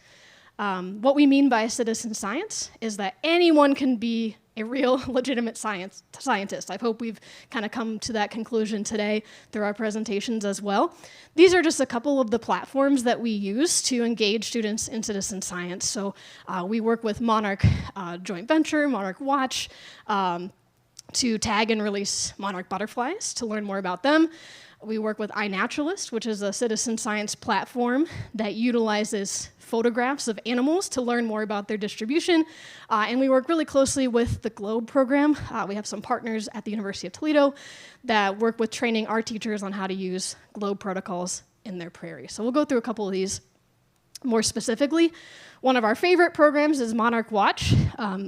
What we mean by citizen science is that anyone can be a real legitimate scientist. I hope we've kind of come to that conclusion today through our presentations as well. These are just a couple of the platforms that we use to engage students in citizen science. So we work with Monarch Joint Venture, Monarch Watch, to tag and release monarch butterflies to learn more about them. We work with iNaturalist, which is a citizen science platform that utilizes photographs of animals to learn more about their distribution. And we work really closely with the GLOBE program. We have some partners at the University of Toledo that work with training our teachers on how to use GLOBE protocols in their prairie. So we'll go through a couple of these more specifically. One of our favorite programs is Monarch Watch.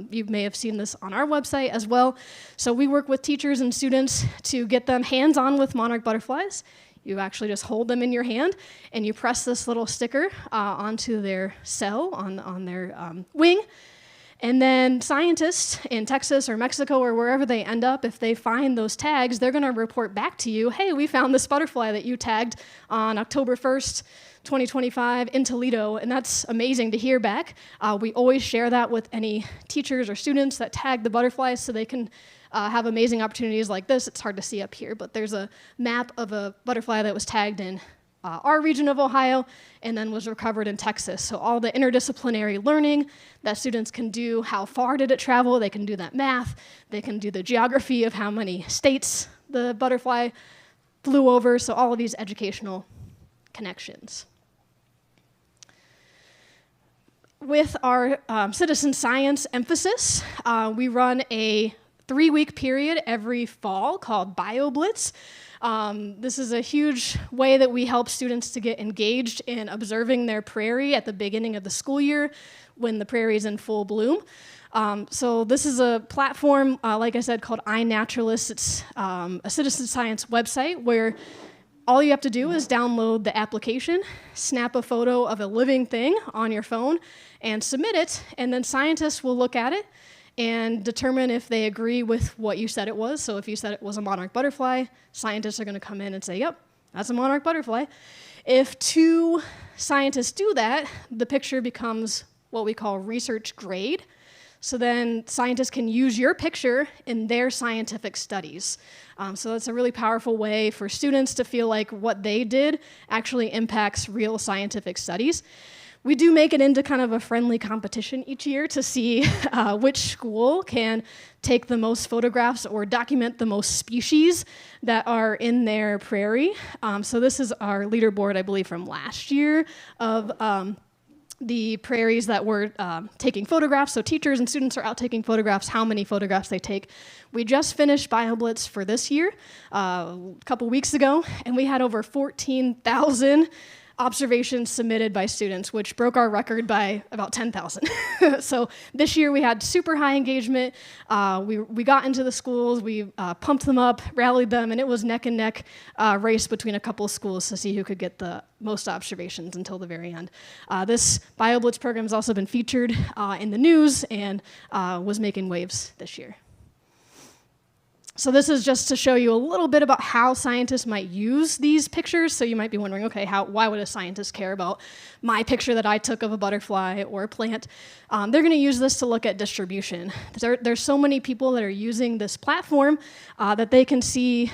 You may have seen this on our website as well. So we work with teachers and students to get them hands-on with monarch butterflies. You actually just hold them in your hand and you press this little sticker onto their cell on their wing. And then scientists in Texas or Mexico or wherever they end up, if they find those tags, they're going to report back to you, hey, we found this butterfly that you tagged on October 1st, 2025 in Toledo, and that's amazing to hear back. We always share that with any teachers or students that tag the butterflies so they can have amazing opportunities like this. It's hard to see up here, but there's a map of a butterfly that was tagged in our region of Ohio and then was recovered in Texas. So all the interdisciplinary learning that students can do, how far did it travel, they can do that math, they can do the geography of how many states the butterfly flew over, so all of these educational connections. With our citizen science emphasis, we run a 3-week period every fall called BioBlitz. This is a huge way that we help students to get engaged in observing their prairie at the beginning of the school year when the prairie is in full bloom. So this is a platform, like I said, called iNaturalist. It's a citizen science website where all you have to do is download the application, snap a photo of a living thing on your phone, and submit it, and then scientists will look at it and determine if they agree with what you said it was. So if you said it was a monarch butterfly, scientists are going to come in and say, yep, that's a monarch butterfly. If 2 scientists do that, the picture becomes what we call research grade. So then scientists can use your picture in their scientific studies. So that's a really powerful way for students to feel like what they did actually impacts real scientific studies. We do make it into kind of a friendly competition each year to see which school can take the most photographs or document the most species that are in their prairie. So this is our leaderboard, I believe, from last year of the prairies that we're taking photographs. So teachers and students are out taking photographs, how many photographs they take. We just finished BioBlitz for this year a couple weeks ago, and we had over 14,000 observations submitted by students, which broke our record by about 10,000. So this year we had super high engagement. We got into the schools, we pumped them up, rallied them, and it was neck and neck race between a couple of schools to see who could get the most observations until the very end. This BioBlitz program has also been featured in the news and was making waves this year. So this is just to show you a little bit about how scientists might use these pictures. So you might be wondering, okay, why would a scientist care about my picture that I took of a butterfly or a plant? They're going to use this to look at distribution. There's so many people that are using this platform that they can see.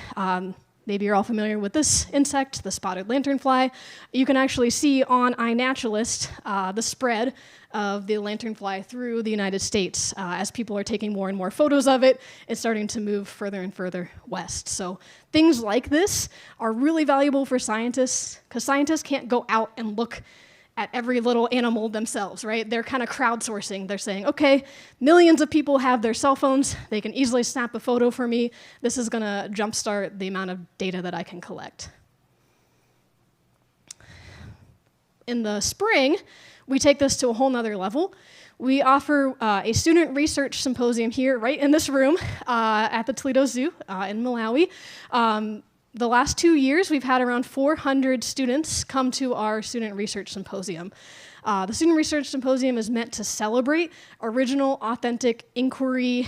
Maybe you're all familiar with this insect, the spotted lanternfly. You can actually see on iNaturalist the spread of the lanternfly through the United States. As people are taking more and more photos of it, it's starting to move further and further west. So things like this are really valuable for scientists because scientists can't go out and look at every little animal themselves, right? They're kind of crowdsourcing. They're saying, okay, millions of people have their cell phones. They can easily snap a photo for me. This is going to jumpstart the amount of data that I can collect. In the spring, we take this to a whole nother level. We offer a student research symposium here, right in this room, at the Toledo Zoo in Malawi. The last 2 years, we've had around 400 students come to our Student Research Symposium. The Student Research Symposium is meant to celebrate original, authentic inquiry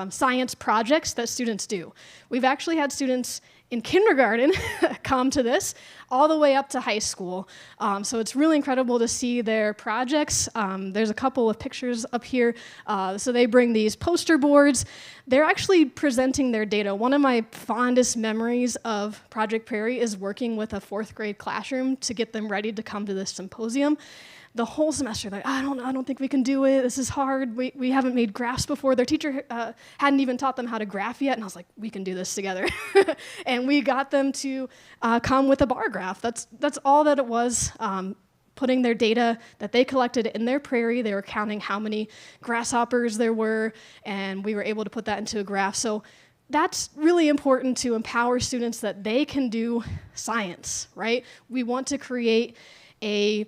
science projects that students do. We've actually had students in kindergarten come to this, all the way up to high school. So it's really incredible to see their projects. There's a couple of pictures up here. So they bring these poster boards. They're actually presenting their data. One of my fondest memories of Project Prairie is working with a 4th grade classroom to get them ready to come to this symposium. The whole semester, they're like, I don't think we can do it. This is hard. We haven't made graphs before. Their teacher hadn't even taught them how to graph yet. And I was like, we can do this together. And we got them to come with a bar graph. That's all that it was. Putting their data that they collected in their prairie. They were counting how many grasshoppers there were, and we were able to put that into a graph. So that's really important to empower students that they can do science, right? We want to create a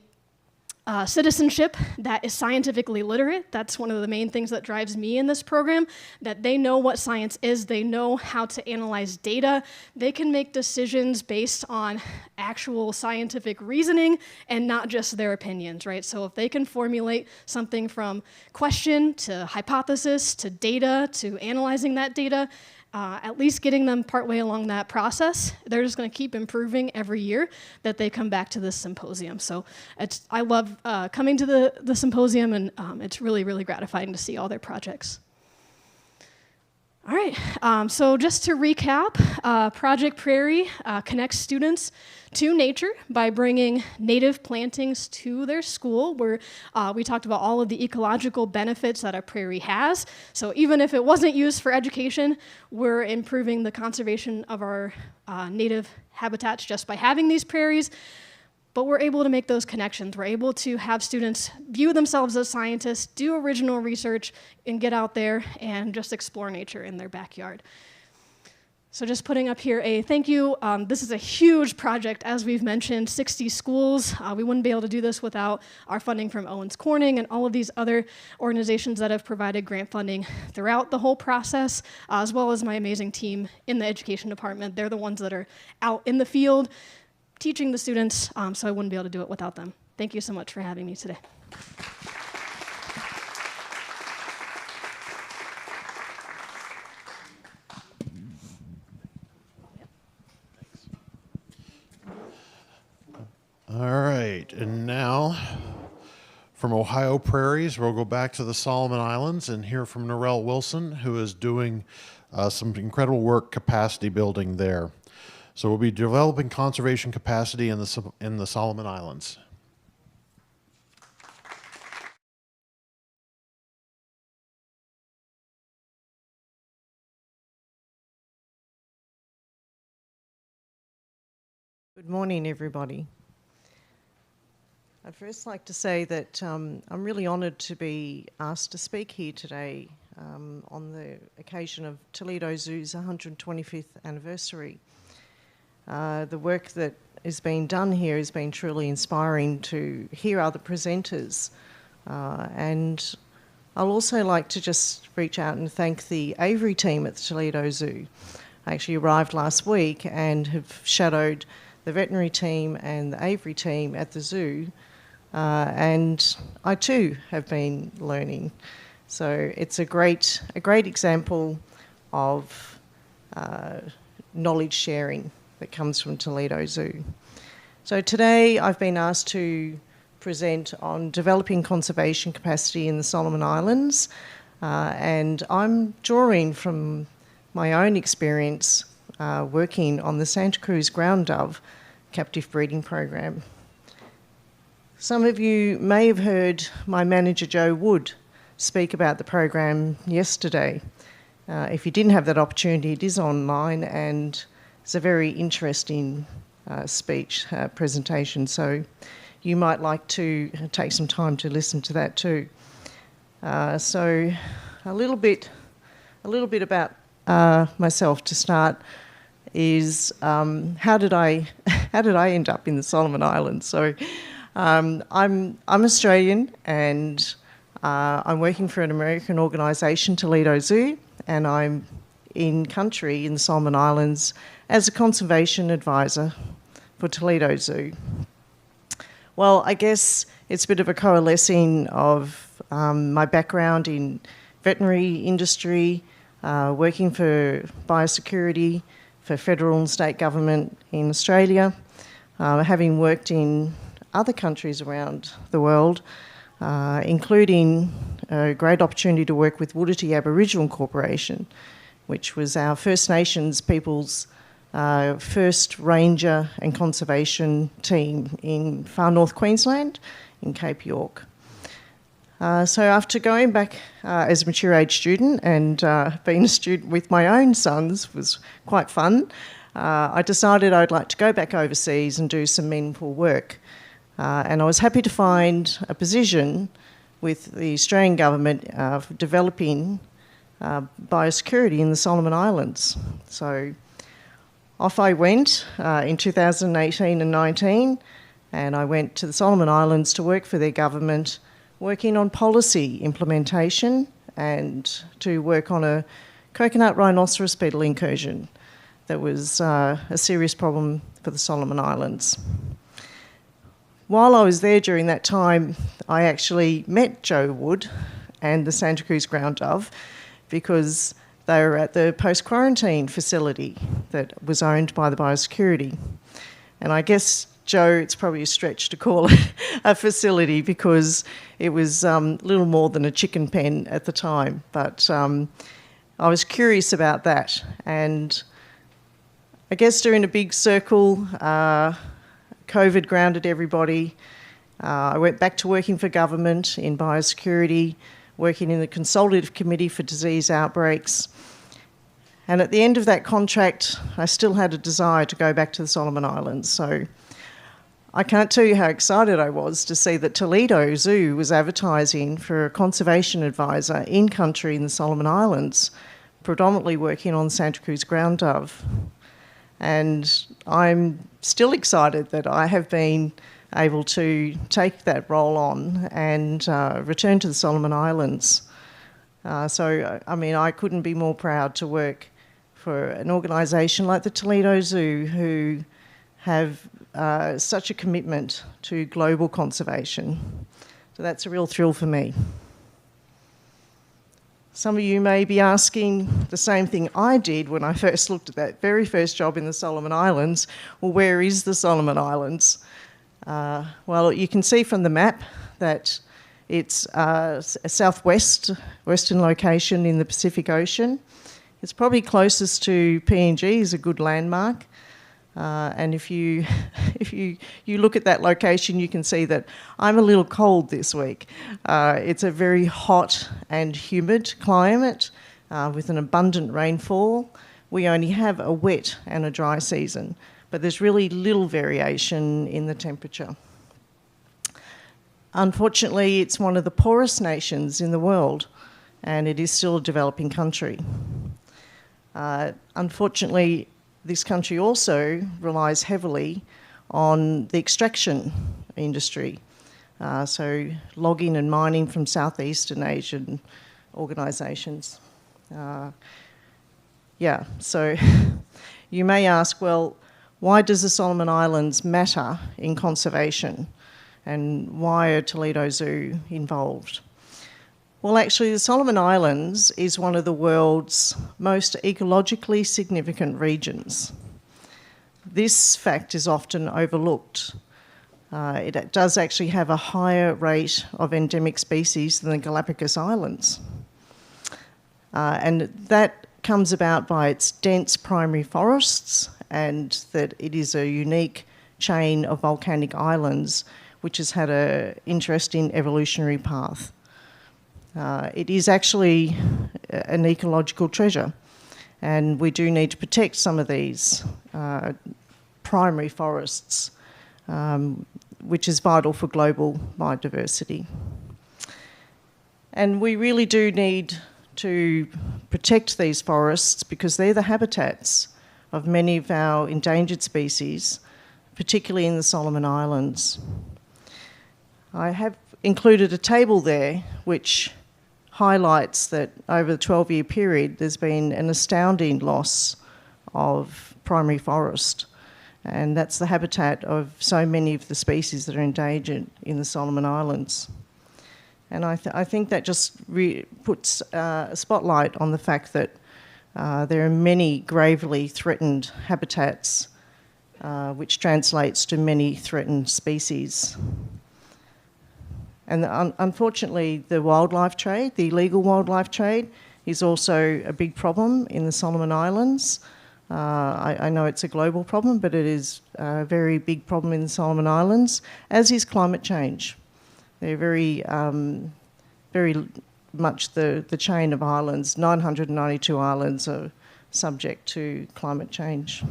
citizenship that is scientifically literate. That's one of the main things that drives me in this program, that they know what science is, they know how to analyze data, they can make decisions based on actual scientific reasoning and not just their opinions, right? So if they can formulate something from question to hypothesis to data to analyzing that data, at least getting them partway along that process, they're just going to keep improving every year that they come back to this symposium. So I love coming to the symposium, and it's really, really gratifying to see all their projects. All right, so just to recap, Project Prairie connects students to nature by bringing native plantings to their school, where we talked about all of the ecological benefits that a prairie has. So even if it wasn't used for education, we're improving the conservation of our native habitats just by having these prairies. But we're able to make those connections. We're able to have students view themselves as scientists, do original research, and get out there and just explore nature in their backyard. So just putting up here a thank you. This is a huge project, as we've mentioned, 60 schools. We wouldn't be able to do this without our funding from Owens Corning and all of these other organizations that have provided grant funding throughout the whole process, as well as my amazing team in the education department. They're the ones that are out in the field teaching the students, so I wouldn't be able to do it without them. Thank you so much for having me today. All right, and now from Ohio Prairies, we'll go back to the Solomon Islands and hear from Norelle Wilson, who is doing some incredible work capacity building there. So we'll be developing conservation capacity in the Solomon Islands. Good morning, everybody. I'd first like to say that I'm really honoured to be asked to speak here today on the occasion of Toledo Zoo's 125th anniversary. The work that is being done here has been truly inspiring to hear other presenters. And I'll also like to just reach out and thank the aviary team at the Toledo Zoo. I actually arrived last week and have shadowed the veterinary team and the aviary team at the zoo. And I too have been learning. So it's a great example of knowledge sharing that comes from Toledo Zoo. So today I've been asked to present on developing conservation capacity in the Solomon Islands, and I'm drawing from my own experience working on the Santa Cruz ground dove captive breeding program. Some of you may have heard my manager Joe Wood speak about the program yesterday. If you didn't have that opportunity, it is online, and it's a very interesting presentation, so you might like to take some time to listen to that too. So a little bit about myself to start is how did I end up in the Solomon Islands? So I'm Australian, and I'm working for an American organisation, Toledo Zoo, and I'm in country in the Solomon Islands as a conservation advisor for Toledo Zoo. Well, I guess it's a bit of a coalescing of my background in veterinary industry, working for biosecurity for federal and state government in Australia, having worked in other countries around the world, including a great opportunity to work with Woodity Aboriginal Corporation, which was our First Nations people's first ranger and conservation team in far north Queensland, in Cape York. So after going back as a mature age student and being a student with my own sons was quite fun, I decided I'd like to go back overseas and do some meaningful work. And I was happy to find a position with the Australian government for developing biosecurity in the Solomon Islands. So off I went in 2018 and 19 And I went to the Solomon Islands to work for their government, working on policy implementation and to work on a coconut rhinoceros beetle incursion that was a serious problem for the Solomon Islands. While I was there during that time, I actually met Joe Wood and the Santa Cruz ground dove because they were at the post-quarantine facility that was owned by the biosecurity. And I guess, Joe, it's probably a stretch to call it a facility because it was little more than a chicken pen at the time. But I was curious about that. And I guess doing a big circle, COVID grounded everybody. I went back to working for government in biosecurity, working in the Consultative Committee for Disease Outbreaks. And at the end of that contract, I still had a desire to go back to the Solomon Islands. So I can't tell you how excited I was to see that Toledo Zoo was advertising for a conservation advisor in country in the Solomon Islands, predominantly working on Santa Cruz ground dove. And I'm still excited that I have been able to take that role on and return to the Solomon Islands. So, I mean, I couldn't be more proud to work for an organisation like the Toledo Zoo who have such a commitment to global conservation. So that's a real thrill for me. Some of you may be asking the same thing I did when I first looked at that very first job in the Solomon Islands. Well, where is the Solomon Islands? Well, you can see from the map that it's a western location in the Pacific Ocean. It's probably closest to PNG, is a good landmark. And if you look at that location, you can see that I'm a little cold this week. It's a very hot and humid climate with an abundant rainfall. We only have a wet and a dry season, but there's really little variation in the temperature. Unfortunately, it's one of the poorest nations in the world, and it is still a developing country. Unfortunately, this country also relies heavily on the extraction industry, so logging and mining from Southeastern Asian organisations. So you may ask, well, why does the Solomon Islands matter in conservation, and why are Toledo Zoo involved? Well, actually, the Solomon Islands is one of the world's most ecologically significant regions. This fact is often overlooked. It does actually have a higher rate of endemic species than the Galapagos Islands. And that comes about by its dense primary forests and that it is a unique chain of volcanic islands which has had an interesting evolutionary path. It is actually an ecological treasure, and we do need to protect some of these primary forests, which is vital for global biodiversity. And we really do need to protect these forests because they're the habitats of many of our endangered species, particularly in the Solomon Islands. I have included a table there which highlights that over the 12-year period there's been an astounding loss of primary forest, and that's the habitat of so many of the species that are endangered in the Solomon Islands. And I think that just puts a spotlight on the fact that there are many gravely threatened habitats, which translates to many threatened species. And unfortunately, the wildlife trade, the illegal wildlife trade, is also a big problem in the Solomon Islands. I know it's a global problem, but it is a very big problem in the Solomon Islands, as is climate change. They're very much the chain of islands. 992 islands are subject to climate change.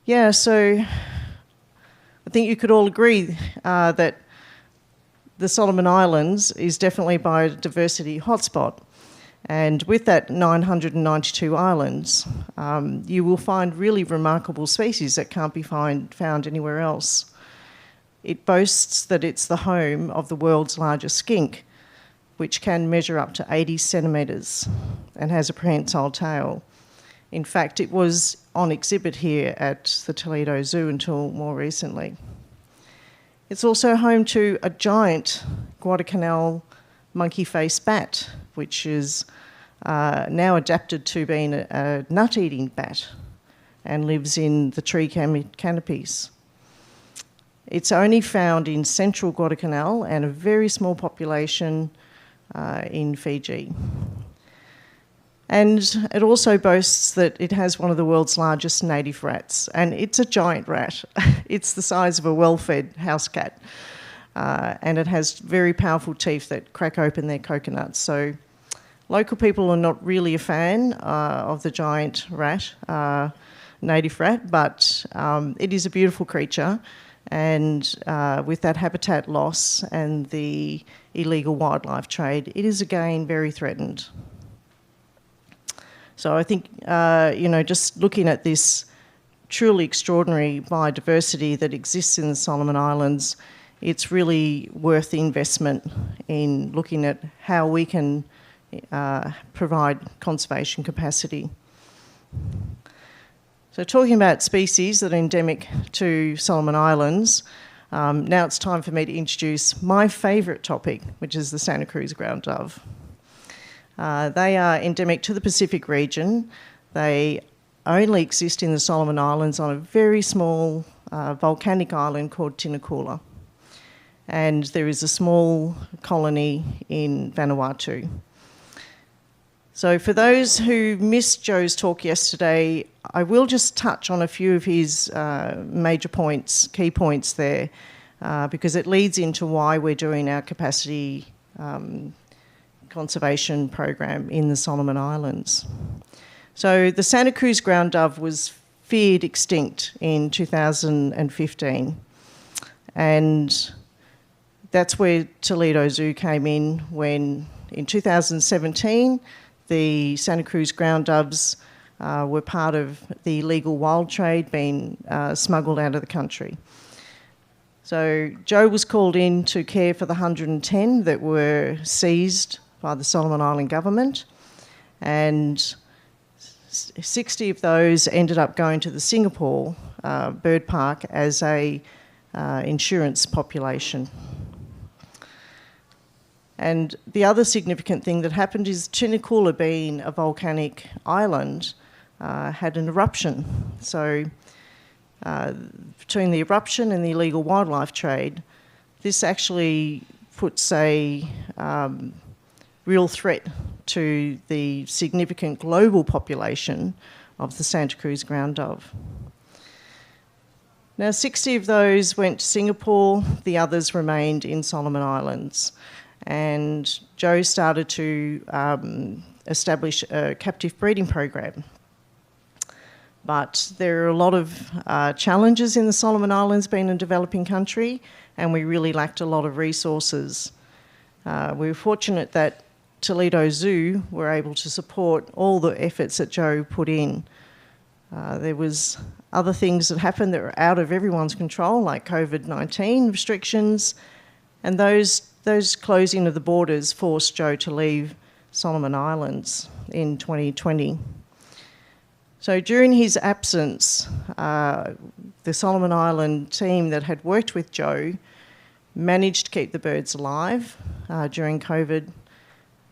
Yeah, so I think you could all agree that the Solomon Islands is definitely a biodiversity hotspot. And with that 992 islands, you will find really remarkable species that can't be found anywhere else. It boasts that it's the home of the world's largest skink, which can measure up to 80 centimetres and has a prehensile tail. In fact, it was on exhibit here at the Toledo Zoo until more recently. It's also home to a giant Guadalcanal monkey-faced bat, which is now adapted to being a nut-eating bat and lives in the tree canopies. It's only found in central Guadalcanal and a very small population in Fiji. And it also boasts that it has one of the world's largest native rats, and it's a giant rat. It's the size of a well-fed house cat, and it has very powerful teeth that crack open their coconuts. So local people are not really a fan of the giant rat, native rat, but it is a beautiful creature, and with that habitat loss and the illegal wildlife trade, it is again very threatened. So I think, just looking at this truly extraordinary biodiversity that exists in the Solomon Islands, it's really worth the investment in looking at how we can provide conservation capacity. So talking about species that are endemic to Solomon Islands, now it's time for me to introduce my favourite topic, which is the Santa Cruz ground dove. They are endemic to the Pacific region. They only exist in the Solomon Islands on a very small volcanic island called Tinakula. And there is a small colony in Vanuatu. So for those who missed Joe's talk yesterday, I will just touch on a few of his major points, key points there, because it leads into why we're doing our capacity conservation program in the Solomon Islands. So the Santa Cruz ground dove was feared extinct in 2015, and that's where Toledo Zoo came in when, in 2017, the Santa Cruz ground doves were part of the illegal wild trade being smuggled out of the country. So Joe was called in to care for the 110 that were seized by the Solomon Island government, and 60 of those ended up going to the Singapore bird park as a insurance population. And the other significant thing that happened is Tinakula, being a volcanic island, had an eruption. So between the eruption and the illegal wildlife trade, this actually puts a real threat to the significant global population of the Santa Cruz ground dove. Now, 60 of those went to Singapore, the others remained in Solomon Islands. And Joe started to establish a captive breeding program. But there are a lot of challenges in the Solomon Islands, being a developing country, and we really lacked a lot of resources. We were fortunate that Toledo Zoo were able to support all the efforts that Joe put in. There was other things that happened that were out of everyone's control, like COVID-19 restrictions, and those closing of the borders forced Joe to leave Solomon Islands in 2020. So during his absence, the Solomon Island team that had worked with Joe managed to keep the birds alive during COVID.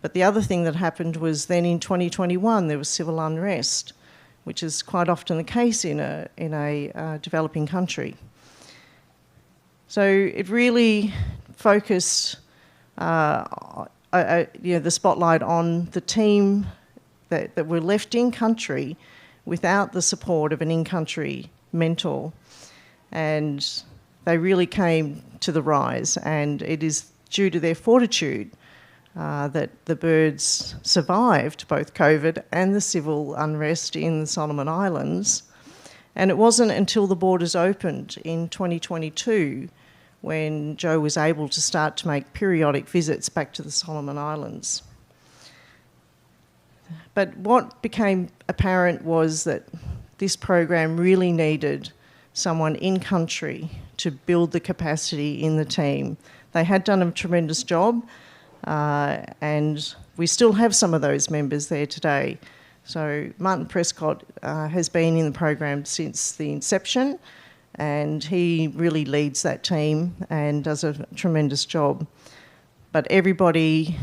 But the other thing that happened was then in 2021 there was civil unrest, which is quite often the case in a developing country. So it really focused the spotlight on the team that were left in country without the support of an in-country mentor, and they really came to the rise, and it is due to their fortitude that the birds survived both COVID and the civil unrest in the Solomon Islands. And it wasn't until the borders opened in 2022 when Joe was able to start to make periodic visits back to the Solomon Islands. But what became apparent was that this program really needed someone in country to build the capacity in the team. They had done a tremendous job, and we still have some of those members there today. So Martin Prescott has been in the program since the inception, and he really leads that team and does a tremendous job. But everybody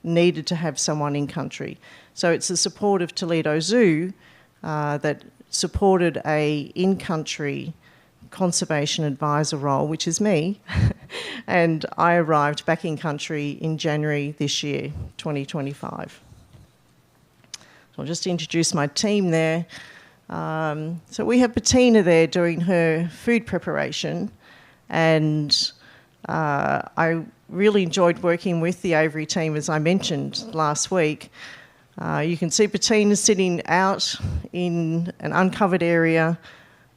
needed to have someone in country. So it's the support of Toledo Zoo that supported a in-country conservation advisor role, which is me, and I arrived back in country in January this year, 2025. So I'll just introduce my team there. So we have Bettina there doing her food preparation, and I really enjoyed working with the Avery team, as I mentioned last week. You can see Bettina sitting out in an uncovered area.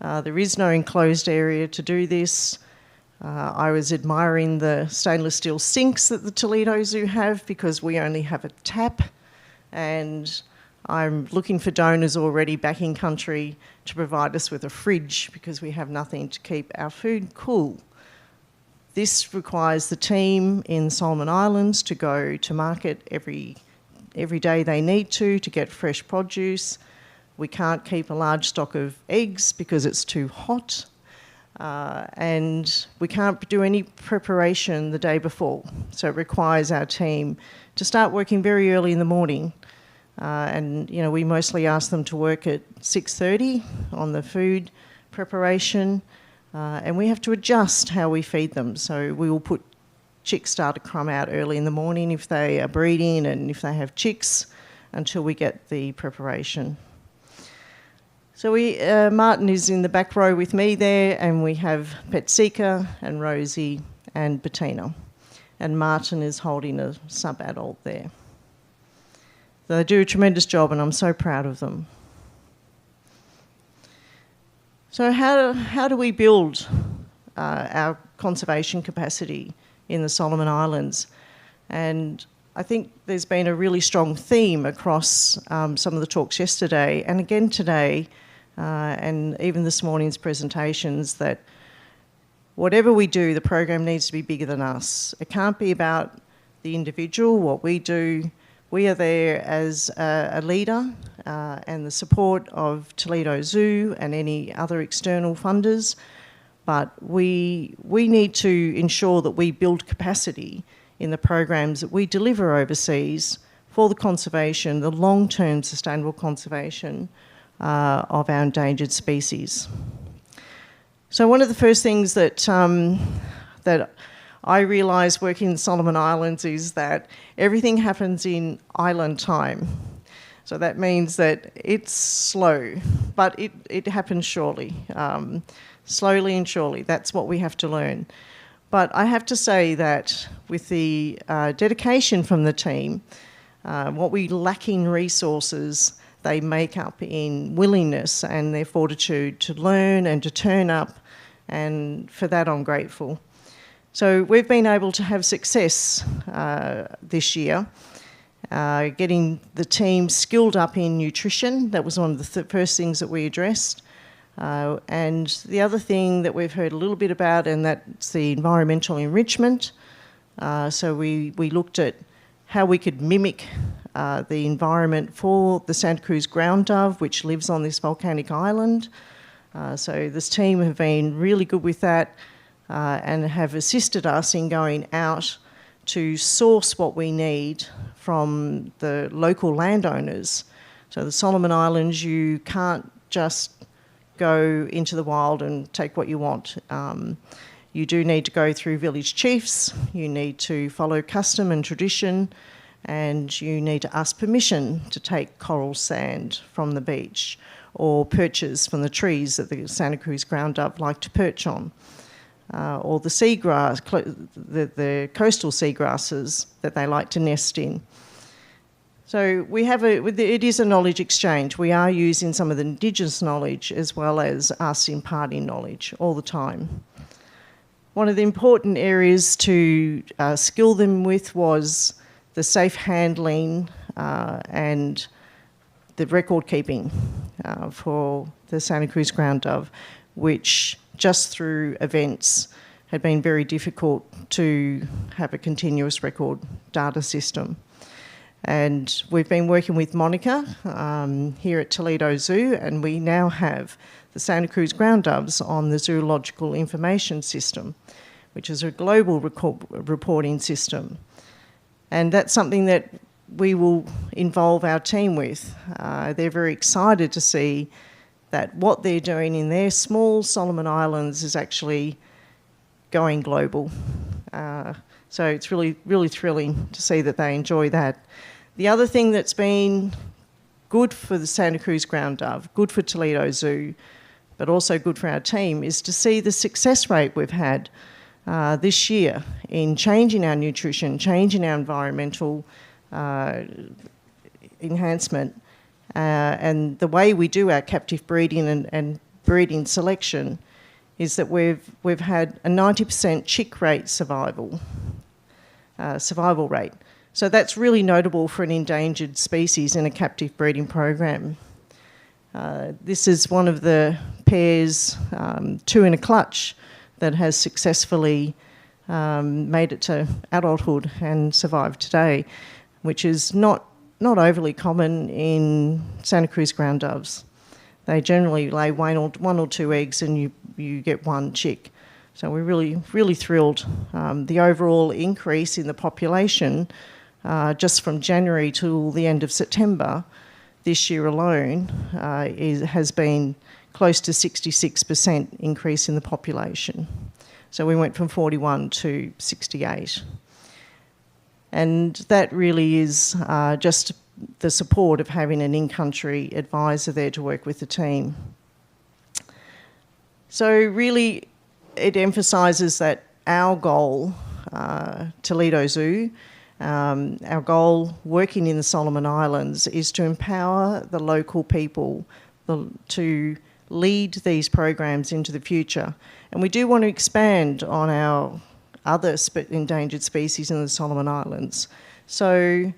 There is no enclosed area to do this. I was admiring the stainless steel sinks that the Toledo Zoo have because we only have a tap, and I'm looking for donors already back in country to provide us with a fridge because we have nothing to keep our food cool. This requires the team in Solomon Islands to go to market every day they need to get fresh produce. We can't keep a large stock of eggs because it's too hot. And we can't do any preparation the day before. So it requires our team to start working very early in the morning. And, you know, we mostly ask them to work at 6:30 on the food preparation. And we have to adjust how we feed them. So we will put chicks start to crumb out early in the morning if they are breeding and if they have chicks until we get the preparation. So Martin is in the back row with me there, and we have Petsika and Rosie and Bettina. And Martin is holding a sub-adult there. They do a tremendous job, and I'm so proud of them. So how do we build our conservation capacity in the Solomon Islands? And I think there's been a really strong theme across some of the talks yesterday and again today, and even this morning's presentations, that whatever we do, the program needs to be bigger than us. It can't be about the individual, what we do. We are there as a leader and the support of Toledo Zoo and any other external funders, but we need to ensure that we build capacity in the programs that we deliver overseas for the conservation, the long-term sustainable conservation of our endangered species. So one of the first things that I realised working in the Solomon Islands is that everything happens in island time. So that means that it's slow, but it happens surely. Slowly and surely, that's what we have to learn. But I have to say that with the dedication from the team, what we lack in resources, they make up in willingness and their fortitude to learn and to turn up, and for that I'm grateful. So we've been able to have success this year, getting the team skilled up in nutrition. That was one of the first things that we addressed. And the other thing that we've heard a little bit about, and that's the environmental enrichment. So we looked at how we could mimic the environment for the Santa Cruz ground dove, which lives on this volcanic island. So this team have been really good with that and have assisted us in going out to source what we need from the local landowners. So the Solomon Islands, you can't just go into the wild and take what you want. You do need to go through village chiefs, you need to follow custom and tradition, and you need to ask permission to take coral sand from the beach or perches from the trees that the Santa Cruz ground dove like to perch on, or the seagrass, the coastal seagrasses that they like to nest in. So it is a knowledge exchange. We are using some of the Indigenous knowledge as well as us imparting knowledge all the time. One of the important areas to skill them with was the safe handling and the record keeping for the Santa Cruz ground dove, which just through events had been very difficult to have a continuous record data system. And we've been working with Monica here at Toledo Zoo, and we now have the Santa Cruz ground doves on the Zoological Information System, which is a global reporting system. And that's something that we will involve our team with. They're very excited to see that what they're doing in their small Solomon Islands is actually going global. So it's really, really thrilling to see that they enjoy that. The other thing that's been good for the Santa Cruz ground dove, good for Toledo Zoo, but also good for our team, is to see the success rate we've had this year in changing our nutrition, changing our environmental enhancement, and the way we do our captive breeding and breeding selection is that we've had a 90% chick rate survival rate. So that's really notable for an endangered species in a captive breeding program. This is one of the pairs, two in a clutch, that has successfully made it to adulthood and survived today, which is not overly common in Santa Cruz ground doves. They generally lay one or two eggs and you get one chick. So we're really, really thrilled. The overall increase in the population just from January till the end of September this year alone has been close to 66% increase in the population. So we went from 41 to 68. And that really is just the support of having an in-country advisor there to work with the team. So really it emphasises that our goal, Toledo Zoo, our goal working in the Solomon Islands is to empower the local people to lead these programs into the future. And we do want to expand on our other endangered species in the Solomon Islands. So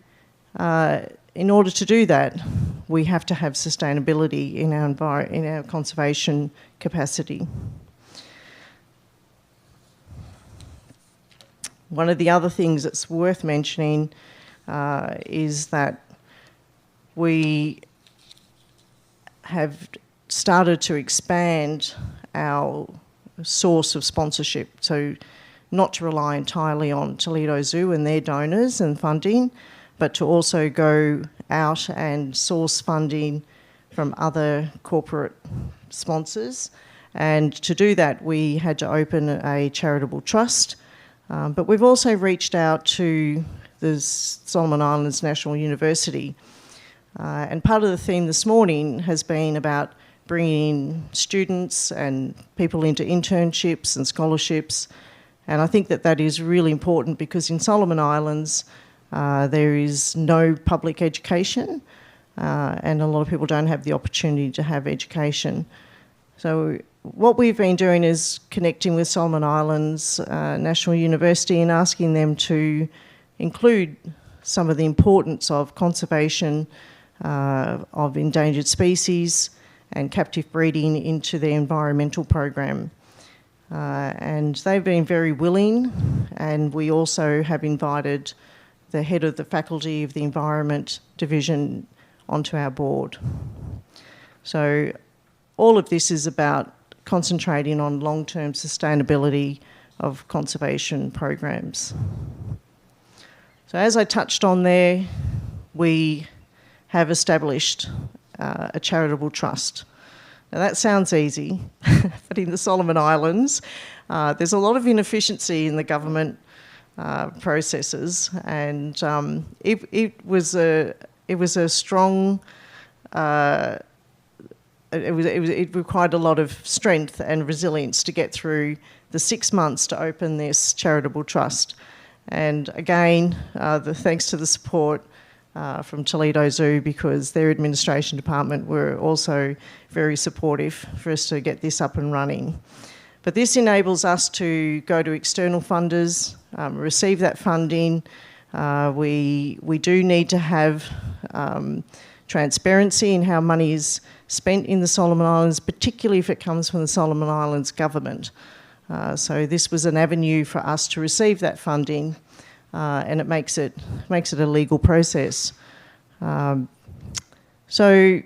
in order to do that, we have to have sustainability in our conservation capacity. One of the other things that's worth mentioning is that we have started to expand our source of sponsorship, so not to rely entirely on Toledo Zoo and their donors and funding, but to also go out and source funding from other corporate sponsors. And to do that, we had to open a charitable trust. But we've also reached out to the Solomon Islands National University. And part of the theme this morning has been about bringing students and people into internships and scholarships. And I think that is really important because in Solomon Islands, there is no public education and a lot of people don't have the opportunity to have education. So what we've been doing is connecting with Solomon Islands National University and asking them to include some of the importance of conservation of endangered species and captive breeding into their environmental program. And they've been very willing, and we also have invited the head of the Faculty of the Environment Division onto our board. So all of this is about concentrating on long-term sustainability of conservation programs. So as I touched on there, we have established a charitable trust. Now that sounds easy, but in the Solomon Islands, there's a lot of inefficiency in the government processes, and it was a strong. It required a lot of strength and resilience to get through the 6 months to open this charitable trust. And again, thanks to the support from Toledo Zoo, because their administration department were also very supportive for us to get this up and running. But this enables us to go to external funders, receive that funding. We do need to have transparency in how money is spent in the Solomon Islands, particularly if it comes from the Solomon Islands government. So this was an avenue for us to receive that funding, and it makes it a legal process. So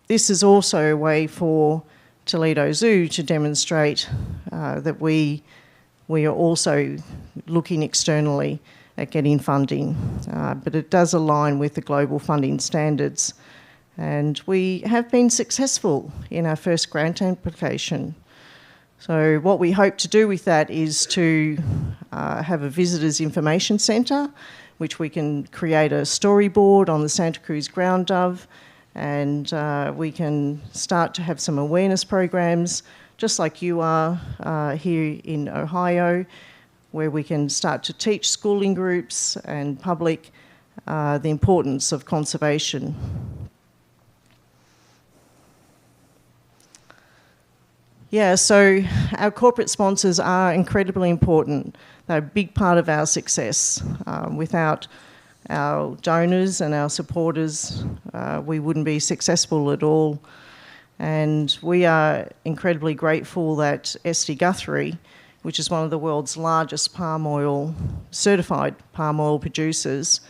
this is also a way for Toledo Zoo to demonstrate that we are also looking externally at getting funding, but it does align with the global funding standards. And we have been successful in our first grant application. So what we hope to do with that is to have a visitors information centre, which we can create a storyboard on the Santa Cruz ground dove, and we can start to have some awareness programs, just like you are here in Ohio, where we can start to teach schooling groups and public the importance of conservation. Yeah, so our corporate sponsors are incredibly important. They're a big part of our success. Without our donors and our supporters, we wouldn't be successful at all. And we are incredibly grateful that SD Guthrie, which is one of the world's largest certified palm oil producers,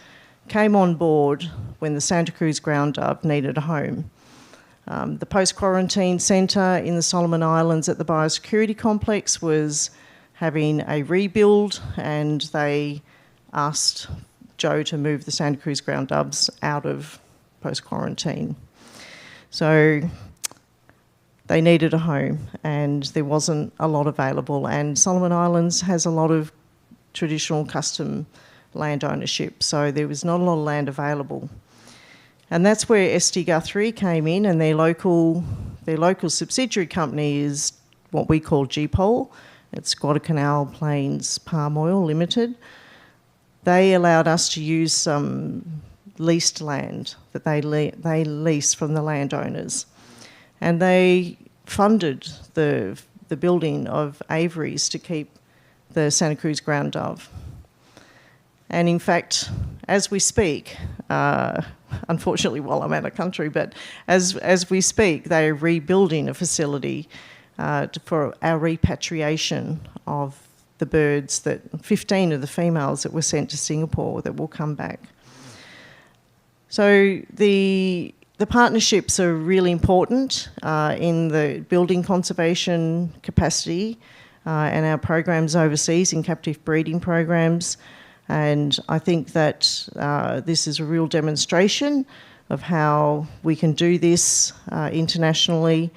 came on board when the Santa Cruz ground dove needed a home. The post-quarantine centre in the Solomon Islands at the biosecurity complex was having a rebuild, and they asked Joe to move the Santa Cruz ground doves out of post-quarantine. So they needed a home, and there wasn't a lot available. And Solomon Islands has a lot of traditional custom land ownership, so there was not a lot of land available. And that's where SD Guthrie came in, and their local subsidiary company is what we call GPOL. It's Guadalcanal Plains Palm Oil Limited. They allowed us to use some leased land that they leased from the landowners. And they funded the building of aviaries to keep the Santa Cruz ground dove. And in fact, as we speak, unfortunately while I'm out of country, but as we speak, they're rebuilding a facility for our repatriation of the birds, 15 of the females that were sent to Singapore that will come back. So the partnerships are really important in the building conservation capacity and our programs overseas in captive breeding programs. And I think that this is a real demonstration of how we can do this internationally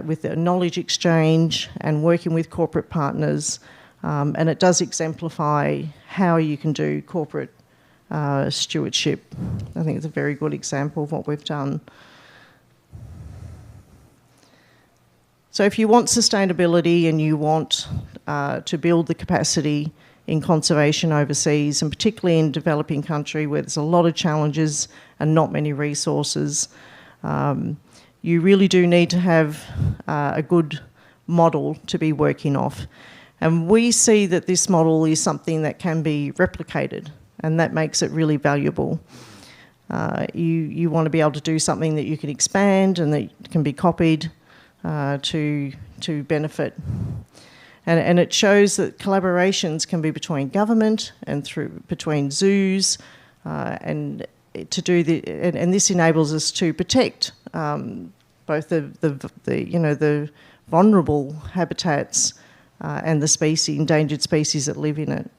with the knowledge exchange and working with corporate partners. And it does exemplify how you can do corporate stewardship. I think it's a very good example of what we've done. So if you want sustainability and you want to build the capacity in conservation overseas, and particularly in developing country where there's a lot of challenges and not many resources, you really do need to have a good model to be working off. And we see that this model is something that can be replicated, and that makes it really valuable. You want to be able to do something that you can expand and that can be copied to benefit. And it shows that collaborations can be between government and between zoos, and this enables us to protect both the vulnerable habitats and the endangered species that live in it.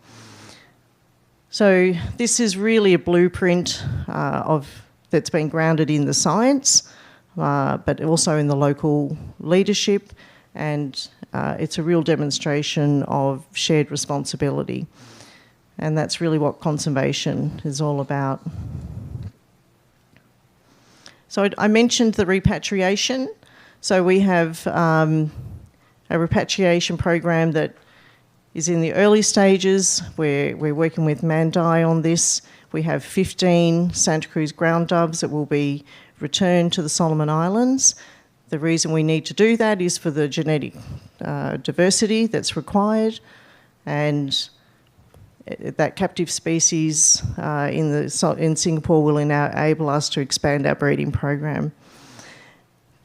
So this is really a blueprint that's been grounded in the science, but also in the local leadership, and it's a real demonstration of shared responsibility. And that's really what conservation is all about. So I mentioned the repatriation. So we have a repatriation program that is in the early stages. We're working with Mandai on this. We have 15 Santa Cruz ground doves that will be returned to the Solomon Islands. The reason we need to do that is for the genetic diversity that's required, and that captive species in Singapore will enable us to expand our breeding program.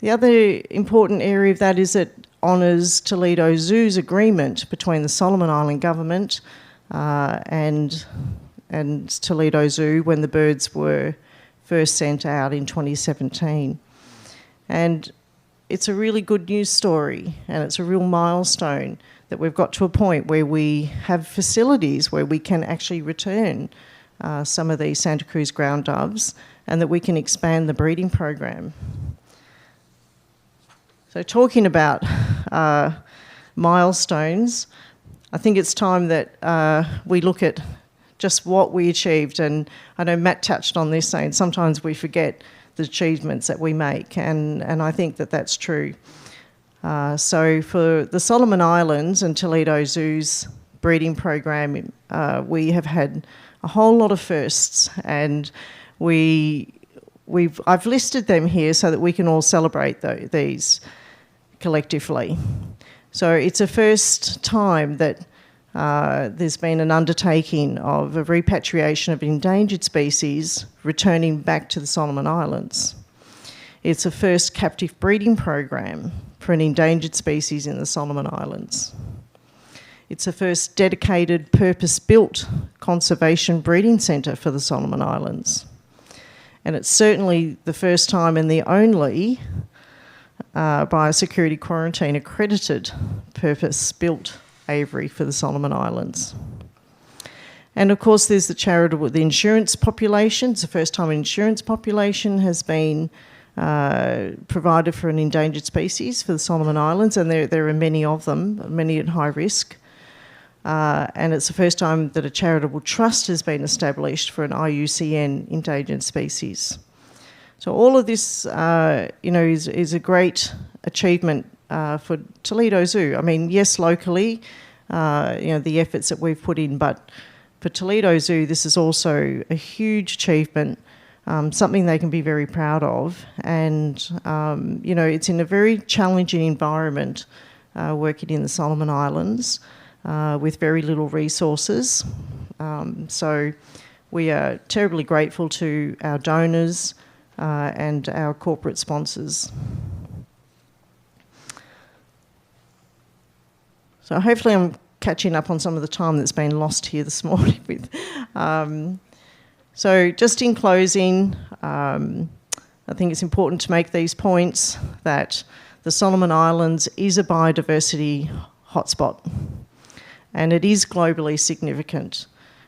The other important area of that is it honours Toledo Zoo's agreement between the Solomon Island government and Toledo Zoo when the birds were first sent out in 2017. And it's a really good news story, and it's a real milestone that we've got to a point where we have facilities where we can actually return some of these Santa Cruz ground doves, and that we can expand the breeding program. So talking about milestones, I think it's time that we look at just what we achieved. And I know Matt touched on this, saying sometimes we forget the achievements that we make, and I think that that's true. So for the Solomon Islands and Toledo Zoo's breeding program, we have had a whole lot of firsts, and I've listed them here so that we can all celebrate these collectively. So it's a first time that there's been an undertaking of a repatriation of endangered species returning back to the Solomon Islands. It's a first captive breeding program for an endangered species in the Solomon Islands. It's a first dedicated, purpose-built conservation breeding centre for the Solomon Islands. And it's certainly the first time and the only biosecurity quarantine accredited purpose-built aviary for the Solomon Islands. And of course there's the insurance population. It's the first time an insurance population has been provided for an endangered species for the Solomon Islands, and there are many of them, many at high risk. And it's the first time that a charitable trust has been established for an IUCN endangered species. So all of this, is a great achievement for Toledo Zoo. I mean, yes, locally, the efforts that we've put in, but for Toledo Zoo, this is also a huge achievement, something they can be very proud of. And, it's in a very challenging environment working in the Solomon Islands with very little resources. So we are terribly grateful to our donors and our corporate sponsors. So hopefully I'm catching up on some of the time that's been lost here this morning. So just in closing, I think it's important to make these points that the Solomon Islands is a biodiversity hotspot, and it is globally significant.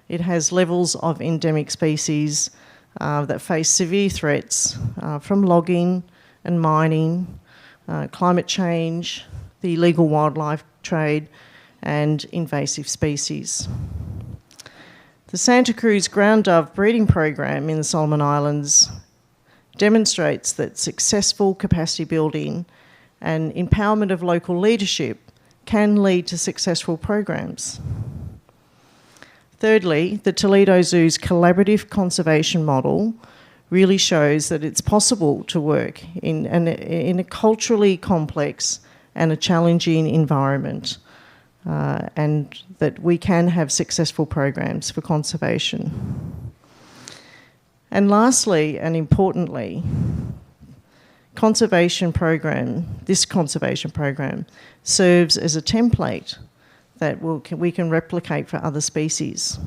It has levels of endemic species that face severe threats from logging and mining, climate change, the illegal wildlife trade, and invasive species. The Santa Cruz ground dove breeding program in the Solomon Islands demonstrates that successful capacity building and empowerment of local leadership can lead to successful programs. Thirdly, the Toledo Zoo's collaborative conservation model really shows that it's possible to work in a culturally complex and a challenging environment, and that we can have successful programs for conservation. And lastly, and importantly, this conservation program serves as a template that we can replicate for other species.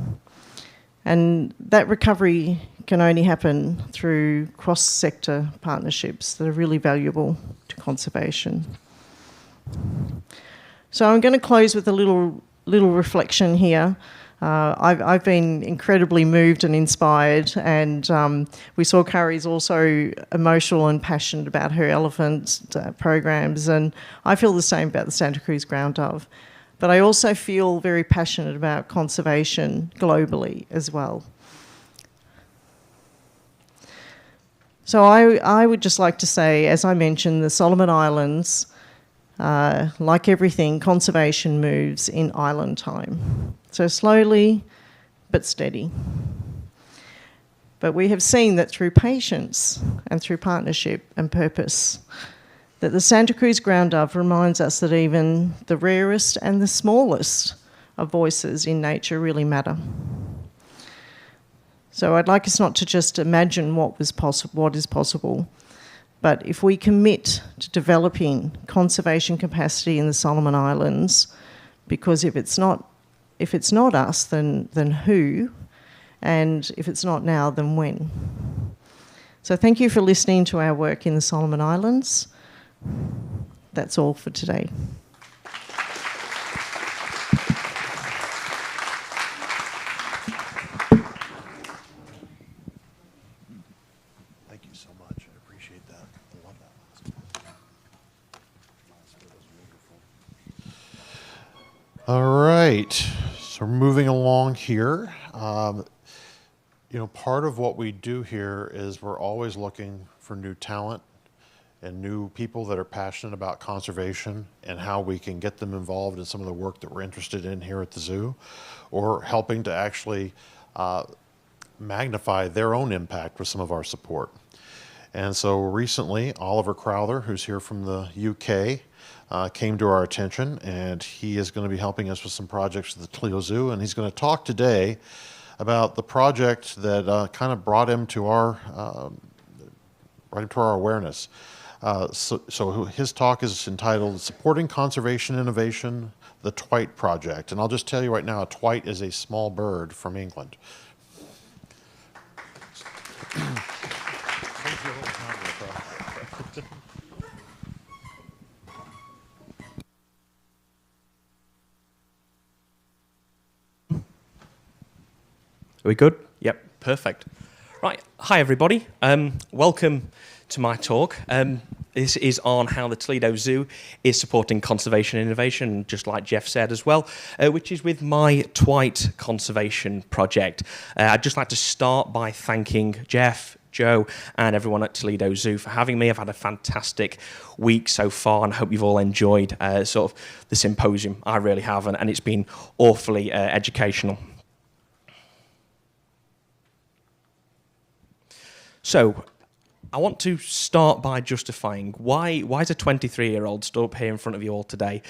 And that recovery can only happen through cross-sector partnerships that are really valuable to conservation. So I'm going to close with a little reflection here. I've been incredibly moved and inspired, and we saw Curry's also emotional and passionate about her elephant programs, and I feel the same about the Santa Cruz ground dove. But I also feel very passionate about conservation globally as well. So I would just like to say, as I mentioned, the Solomon Islands, like everything, conservation moves in island time. So slowly but steady. But we have seen that through patience and through partnership and purpose, that the Santa Cruz ground dove reminds us that even the rarest and the smallest of voices in nature really matter. So I'd like us not to just imagine what is possible, but if we commit to developing conservation capacity in the Solomon Islands, because if it's not us, then who? And if it's not now, then when? So thank you for listening to our work in the Solomon Islands. That's all for today. Thank you so much. I appreciate that. I love that. All right. So moving along here. Part of what we do here is we're always looking for new talent and new people that are passionate about conservation and how we can get them involved in some of the work that we're interested in here at the zoo, or helping to actually magnify their own impact with some of our support. And so recently, Oliver Crowther, who's here from the UK, came to our attention, and he is going to be helping us with some projects at the Toledo Zoo, and he's going to talk today about the project that kind of brought him to our awareness. So his talk is entitled "Supporting Conservation Innovation: The Twite Project," and I'll just tell you right now, a twite is a small bird from England. Are we good? Yep, perfect. Right, hi everybody. Welcome to my talk. This is on how the Toledo Zoo is supporting conservation and innovation, just like Jeff said as well, which is with my Twite Conservation Project. I'd just like to start by thanking Jeff, Joe, and everyone at Toledo Zoo for having me. I've had a fantastic week so far, and I hope you've all enjoyed sort of the symposium. I really have, and it's been awfully educational. So, I want to start by justifying why is a 23-year-old stood up here in front of you all today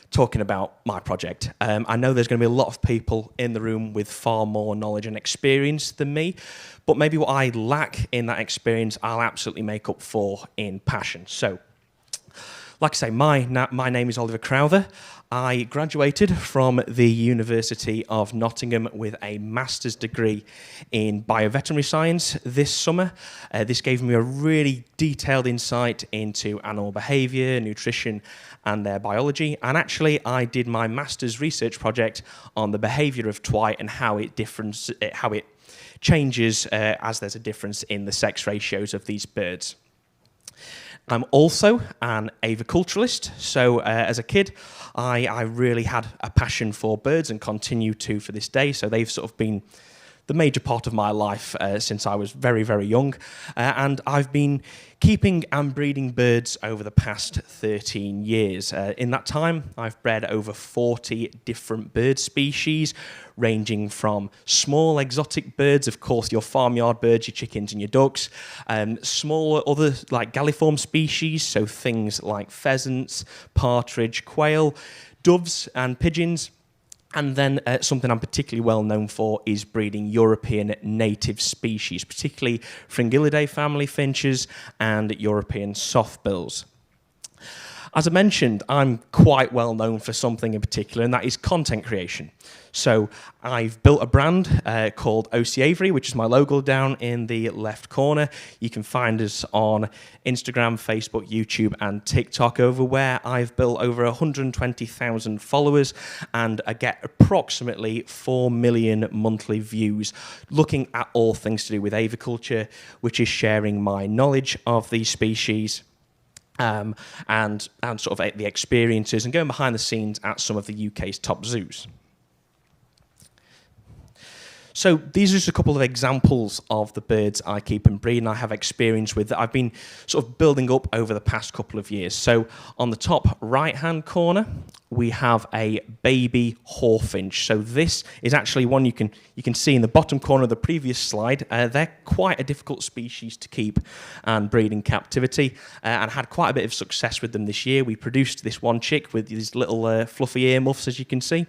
talking about my project. I know there's going to be a lot of people in the room with far more knowledge and experience than me, but maybe what I lack in that experience, I'll absolutely make up for in passion. So, like I say, my name is Oliver Crowther. I graduated from the University of Nottingham with a master's degree in bioveterinary science this summer. This gave me a really detailed insight into animal behaviour, nutrition, and their biology. And actually, I did my master's research project on the behaviour of twite and how it changes as there's a difference in the sex ratios of these birds. I'm also an aviculturalist, so as a kid, I really had a passion for birds and continue to for this day, so they've sort of been the major part of my life since I was very, very young, and I've been keeping and breeding birds over the past 13 years. In that time, I've bred over 40 different bird species, ranging from small exotic birds, of course, your farmyard birds, your chickens and your ducks, smaller other like galliform species, so things like pheasants, partridge, quail, doves and pigeons. And then something I'm particularly well known for is breeding European native species, particularly Fringillidae family finches and European softbills. As I mentioned, I'm quite well known for something in particular, and that is content creation. So I've built a brand called OC Aviary, which is my logo down in the left corner. You can find us on Instagram, Facebook, YouTube, and TikTok, over where I've built over 120,000 followers, and I get approximately 4 million monthly views, looking at all things to do with aviculture, which is sharing my knowledge of these species. And sort of the experiences and going behind the scenes at some of the UK's top zoos. So these are just a couple of examples of the birds I keep and breed and I have experience with that I've been sort of building up over the past couple of years. So on the top right-hand corner, we have a baby hawfinch. So this is actually one you can see in the bottom corner of the previous slide. They're quite a difficult species to keep and breed in captivity, and had quite a bit of success with them this year. We produced this one chick with these little fluffy earmuffs, as you can see.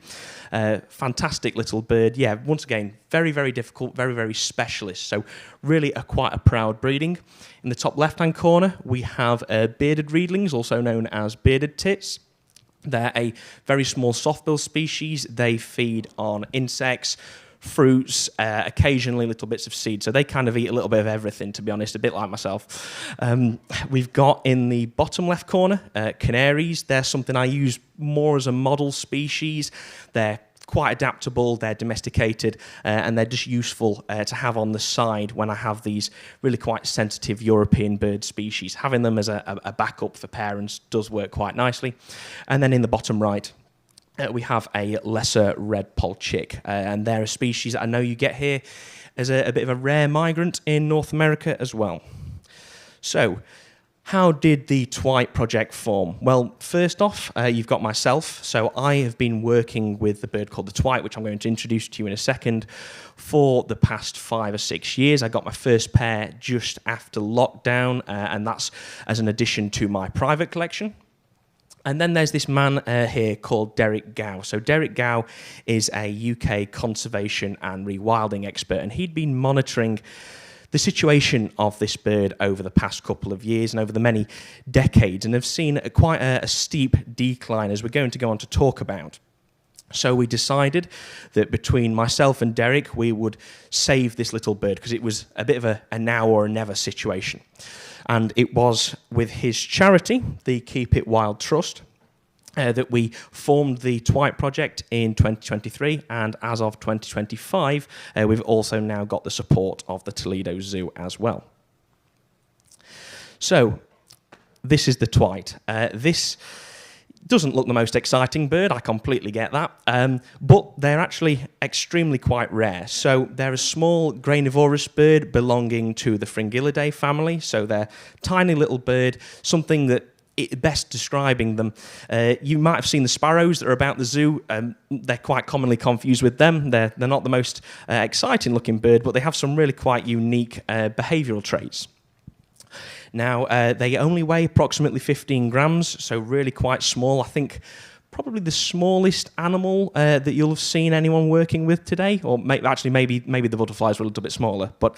Fantastic little bird. Yeah, once again, very, very difficult, very, very specialist. So really quite a proud breeding. In the top left-hand corner, we have bearded reedlings, also known as bearded tits. They're a very small soft-billed species. They feed on insects, fruits, occasionally little bits of seed. So they kind of eat a little bit of everything, to be honest, a bit like myself. We've got in the bottom left corner, canaries. They're something I use more as a model species. They're quite adaptable, they're domesticated, and they're just useful to have on the side when I have these really quite sensitive European bird species. Having them as a backup for parents does work quite nicely. And then in the bottom right, we have a lesser red-polled chick, and they're a species that I know you get here as a bit of a rare migrant in North America as well. So, how did the Twite project form? Well, first off, you've got myself. So I have been working with the bird called the Twite, which I'm going to introduce to you in a second, for the past 5 or 6 years. I got my first pair just after lockdown, and that's as an addition to my private collection. And then there's this man here called Derek Gow. So Derek Gow is a UK conservation and rewilding expert, and he'd been monitoring the situation of this bird over the past couple of years and over the many decades, and have seen quite a steep decline, as we're going to go on to talk about. So we decided that between myself and Derek, we would save this little bird, because it was a bit of a now or a never situation. And it was with his charity, the Keep It Wild Trust, that we formed the Twite project in 2023, and as of 2025, we've also now got the support of the Toledo Zoo as well. So, this is the Twite. This doesn't look the most exciting bird, I completely get that, but they're actually extremely quite rare. So they're a small granivorous bird belonging to the Fringillidae family, so they're a tiny little bird, something that best describing them. You might have seen the sparrows that are about the zoo. They're quite commonly confused with them. They're not the most exciting looking bird, but they have some really quite unique behavioural traits. Now, they only weigh approximately 15 grams, so really quite small. I think probably the smallest animal that you'll have seen anyone working with today, or maybe the butterflies were a little bit smaller, but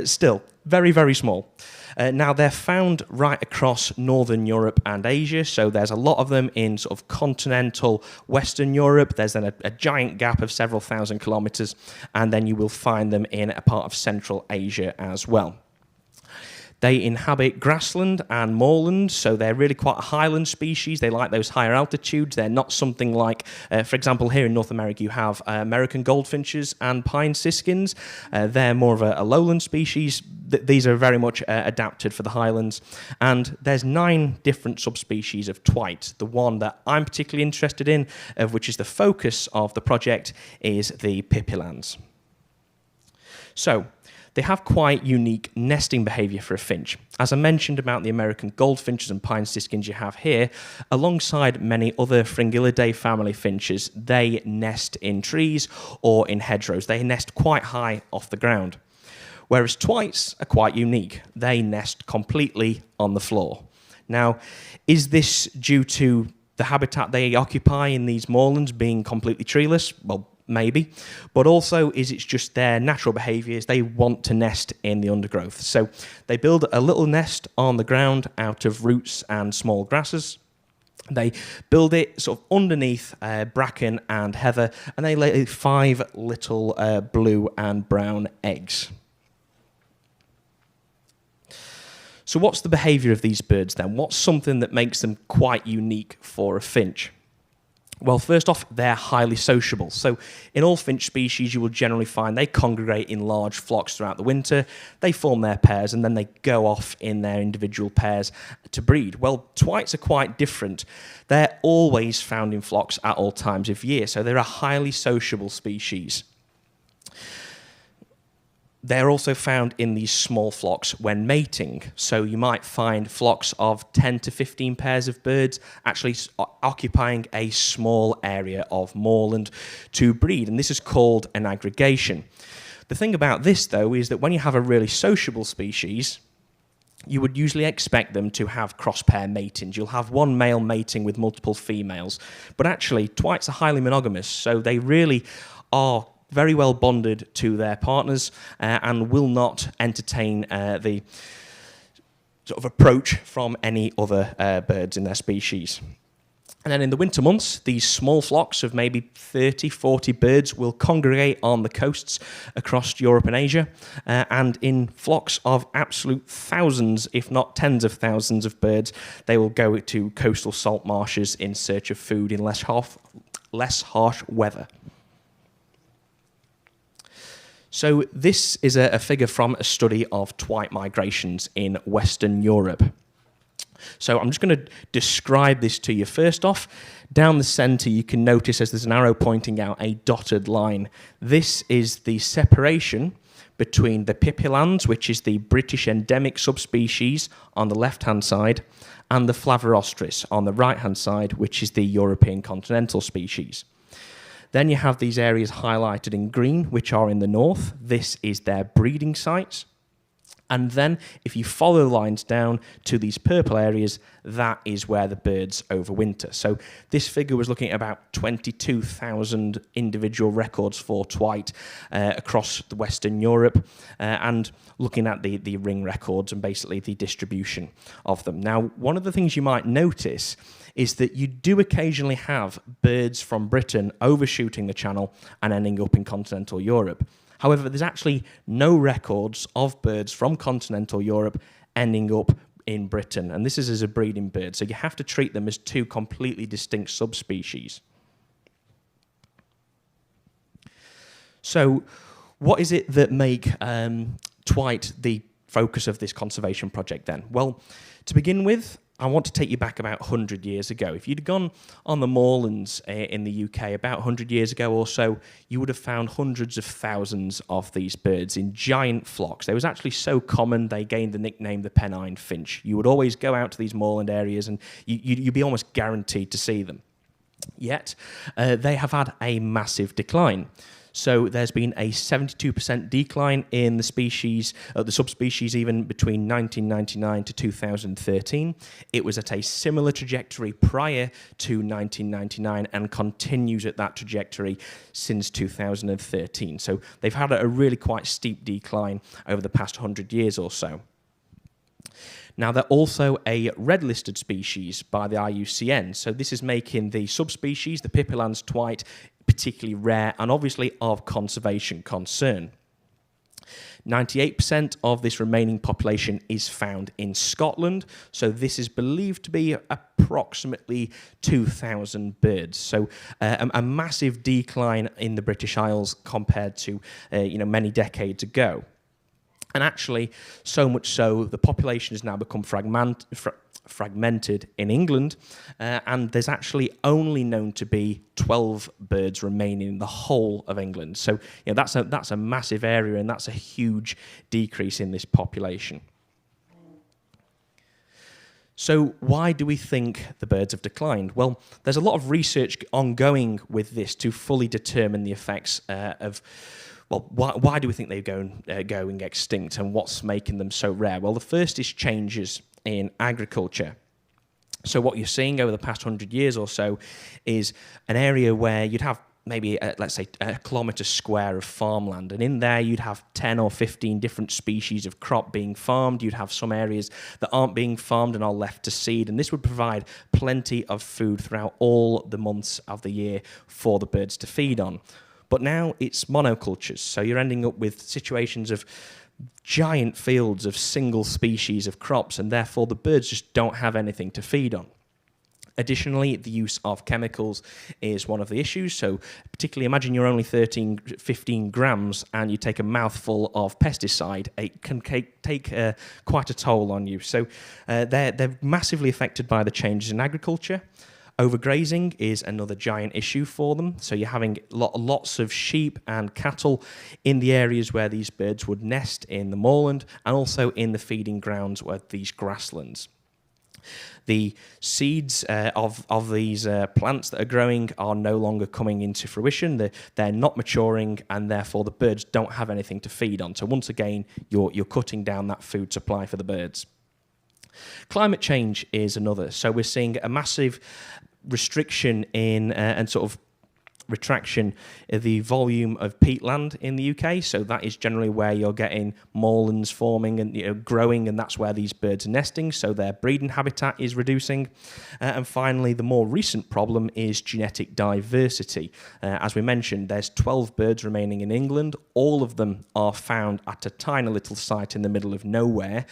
still very, very small. Now, they're found right across Northern Europe and Asia, so there's a lot of them in sort of continental Western Europe. There's then a giant gap of several thousand kilometres, and then you will find them in a part of Central Asia as well. They inhabit grassland and moorland, so they're really quite a highland species. They like those higher altitudes. They're not something like, for example, here in North America, you have American goldfinches and pine siskins. They're more of a lowland species. These are very much adapted for the highlands. And there's 9 different subspecies of twite. The one that I'm particularly interested in, of which is the focus of the project, is the pipilans. So, they have quite unique nesting behaviour for a finch. As I mentioned about the American goldfinches and pine siskins you have here, alongside many other Fringillidae family finches, they nest in trees or in hedgerows. They nest quite high off the ground. Whereas twites are quite unique. They nest completely on the floor. Now, is this due to the habitat they occupy in these moorlands being completely treeless? Well, maybe, but also is it's just their natural behaviours. They want to nest in the undergrowth. So they build a little nest on the ground out of roots and small grasses. They build it sort of underneath bracken and heather, and they lay 5 little blue and brown eggs. So what's the behaviour of these birds then? What's something that makes them quite unique for a finch? Well, first off, they're highly sociable. So in all finch species, you will generally find they congregate in large flocks throughout the winter. They form their pairs, and then they go off in their individual pairs to breed. Well, twites are quite different. They're always found in flocks at all times of year, so they're a highly sociable species. They're also found in these small flocks when mating. So you might find flocks of 10 to 15 pairs of birds actually occupying a small area of moorland to breed. And this is called an aggregation. The thing about this, though, is that when you have a really sociable species, you would usually expect them to have cross-pair matings. You'll have one male mating with multiple females. But actually, twites are highly monogamous, so they really are very well bonded to their partners and will not entertain the sort of approach from any other birds in their species. And then in the winter months, these small flocks of maybe 30, 40 birds will congregate on the coasts across Europe and Asia, and in flocks of absolute thousands, if not tens of thousands of birds, they will go to coastal salt marshes in search of food in less harsh weather. So this is a figure from a study of twite migrations in Western Europe. So I'm just going to describe this to you. First off, down the centre you can notice as there's an arrow pointing out a dotted line. This is the separation between the pipilans, which is the British endemic subspecies on the left-hand side, and the Flavirostris on the right-hand side, which is the European continental species. Then you have these areas highlighted in green, which are in the north. This is their breeding sites. And then if you follow the lines down to these purple areas, that is where the birds overwinter. So this figure was looking at about 22,000 individual records for twite across the Western Europe and looking at the ring records and basically the distribution of them. Now, one of the things you might notice is that you do occasionally have birds from Britain overshooting the channel and ending up in continental Europe. However, there's actually no records of birds from continental Europe ending up in Britain, and this is as a breeding bird, so you have to treat them as two completely distinct subspecies. So what is it that make twite the focus of this conservation project then? Well, to begin with, I want to take you back about 100 years ago. If you'd gone on the moorlands in the UK about 100 years ago or so, you would have found hundreds of thousands of these birds in giant flocks. They was actually so common, they gained the nickname the Pennine Finch. You would always go out to these moorland areas and you'd be almost guaranteed to see them. Yet, they have had a massive decline. So there's been a 72% decline in the species, the subspecies even between 1999 to 2013. It was at a similar trajectory prior to 1999 and continues at that trajectory since 2013. So they've had a really quite steep decline over the past 100 years or so. Now, they're also a red-listed species by the IUCN, so this is making the subspecies, the pipilans twite, particularly rare and obviously of conservation concern. 98% of this remaining population is found in Scotland, so this is believed to be approximately 2,000 birds. So a massive decline in the British Isles compared to many decades ago. And actually, so much so, the population has now become fragmented in England, and there's actually only known to be 12 birds remaining in the whole of England. So that's a massive area, and that's a huge decrease in this population. So why do we think the birds have declined? Well, there's a lot of research ongoing with this to fully determine the effects of... Well, why do we think they're going extinct, and what's making them so rare? Well, the first is changes in agriculture. So what you're seeing over the past 100 years or so is an area where you'd have maybe, let's say, a kilometre square of farmland, and in there you'd have 10 or 15 different species of crop being farmed. You'd have some areas that aren't being farmed and are left to seed, and this would provide plenty of food throughout all the months of the year for the birds to feed on. But now it's monocultures, so you're ending up with situations of giant fields of single species of crops, and therefore the birds just don't have anything to feed on. Additionally, the use of chemicals is one of the issues. So particularly imagine you're only 15 grams and you take a mouthful of pesticide. It can take quite a toll on you. So they're massively affected by the changes in agriculture. Overgrazing is another giant issue for them. So you're having lots of sheep and cattle in the areas where these birds would nest in the moorland, and also in the feeding grounds with these grasslands. The seeds of these plants that are growing are no longer coming into fruition. They're not maturing, and therefore the birds don't have anything to feed on. So once again, you're cutting down that food supply for the birds. Climate change is another. So we're seeing a massive restriction in and sort of retraction of the volume of peatland in the UK. So that is generally where you're getting moorlands forming and growing, and that's where these birds are nesting. So their breeding habitat is reducing. And finally, the more recent problem is genetic diversity. As we mentioned, there's 12 birds remaining in England. All of them are found at a tiny little site in the middle of nowhere.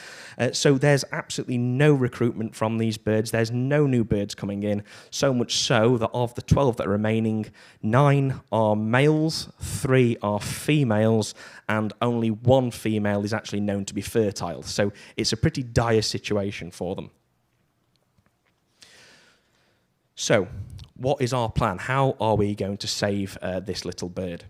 So there's absolutely no recruitment from these birds. There's no new birds coming in. So much so that of the 12 that are remaining, 9 are males, 3 are females, and only 1 female is actually known to be fertile. So it's a pretty dire situation for them. So, what is our plan? How are we going to save this little bird?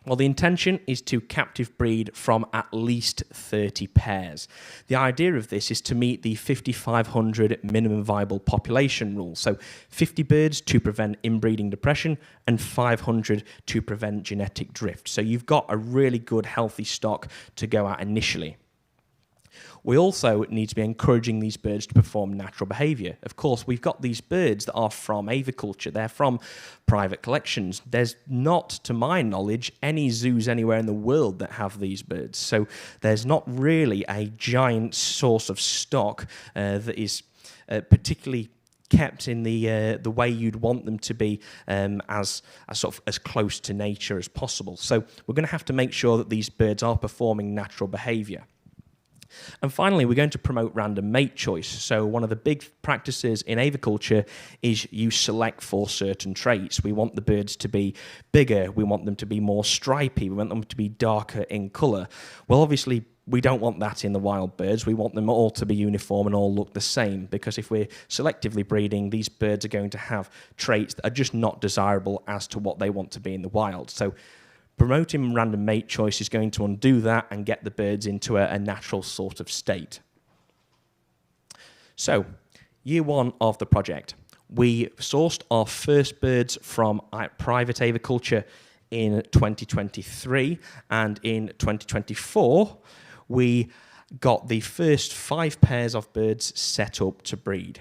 Well, the intention is to captive breed from at least 30 pairs. The idea of this is to meet the 5,500 minimum viable population rule. So 50 birds to prevent inbreeding depression and 500 to prevent genetic drift. So you've got a really good, healthy stock to go at initially. We also need to be encouraging these birds to perform natural behaviour. Of course, we've got these birds that are from aviculture. They're from private collections. There's not, to my knowledge, any zoos anywhere in the world that have these birds. So there's not really a giant source of stock that is particularly kept in the way you'd want them to be, as close to nature as possible. So we're going to have to make sure that these birds are performing natural behaviour. And finally, we're going to promote random mate choice. So one of the big practices in aviculture is you select for certain traits. We want the birds to be bigger. We want them to be more stripy. We want them to be darker in colour. Well, obviously, we don't want that in the wild birds. We want them all to be uniform and all look the same, because if we're selectively breeding, these birds are going to have traits that are just not desirable as to what they want to be in the wild. So promoting random mate choice is going to undo that and get the birds into a natural sort of state. So, year 1 of the project. We sourced our first birds from private aviculture in 2023, and in 2024, we got the first 5 pairs of birds set up to breed.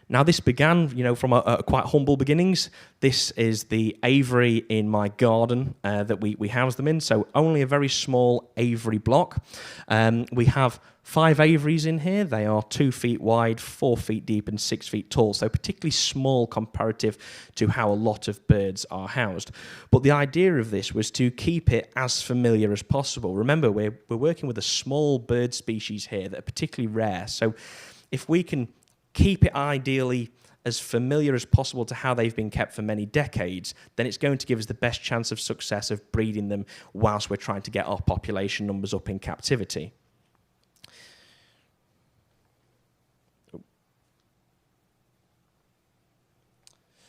Now, this began, from a quite humble beginnings. This is the aviary in my garden that we house them in, so only a very small aviary block. We have 5 aviaries in here. They are 2 feet wide, 4 feet deep, and 6 feet tall, so particularly small comparative to how a lot of birds are housed. But the idea of this was to keep it as familiar as possible. Remember, we're working with a small bird species here that are particularly rare, so if we can keep it ideally as familiar as possible to how they've been kept for many decades, then it's going to give us the best chance of success of breeding them whilst we're trying to get our population numbers up in captivity.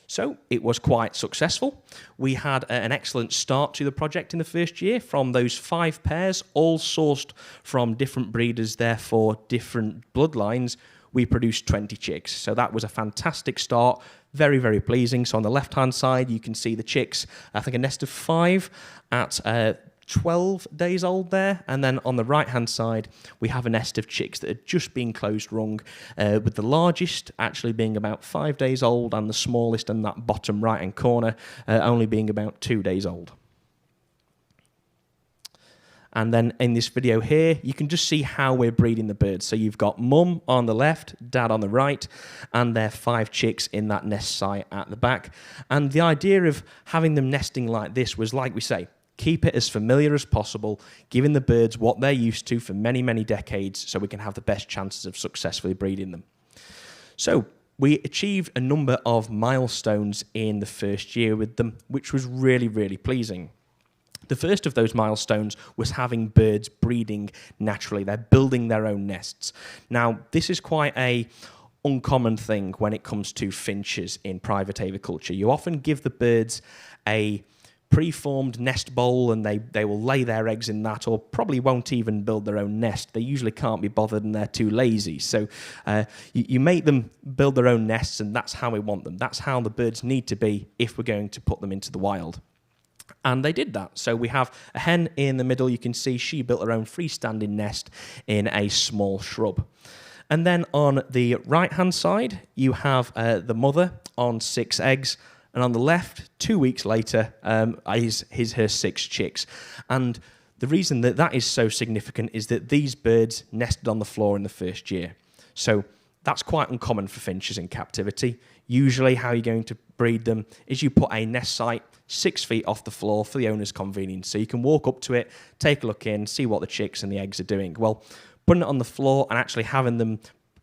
So it was quite successful. We had an excellent start to the project in the first year. From those 5 pairs, all sourced from different breeders, therefore different bloodlines, we produced 20 chicks. So that was a fantastic start, very, very pleasing. So on the left-hand side, you can see the chicks, I think a nest of 5 at 12 days old there. And then on the right-hand side, we have a nest of chicks that had just been closed rung, with the largest actually being about 5 days old and the smallest in that bottom right-hand corner only being about 2 days old. And then in this video here, you can just see how we're breeding the birds. So you've got mum on the left, dad on the right, and their 5 chicks in that nest site at the back. And the idea of having them nesting like this was, like we say, keep it as familiar as possible, giving the birds what they're used to for many, many decades so we can have the best chances of successfully breeding them. So we achieved a number of milestones in the first year with them, which was really, really pleasing. The first of those milestones was having birds breeding naturally. They're building their own nests. Now, this is quite a uncommon thing when it comes to finches in private aviculture. You often give the birds a preformed nest bowl and they will lay their eggs in that, or probably won't even build their own nest. They usually can't be bothered and they're too lazy. So you make them build their own nests, and that's how we want them. That's how the birds need to be if we're going to put them into the wild. And they did that. So we have a hen in the middle. You can see she built her own freestanding nest in a small shrub. And then on the right-hand side, you have the mother on 6 eggs. And on the left, 2 weeks later, is her 6 chicks. And the reason that that is so significant is that these birds nested on the floor in the first year. So that's quite uncommon for finches in captivity. Usually how you're going to breed them is you put a nest site 6 feet off the floor for the owner's convenience. So you can walk up to it, take a look in, see what the chicks and the eggs are doing. Well, putting it on the floor and actually having them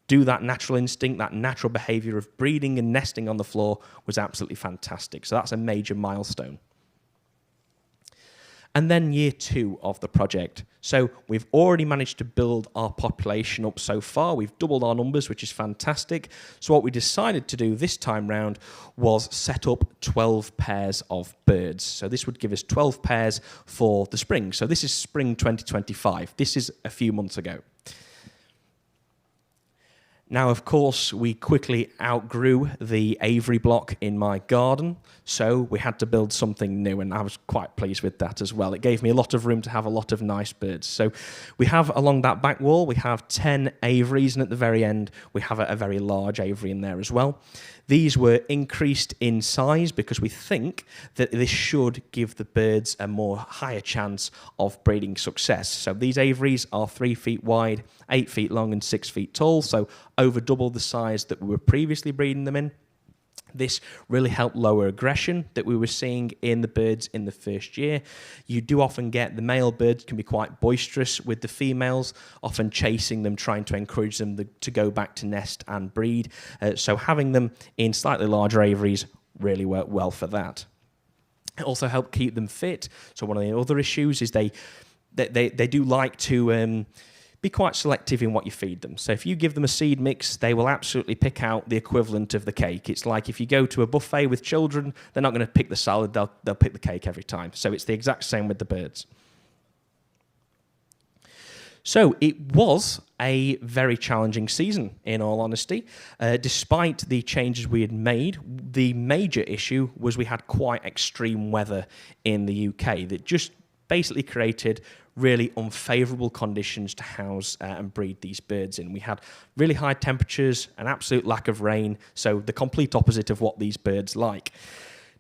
do that natural instinct, that natural behavior of breeding and nesting on the floor was absolutely fantastic. So that's a major milestone. And then year 2 of the project. So we've already managed to build our population up so far. We've doubled our numbers, which is fantastic. So what we decided to do this time round was set up 12 pairs of birds. So this would give us 12 pairs for the spring. So this is spring 2025. This is a few months ago. Now, of course, we quickly outgrew the aviary block in my garden, so we had to build something new, and I was quite pleased with that as well. It gave me a lot of room to have a lot of nice birds. So we have, along that back wall, we have 10 aviaries, and at the very end, we have a very large aviary in there as well. These were increased in size because we think that this should give the birds a more higher chance of breeding success. So these aviaries are 3 feet wide, 8 feet long and 6 feet tall, so over double the size that we were previously breeding them in. This really helped lower aggression that we were seeing in the birds in the first year. You do often get the male birds can be quite boisterous with the females, often chasing them, trying to encourage them to go back to nest and breed. So having them in slightly larger aviaries really worked well for that. It also helped keep them fit. So one of the other issues is they do like to be quite selective in what you feed them. So if you give them a seed mix, they will absolutely pick out the equivalent of the cake. It's like if you go to a buffet with children, they're not going to pick the salad, they'll pick the cake every time. So it's the exact same with the birds. So it was a very challenging season, in all honesty. Despite the changes we had made, the major issue was we had quite extreme weather in the UK that just basically created really unfavourable conditions to house and breed these birds in. We had really high temperatures, an absolute lack of rain, so the complete opposite of what these birds like.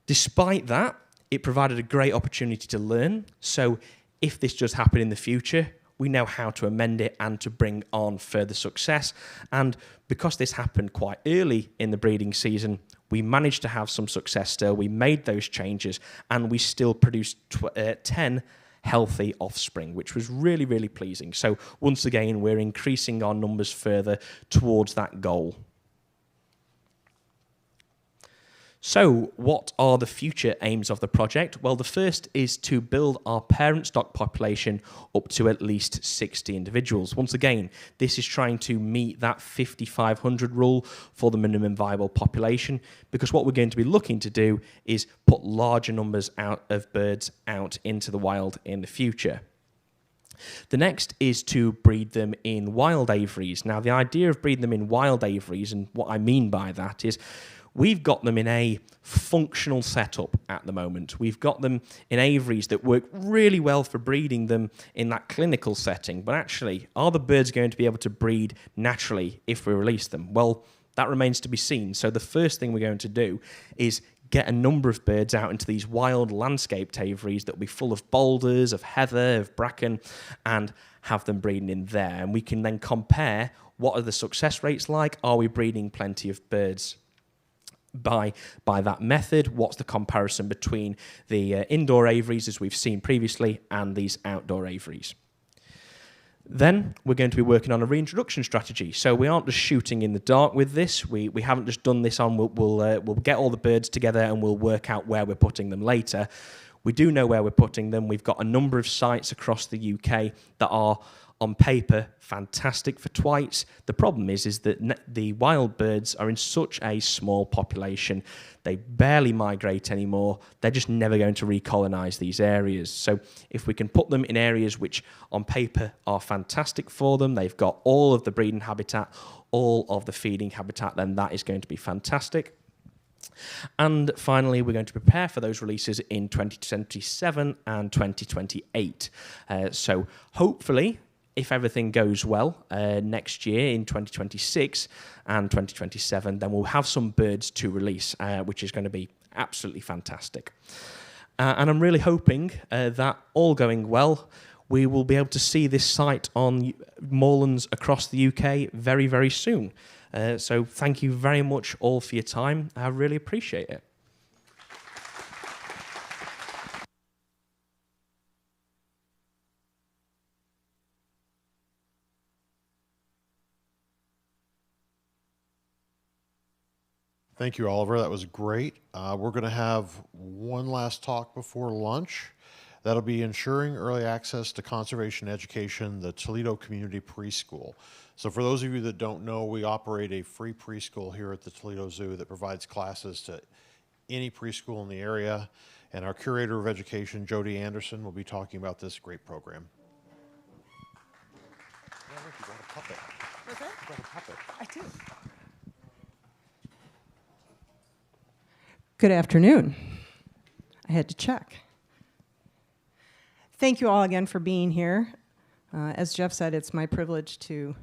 Despite that, it provided a great opportunity to learn. So if this does happen in the future, we know how to amend it and to bring on further success. And because this happened quite early in the breeding season, we managed to have some success still. We made those changes and we still produced 10 healthy offspring, which was really, really pleasing. So once again, we're increasing our numbers further towards that goal. So what are the future aims of the project? Well, the first is to build our parent stock population up to at least 60 individuals. Once again, this is trying to meet that 5,500 rule for the minimum viable population, because what we're going to be looking to do is put larger numbers of birds out into the wild in the future. The next is to breed them in wild aviaries. Now, the idea of breeding them in wild aviaries, and what I mean by that is we've got them in a functional setup at the moment. We've got them in aviaries that work really well for breeding them in that clinical setting. But actually, are the birds going to be able to breed naturally if we release them? Well, that remains to be seen. So the first thing we're going to do is get a number of birds out into these wild landscaped aviaries that will be full of boulders, of heather, of bracken, and have them breeding in there. And we can then compare what are the success rates like. Are we breeding plenty of birds by that method? What's the comparison between the indoor aviaries, as we've seen previously, and these outdoor aviaries? Then we're going to be working on a reintroduction strategy. So we aren't just shooting in the dark with this. We haven't just done this on, we'll get all the birds together and we'll work out where we're putting them later. We do know where we're putting them. We've got a number of sites across the UK that are on paper, fantastic for twites. The problem is that the wild birds are in such a small population. They barely migrate anymore. They're just never going to recolonize these areas. So if we can put them in areas which on paper are fantastic for them, they've got all of the breeding habitat, all of the feeding habitat, then that is going to be fantastic. And finally, we're going to prepare for those releases in 2027 and 2028. So hopefully, if everything goes well next year in 2026 and 2027, then we'll have some birds to release, which is going to be absolutely fantastic. And I'm really hoping that all going well, we will be able to see this site on moorlands across the UK very, very soon. So thank you very much all for your time. I really appreciate it. Thank you, Oliver. That was great. We're going to have one last talk before lunch. That'll be ensuring early access to conservation education, the Toledo Community Preschool. So for those of you that don't know, we operate a free preschool here at the Toledo Zoo that provides classes to any preschool in the area. And our curator of education, Jody Anderson, will be talking about this great program. Yeah, look, you got a puppet. What's that? You got a puppet. I do. Good afternoon. I had to check. Thank you all again for being here. As Jeff said, it's my privilege to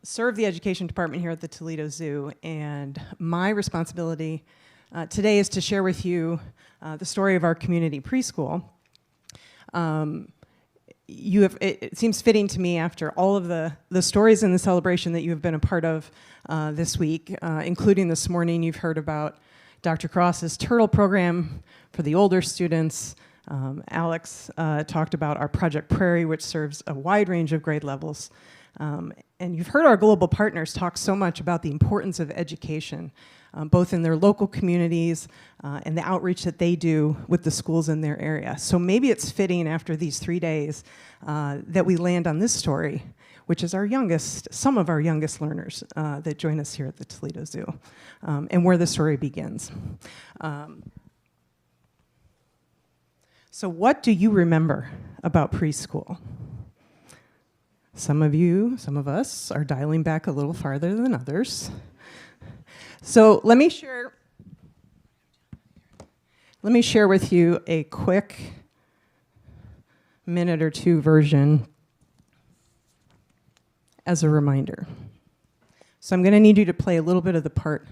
serve the education department here at the Toledo Zoo, and my responsibility today is to share with you the story of our community preschool. It seems fitting to me after all of the stories in the celebration that you have been a part of this week, including this morning you've heard about Dr. Cross's turtle program for the older students. Alex talked about our Project Prairie, which serves a wide range of grade levels. And you've heard our global partners talk so much about the importance of education, both in their local communities and the outreach that they do with the schools in their area. So maybe it's fitting after these 3 days that we land on this story, which is some of our youngest learners that join us here at the Toledo Zoo, and where the story begins. So what do you remember about preschool? Some of us are dialing back a little farther than others. So let me share with you a quick minute or two version as a reminder. So I'm going to need you to play a little bit of the part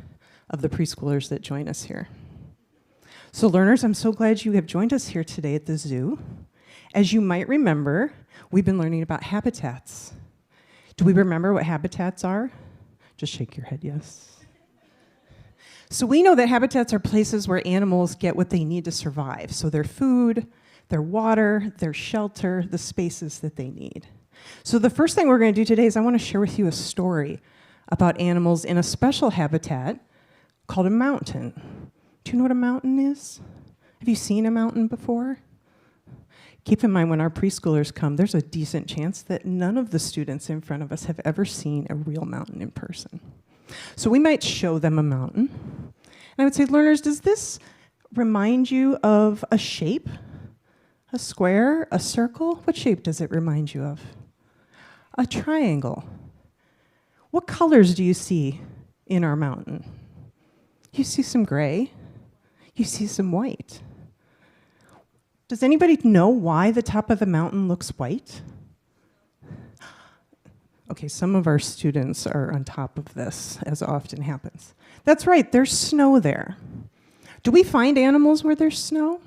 of the preschoolers that join us here. So learners, I'm so glad you have joined us here today at the zoo. As you might remember, we've been learning about habitats. Do we remember what habitats are? Just shake your head, yes. So we know that habitats are places where animals get what they need to survive. So their food, their water, their shelter, the spaces that they need. So the first thing we're going to do today is I want to share with you a story about animals in a special habitat called a mountain. Do you know what a mountain is? Have you seen a mountain before? Keep in mind when our preschoolers come, there's a decent chance that none of the students in front of us have ever seen a real mountain in person. So we might show them a mountain. And I would say, learners, does this remind you of a shape? A square? A circle? What shape does it remind you of? A triangle. What colors do you see in our mountain? You see some gray. You see some white. Does anybody know why the top of the mountain looks white? Okay, some of our students are on top of this, as often happens. That's right, there's snow there. Do we find animals where there's snow?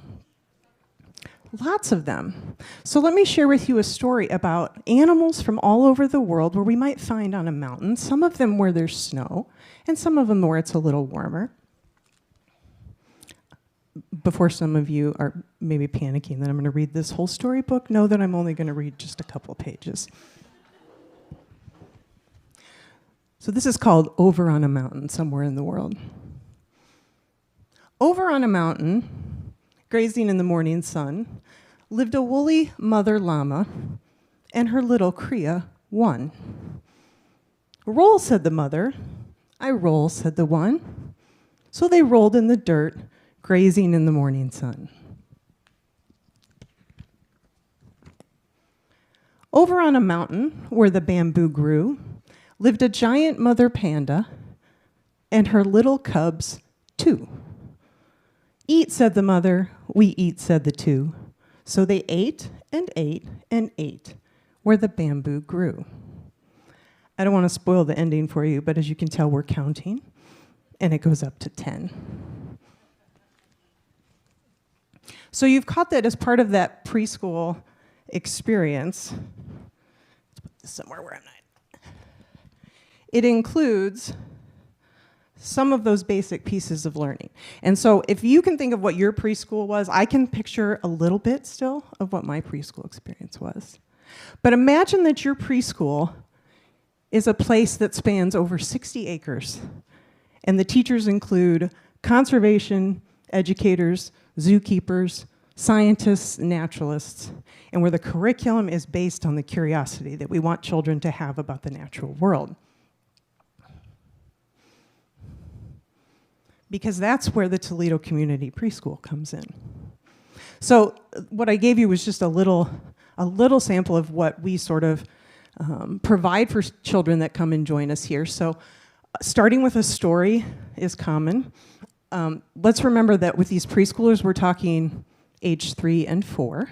Lots of them. So let me share with you a story about animals from all over the world where we might find on a mountain, some of them where there's snow, and some of them where it's a little warmer. Before some of you are maybe panicking that I'm going to read this whole storybook, know that I'm only going to read just a couple pages. So this is called Over on a Mountain, somewhere in the world. Over on a mountain, grazing in the morning sun, lived a woolly mother llama and her little cria one. Roll, said the mother. I roll, said the one. So they rolled in the dirt, grazing in the morning sun. Over on a mountain where the bamboo grew lived a giant mother panda and her little cubs, too. Eat, said the mother. We eat, said the two. So they ate and ate and ate where the bamboo grew. I don't want to spoil the ending for you, but as you can tell, we're counting, and it goes up to 10. So you've caught that as part of that preschool experience. Let's put this somewhere where I'm not. It includes some of those basic pieces of learning. And so if you can think of what your preschool was, I can picture a little bit still of what my preschool experience was. But imagine that your preschool is a place that spans over 60 acres. And the teachers include conservation, educators, zookeepers, scientists, naturalists, and where the curriculum is based on the curiosity that we want children to have about the natural world. Because that's where the Toledo Community Preschool comes in. So what I gave you was just a little sample of what we sort of provide for children that come and join us here. So starting with a story is common. Let's remember that with these preschoolers, we're talking age 3 and 4.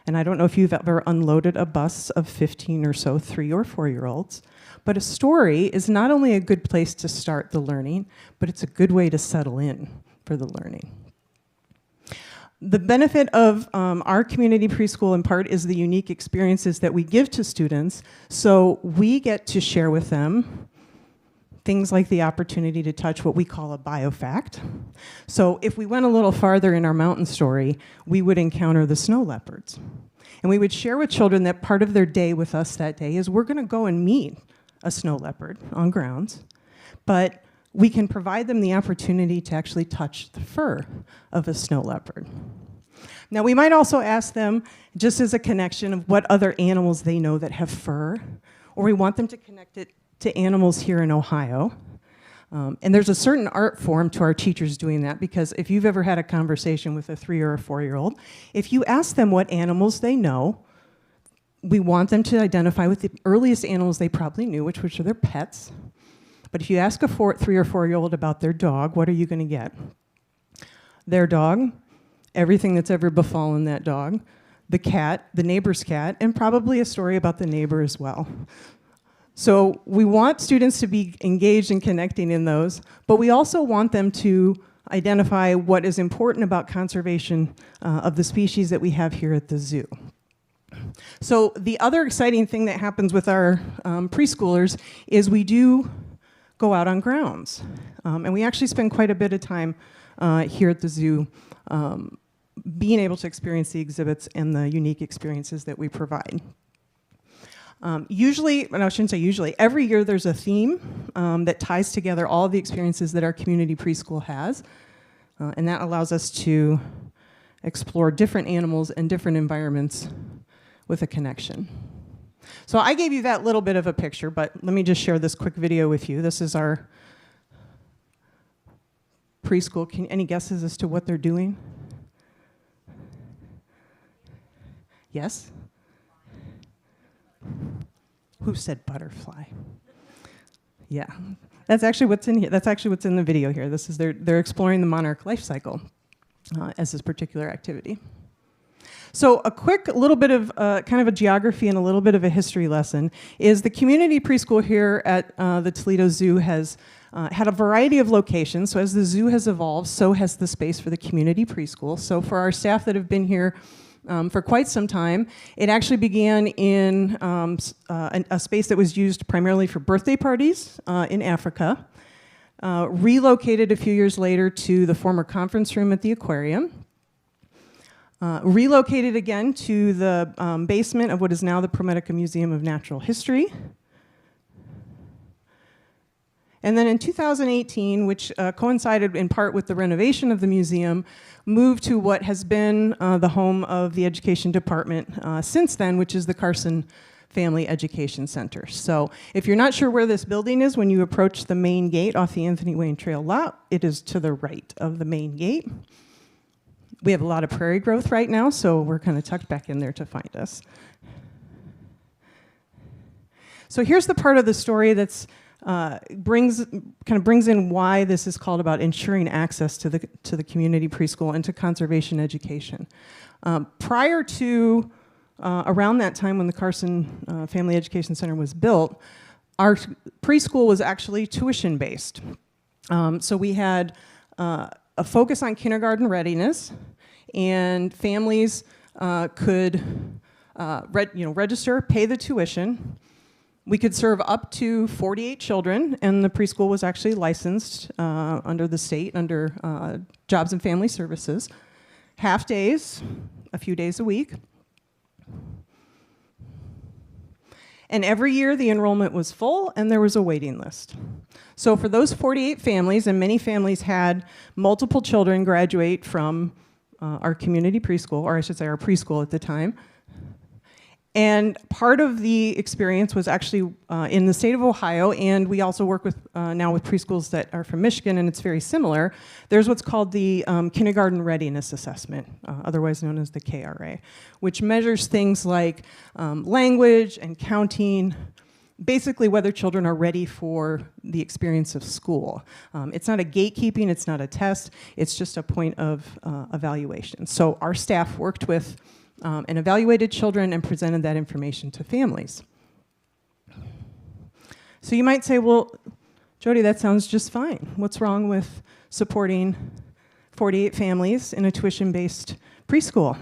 And I don't know if you've ever unloaded a bus of 15 or so 3 or 4-year-olds. But a story is not only a good place to start the learning, but it's a good way to settle in for the learning. The benefit of our community preschool in part is the unique experiences that we give to students. So we get to share with them things like the opportunity to touch what we call a biofact. So if we went a little farther in our mountain story, we would encounter the snow leopards. And we would share with children that part of their day with us that day is we're gonna go and meet a snow leopard on grounds, but we can provide them the opportunity to actually touch the fur of a snow leopard. Now, we might also ask them, just as a connection, of what other animals they know that have fur, or we want them to connect it to animals here in Ohio. And there's a certain art form to our teachers doing that, because if you've ever had a conversation with a 3 or a 4-year-old, if you ask them what animals they know, we want them to identify with the earliest animals they probably knew, which are their pets. But if you ask a 3 or 4-year-old about their dog, what are you going to get? Their dog, everything that's ever befallen that dog, the cat, the neighbor's cat, and probably a story about the neighbor as well. So we want students to be engaged in connecting in those, but we also want them to identify what is important about conservation of the species that we have here at the zoo. So the other exciting thing that happens with our preschoolers is we do go out on grounds. And we actually spend quite a bit of time here at the zoo being able to experience the exhibits and the unique experiences that we provide. Usually, and I shouldn't say usually, every year there's a theme that ties together all the experiences that our community preschool has. And that allows us to explore different animals and different environments with a connection. So I gave you that little bit of a picture, but let me just share this quick video with you. This is our preschool. Any guesses as to what they're doing? Yes? Who said butterfly? Yeah, that's actually what's in here. That's actually what's in the video here. This is they're exploring the monarch life cycle as this particular activity. So a quick little bit of kind of a geography and a little bit of a history lesson is the community preschool here at the Toledo Zoo has had a variety of locations. So as the zoo has evolved, so has the space for the community preschool. So for our staff that have been here for quite some time, it actually began in a space that was used primarily for birthday parties in Africa, relocated a few years later to the former conference room at the aquarium, relocated again to the basement of what is now the Prometica Museum of Natural History. And then in 2018, which coincided in part with the renovation of the museum, moved to what has been the home of the education department since then, which is the Carson Family Education Center. So if you're not sure where this building is when you approach the main gate off the Anthony Wayne Trail lot, it is to the right of the main gate. We have a lot of prairie growth right now, so we're kind of tucked back in there to find us. So here's the part of the story that's brings in why this is called about ensuring access to the community preschool and to conservation education. Prior to around that time when the Carson Family Education Center was built, our preschool was actually tuition-based. So we had a focus on kindergarten readiness, and families could register, pay the tuition. We could serve up to 48 children, and the preschool was actually licensed under the state, under Jobs and Family Services. Half days, a few days a week. And every year the enrollment was full and there was a waiting list. So for those 48 families, and many families had multiple children graduate from our community preschool, or I should say our preschool at the time. And part of the experience was actually in the state of Ohio, and we also work with now with preschools that are from Michigan, and it's very similar. There's what's called the Kindergarten Readiness Assessment, otherwise known as the KRA, which measures things like language and counting, basically whether children are ready for the experience of school. It's not a gatekeeping, it's not a test, it's just a point of evaluation. So our staff worked with and evaluated children and presented that information to families. So you might say, well, Jody, that sounds just fine. What's wrong with supporting 48 families in a tuition-based preschool?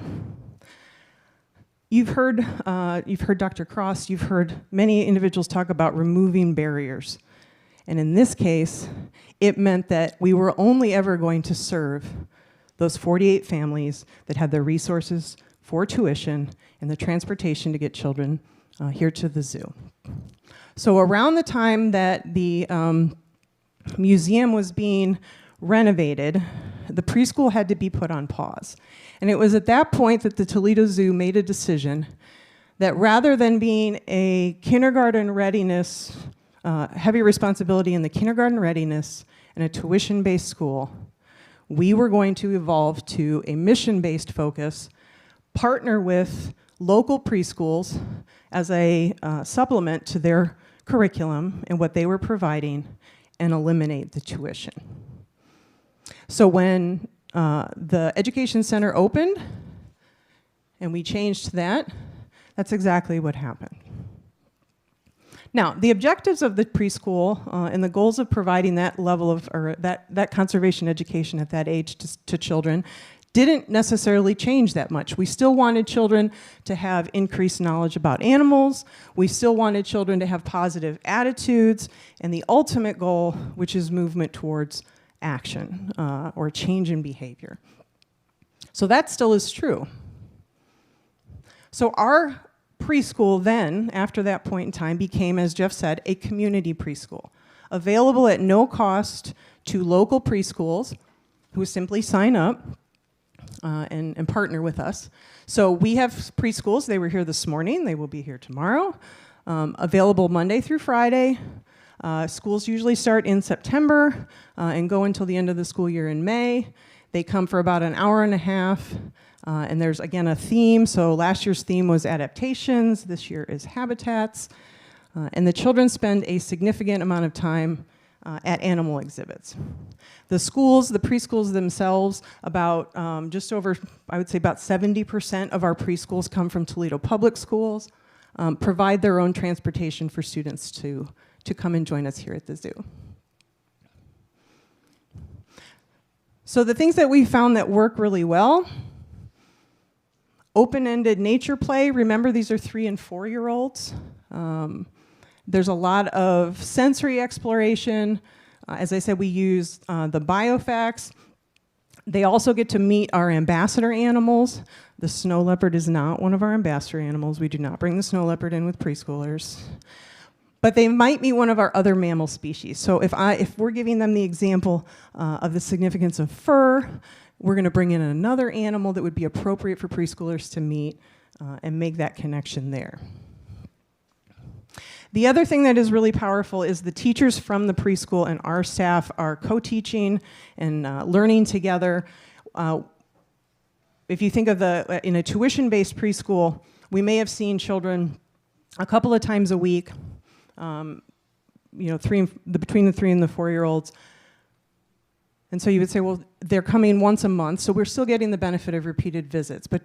You've heard Dr. Cross, you've heard many individuals talk about removing barriers. And in this case, it meant that we were only ever going to serve those 48 families that had the resources for tuition and the transportation to get children here to the zoo. So around the time that the museum was being renovated, the preschool had to be put on pause. And it was at that point that the Toledo Zoo made a decision that rather than being a kindergarten readiness, heavy responsibility in the kindergarten readiness and a tuition-based school, we were going to evolve to a mission-based focus, partner with local preschools as a supplement to their curriculum and what they were providing, and eliminate the tuition. So when the Education Center opened and we changed that, that's exactly what happened. Now, the objectives of the preschool and the goals of providing that level of, or that conservation education at that age to children didn't necessarily change that much. We still wanted children to have increased knowledge about animals. We still wanted children to have positive attitudes, and the ultimate goal, which is movement towards action or change in behavior. So that still is true. So our preschool then, after that point in time, became, as Jeff said, a community preschool, available at no cost to local preschools who simply sign up and partner with us. So we have preschools. They were here this morning. They will be here tomorrow. Available Monday through Friday. Schools usually start in September and go until the end of the school year in May. They come for about an hour and a half. And there's, again, a theme. So last year's theme was adaptations. This year is habitats. And the children spend a significant amount of time at animal exhibits. The schools, the preschools themselves, about just over, I would say about 70% of our preschools come from Toledo Public Schools, provide their own transportation for students to come and join us here at the zoo. So the things that we found that work really well: open-ended nature play. Remember, these are 3- and 4-year-olds. There's a lot of sensory exploration. As I said, we use the biofacts. They also get to meet our ambassador animals. The snow leopard is not one of our ambassador animals. We do not bring the snow leopard in with preschoolers. But they might meet one of our other mammal species. So if we're giving them the example of the significance of fur, we're going to bring in another animal that would be appropriate for preschoolers to meet and make that connection there. The other thing that is really powerful is the teachers from the preschool and our staff are co-teaching and learning together. If you think of in a tuition-based preschool, we may have seen children a couple of times a week, between the 3 and the 4-year-olds. And so you would say, well, they're coming once a month, so we're still getting the benefit of repeated visits. But,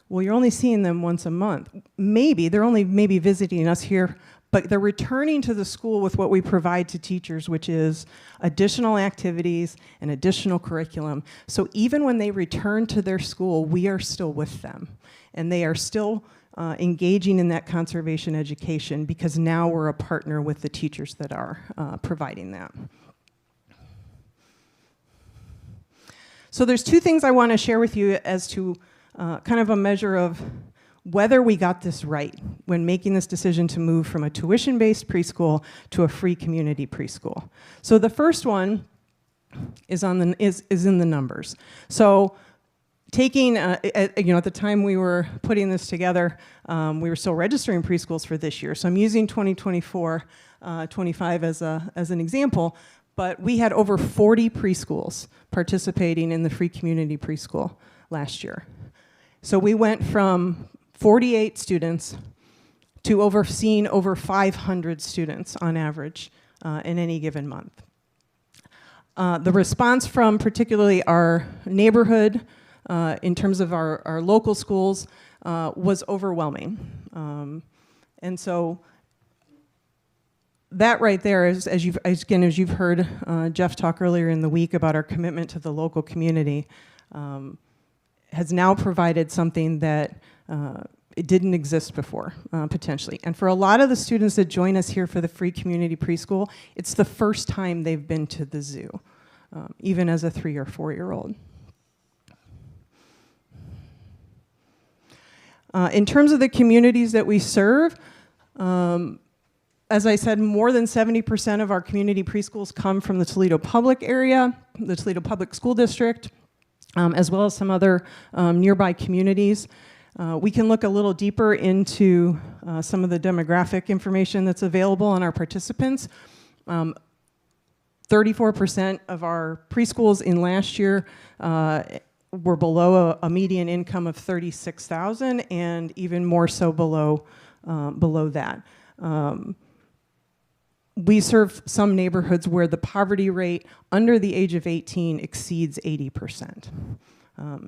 well, you're only seeing them once a month. Maybe, they're only maybe visiting us here, but they're returning to the school with what we provide to teachers, which is additional activities and additional curriculum. So even when they return to their school, we are still with them. And they are still engaging in that conservation education because now we're a partner with the teachers that are providing that. So there's 2 things I want to share with you as to kind of a measure of whether we got this right when making this decision to move from a tuition-based preschool to a free community preschool. So the first one is in the numbers. So taking, at the time we were putting this together, we were still registering preschools for this year. So I'm using 2024, 25 as an example. But we had over 40 preschools participating in the free community preschool last year. So we went from 48 students to overseeing over 500 students on average in any given month. The response from particularly our neighborhood in terms of our local schools was overwhelming. And so that right there is, as you've heard Jeff talk earlier in the week about our commitment to the local community, has now provided something that it didn't exist before, potentially. And for a lot of the students that join us here for the free community preschool, it's the first time they've been to the zoo, even as a 3 or 4-year-old. In terms of the communities that we serve, as I said, more than 70% of our community preschools come from the Toledo public area, the Toledo Public School District, as well as some other nearby communities. We can look a little deeper into some of the demographic information that's available on our participants. 34% of our preschools in last year were below a median income of $36,000, and even more so below that. We serve some neighborhoods where the poverty rate under the age of 18 exceeds 80%.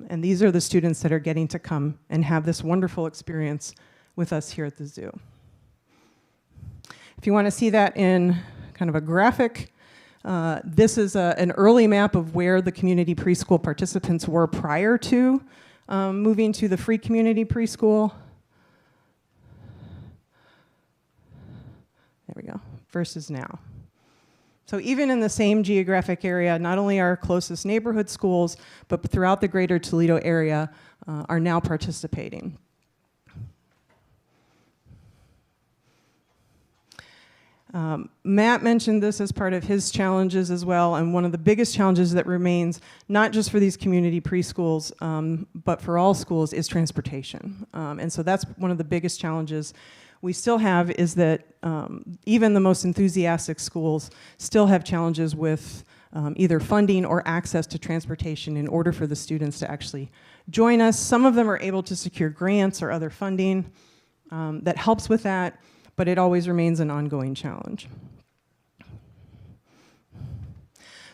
And these are the students that are getting to come and have this wonderful experience with us here at the zoo. If you want to see that in kind of a graphic, this is an early map of where the community preschool participants were prior to moving to the free community preschool. There we go. Versus now. So even in the same geographic area, not only our closest neighborhood schools, but throughout the greater Toledo area are now participating. Matt mentioned this as part of his challenges as well, and one of the biggest challenges that remains, not just for these community preschools, but for all schools, is transportation. And so that's one of the biggest challenges we still have, is that even the most enthusiastic schools still have challenges with either funding or access to transportation in order for the students to actually join us. Some of them are able to secure grants or other funding that helps with that, but it always remains an ongoing challenge.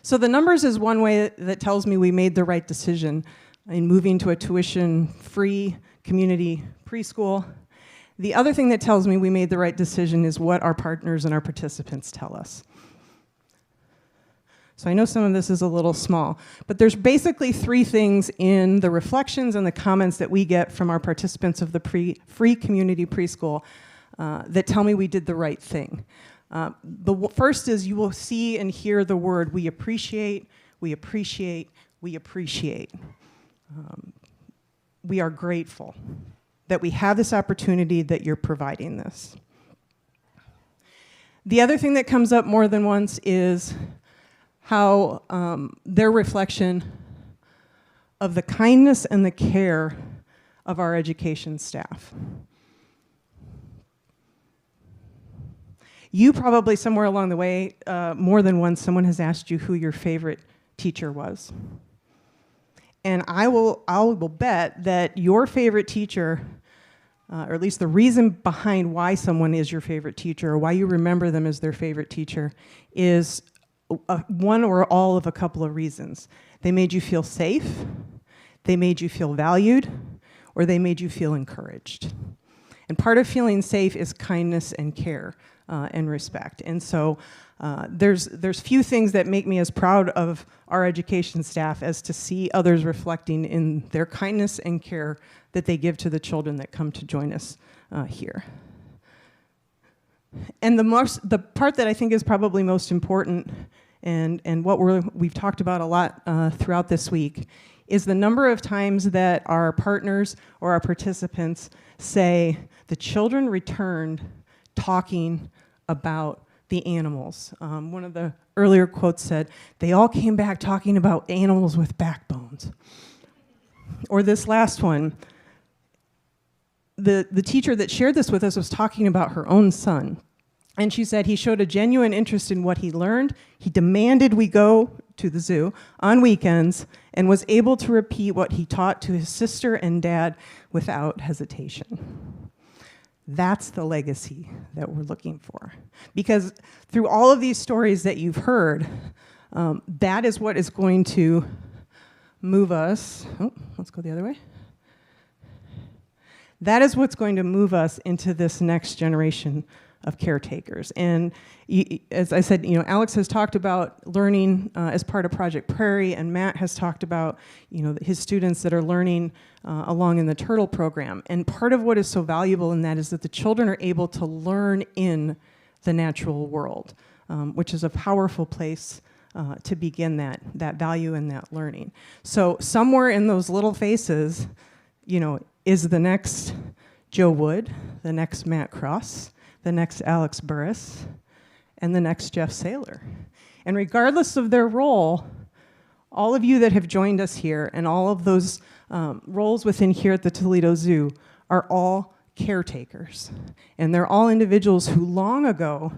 So the numbers is one way that tells me we made the right decision in moving to a tuition-free community preschool. The other thing that tells me we made the right decision is what our partners and our participants tell us. So I know some of this is a little small, but there's basically 3 things in the reflections and the comments that we get from our participants of the free community preschool that tell me we did the right thing. The first is you will see and hear the word, we appreciate, we appreciate, we appreciate. We are grateful that we have this opportunity, that you're providing this. The other thing that comes up more than once is how their reflection of the kindness and the care of our education staff. You probably somewhere along the way, more than once, someone has asked you who your favorite teacher was. And I will bet that your favorite teacher, or at least the reason behind why someone is your favorite teacher, or why you remember them as their favorite teacher, is one or all of a couple of reasons. They made you feel safe, they made you feel valued, or they made you feel encouraged. And part of feeling safe is kindness and care and respect. And so there's few things that make me as proud of our education staff as to see others reflecting in their kindness and care that they give to the children that come to join us here. And the part that I think is probably most important, and what we've talked about a lot throughout this week, is the number of times that our partners or our participants say the children returned talking about the animals. One of the earlier quotes said, they all came back talking about animals with backbones. Or this last one, the teacher that shared this with us was talking about her own son. And she said he showed a genuine interest in what he learned. He demanded we go to the zoo on weekends and was able to repeat what he taught to his sister and dad without hesitation. That's the legacy that we're looking for. Because through all of these stories that you've heard, that is what is going to move us. Oh, let's go the other way. That is what's going to move us into this next generation of caretakers. And as I said, Alex has talked about learning as part of Project Prairie, and Matt has talked about, his students that are learning along in the Turtle program. And part of what is so valuable in that is that the children are able to learn in the natural world, which is a powerful place to begin that value and that learning. So somewhere in those little faces, is the next Joe Wood, the next Matt Cross, the next Alex Burris, and the next Jeff Saylor. And regardless of their role, all of you that have joined us here and all of those roles within here at the Toledo Zoo are all caretakers. And they're all individuals who long ago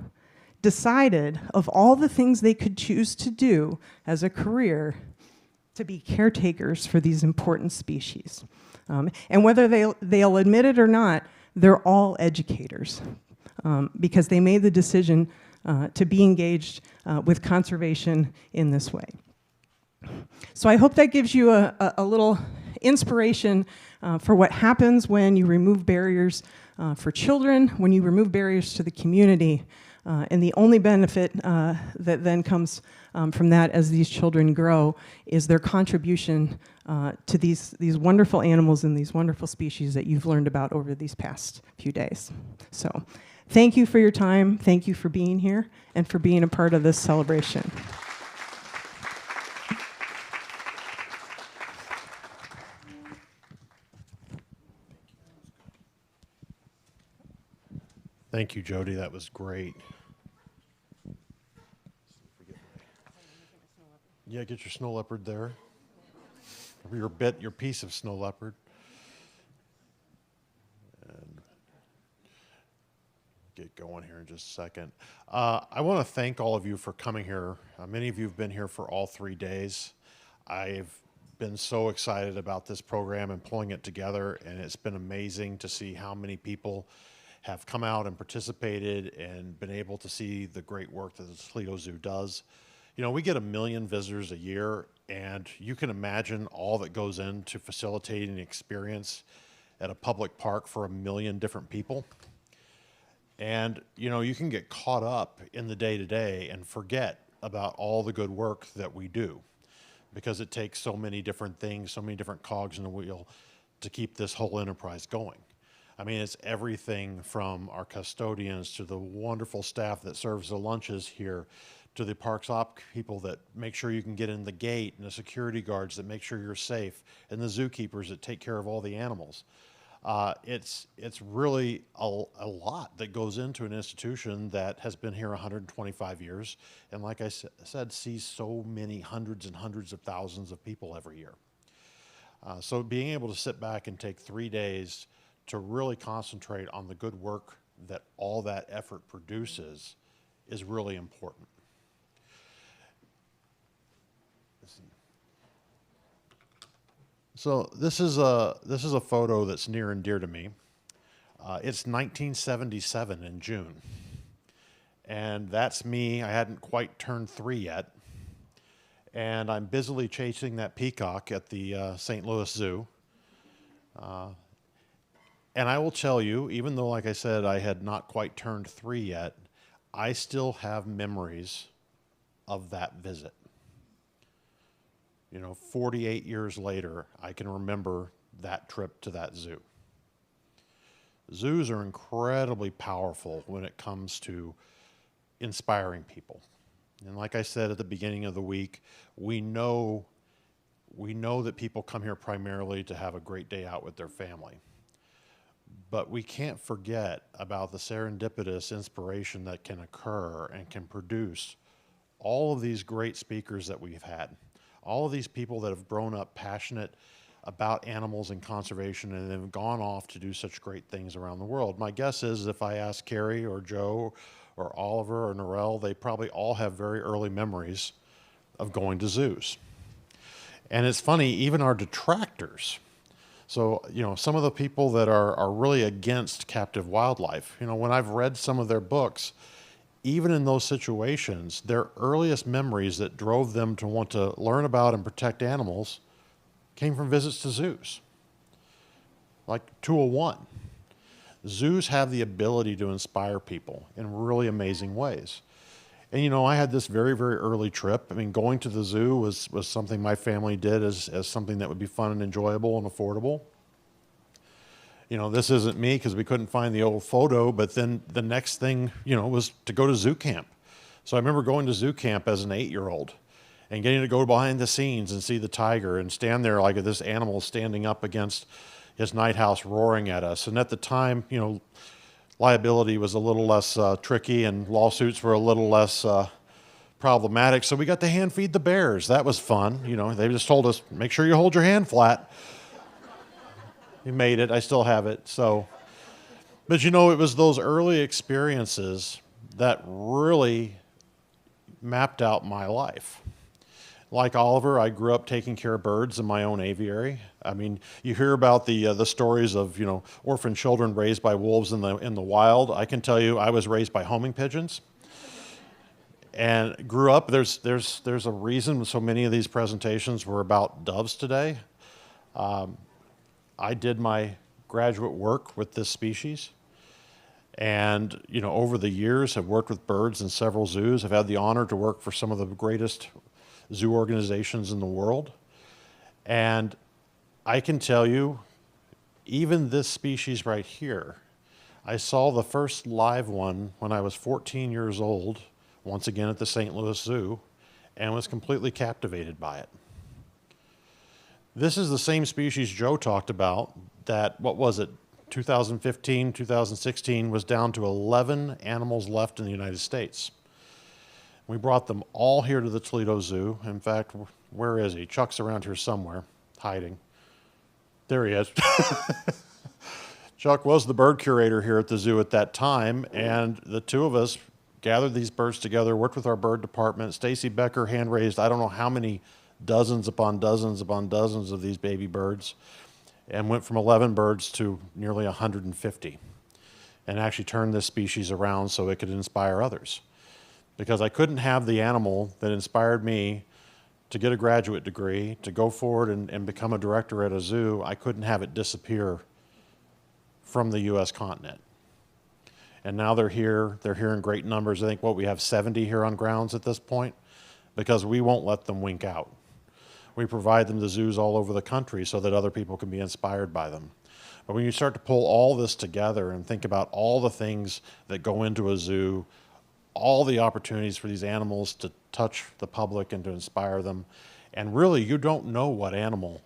decided of all the things they could choose to do as a career to be caretakers for these important species. And whether they'll admit it or not, they're all educators. Because they made the decision to be engaged with conservation in this way. So I hope that gives you a little inspiration for what happens when you remove barriers for children, when you remove barriers to the community, and the only benefit that then comes from that as these children grow is their contribution to these wonderful animals and these wonderful species that you've learned about over these past few days. So thank you for your time. Thank you for being here and for being a part of this celebration. Thank you, Jody. That was great. Yeah, get your snow leopard there. Your piece of snow leopard. And get going here in just a second. I want to thank all of you for coming here. Many of you have been here for all 3 days. I've been so excited about this program and pulling it together, and it's been amazing to see how many people have come out and participated and been able to see the great work that the Toledo Zoo does. We get 1 million visitors a year, and you can imagine all that goes into facilitating an experience at a public park for 1 million different people. And, you can get caught up in the day-to-day and forget about all the good work that we do, because it takes so many different things, so many different cogs in the wheel to keep this whole enterprise going. I mean, it's everything from our custodians to the wonderful staff that serves the lunches here, to the parks op people that make sure you can get in the gate, and the security guards that make sure you're safe, and the zookeepers that take care of all the animals. It's really a lot that goes into an institution that has been here 125 years, and like I said, sees so many hundreds and hundreds of thousands of people every year. So being able to sit back and take 3 days to really concentrate on the good work that all that effort produces is really important. So this is a photo that's near and dear to me. It's 1977 in June, and that's me. I hadn't quite turned 3 yet, and I'm busily chasing that peacock at the St. Louis Zoo. And I will tell you, even though, like I said, I had not quite turned 3 yet, I still have memories of that visit. 48 years later, I can remember that trip to that zoo. Zoos are incredibly powerful when it comes to inspiring people. And like I said at the beginning of the week, we know that people come here primarily to have a great day out with their family. But we can't forget about the serendipitous inspiration that can occur and can produce all of these great speakers that we've had. All of these people that have grown up passionate about animals and conservation and have gone off to do such great things around the world. My guess is if I ask Carrie or Joe or Oliver or Norel, they probably all have very early memories of going to zoos. And it's funny, even our detractors. So, some of the people that are really against captive wildlife, when I've read some of their books, even in those situations, their earliest memories that drove them to want to learn about and protect animals came from visits to zoos. Like 201. Zoos have the ability to inspire people in really amazing ways. And I had this very, very early trip. I mean, going to the zoo was something my family did as something that would be fun and enjoyable and affordable. This isn't me because we couldn't find the old photo, but then the next thing, was to go to zoo camp. So I remember going to zoo camp as an 8-year-old and getting to go behind the scenes and see the tiger and stand there like this animal standing up against his night house roaring at us. And at the time, liability was a little less tricky and lawsuits were a little less problematic. So we got to hand feed the bears. That was fun. They just told us, make sure you hold your hand flat. We made it. I still have it. But it was those early experiences that really mapped out my life. Like Oliver, I grew up taking care of birds in my own aviary. I mean, you hear about the stories of orphan children raised by wolves in the wild. I can tell you, I was raised by homing pigeons, and grew up. There's a reason so many of these presentations were about doves today. I did my graduate work with this species, and over the years have worked with birds in several zoos. I've had the honor to work for some of the greatest zoo organizations in the world, and I can tell you, even this species right here, I saw the first live one when I was 14 years old, once again at the St. Louis Zoo, and was completely captivated by it. This is the same species Joe talked about that, 2015, 2016, was down to 11 animals left in the United States. We brought them all here to the Toledo Zoo. In fact, where is he? Chuck's around here somewhere, hiding. There he is. Chuck was the bird curator here at the zoo at that time, and the two of us gathered these birds together, worked with our bird department. Stacy Becker hand-raised, I don't know how many dozens upon dozens upon dozens of these baby birds, and went from 11 birds to nearly 150, and actually turned this species around so it could inspire others. Because I couldn't have the animal that inspired me to get a graduate degree, to go forward and become a director at a zoo, I couldn't have it disappear from the U.S. continent. And now they're here in great numbers. I think, we have 70 here on grounds at this point, because we won't let them wink out. We provide them to zoos all over the country so that other people can be inspired by them. But when you start to pull all this together and think about all the things that go into a zoo, all the opportunities for these animals to touch the public and to inspire them, and really you don't know what animal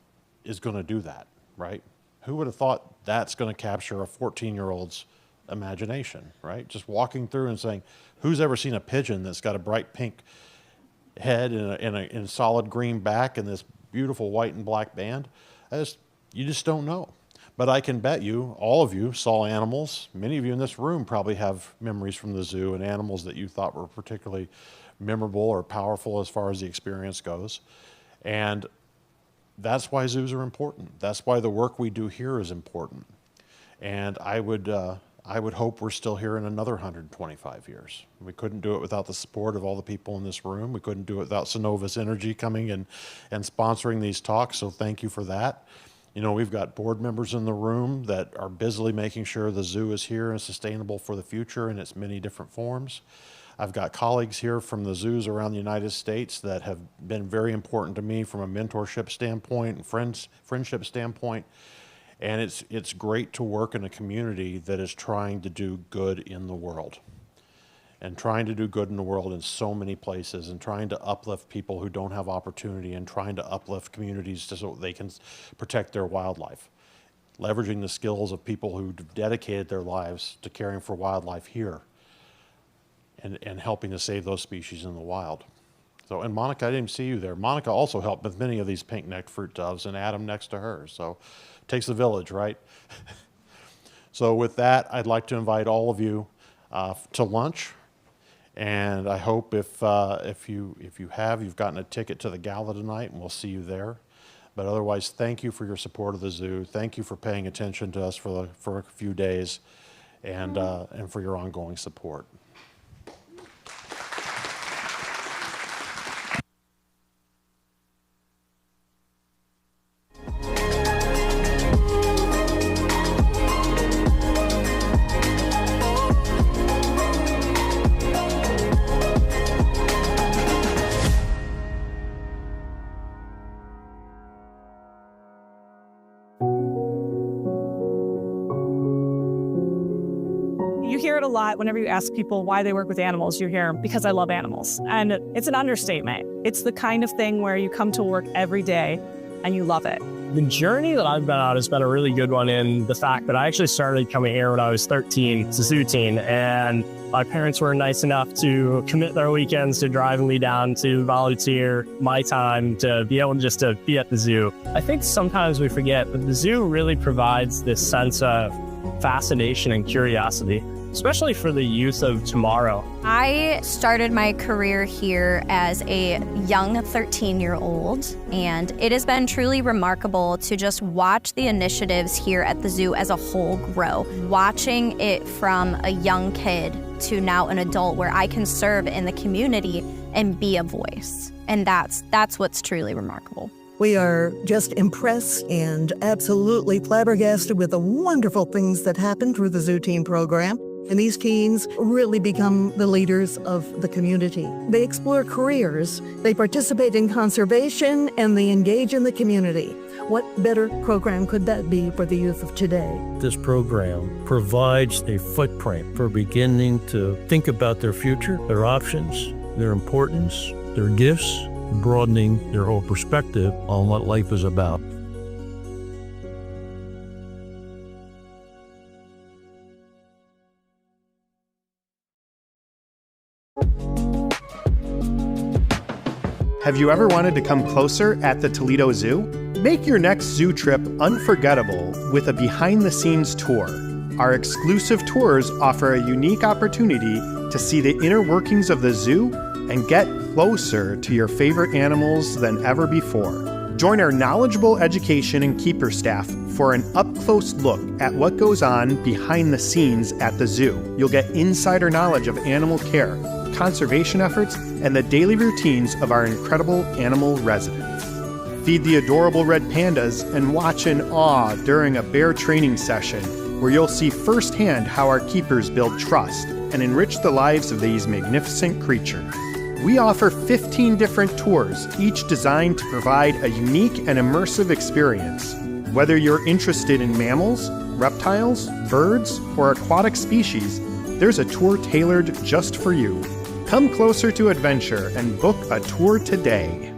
is going to do that, right? Who would have thought that's going to capture a 14-year-old's imagination, right? Just walking through and saying, who's ever seen a pigeon that's got a bright pink head and a solid green back and this beautiful white and black band? You just don't know. But I can bet you, all of you saw animals. Many of you in this room probably have memories from the zoo and animals that you thought were particularly memorable or powerful as far as the experience goes. And that's why zoos are important. That's why the work we do here is important. And I would hope we're still here in another 125 years. We couldn't do it without the support of all the people in this room. We couldn't do it without Synovus Energy coming and sponsoring these talks, so thank you for that. You know, we've got board members in the room that are busily making sure the zoo is here and sustainable for the future in its many different forms. I've got colleagues here from the zoos around the United States that have been very important to me from a mentorship standpoint and friendship standpoint. And it's great to work in a community that is trying to do good in the world. And trying to do good in the world in so many places, and trying to uplift people who don't have opportunity, and trying to uplift communities so they can protect their wildlife. Leveraging the skills of people who dedicated their lives to caring for wildlife here and helping to save those species in the wild. So, and Monica, I didn't see you there. Monica also helped with many of these pink-necked fruit doves, and Adam next to her. So it takes a village, right? So with that, I'd like to invite all of you to lunch. And I hope if you've gotten a ticket to the gala tonight, and we'll see you there. But otherwise, thank you for your support of the zoo. Thank you for paying attention to us for a few days, and for your ongoing support. You hear it a lot whenever you ask people why they work with animals. You hear, because I love animals. And it's an understatement. It's the kind of thing where you come to work every day and you love it. The journey that I've been on has been a really good one in the fact that I actually started coming here when I was 13 as a zoo teen, and my parents were nice enough to commit their weekends to driving me down to volunteer my time to be able just to be at the zoo. I think sometimes we forget that the zoo really provides this sense of fascination and curiosity, especially for the youth of tomorrow. I started my career here as a young 13-year-old, and it has been truly remarkable to just watch the initiatives here at the zoo as a whole grow. Watching it from a young kid to now an adult where I can serve in the community and be a voice. And that's what's truly remarkable. We are just impressed and absolutely flabbergasted with the wonderful things that happen through the Zoo Teen program. And these teens really become the leaders of the community. They explore careers, they participate in conservation, and they engage in the community. What better program could that be for the youth of today? This program provides a footprint for beginning to think about their future, their options, their importance, their gifts, broadening their whole perspective on what life is about. Have you ever wanted to come closer at the Toledo Zoo? Make your next zoo trip unforgettable with a behind-the-scenes tour. Our exclusive tours offer a unique opportunity to see the inner workings of the zoo and get closer to your favorite animals than ever before. Join our knowledgeable education and keeper staff for an up-close look at what goes on behind the scenes at the zoo. You'll get insider knowledge of animal care, conservation efforts, and the daily routines of our incredible animal residents. Feed the adorable red pandas and watch in awe during a bear training session where you'll see firsthand how our keepers build trust and enrich the lives of these magnificent creatures. We offer 15 different tours, each designed to provide a unique and immersive experience. Whether you're interested in mammals, reptiles, birds, or aquatic species, there's a tour tailored just for you. Come closer to adventure and book a tour today.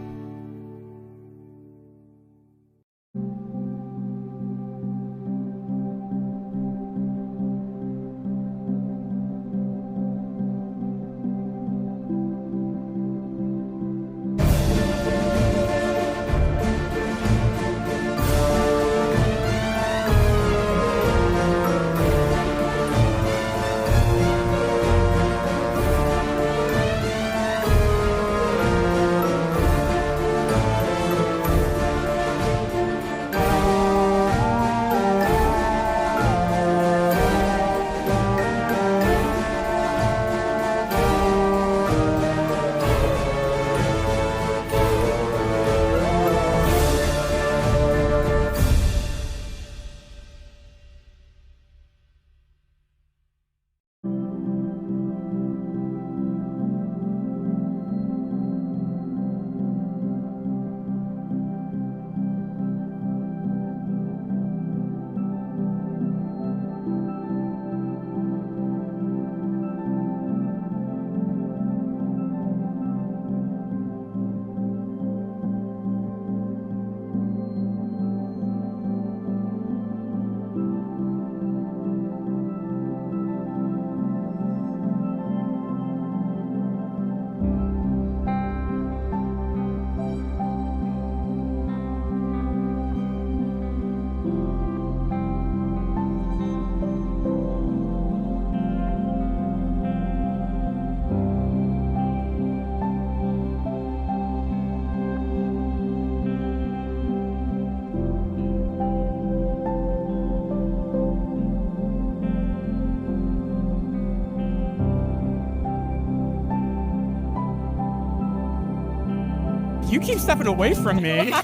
You keep stepping away from me.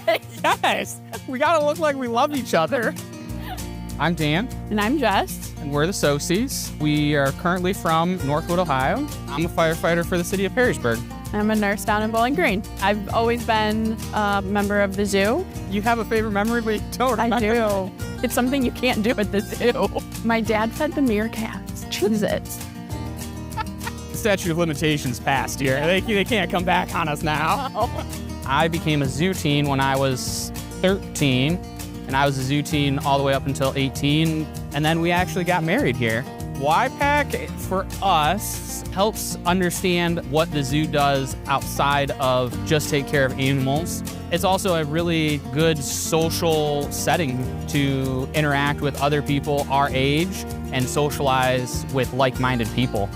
Yes. We gotta look like we love each other. I'm Dan. And I'm Jess. And we're the Socies. We are currently from Northwood, Ohio. I'm a firefighter for the city of Perrysburg. I'm a nurse down in Bowling Green. I've always been a member of the zoo. You have a favorite memory, but you don't remember. I do. It's something you can't do at the zoo. My dad fed the meerkats. Choose it. Statute of limitations passed here. They can't come back on us now. I became a zoo teen when I was 13, and I was a zoo teen all the way up until 18, and then we actually got married here. YPAC, for us, helps understand what the zoo does outside of just take care of animals. It's also a really good social setting to interact with other people our age and socialize with like-minded people.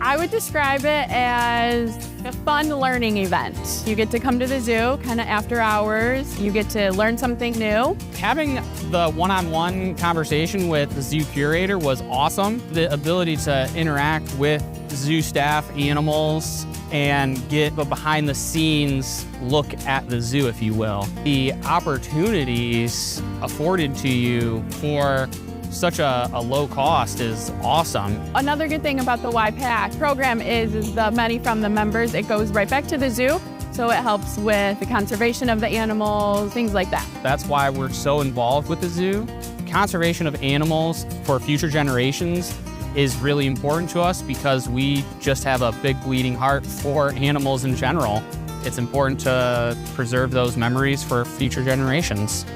I would describe it as a fun learning event. You get to come to the zoo kind of after hours. You get to learn something new. Having the one-on-one conversation with the zoo curator was awesome. The ability to interact with zoo staff, animals, and get a behind-the-scenes look at the zoo, if you will. The opportunities afforded to you for such a low cost is awesome. Another good thing about the YPAC program is the money from the members, it goes right back to the zoo. So it helps with the conservation of the animals, things like that. That's why we're so involved with the zoo. Conservation of animals for future generations is really important to us because we just have a big bleeding heart for animals in general. It's important to preserve those memories for future generations.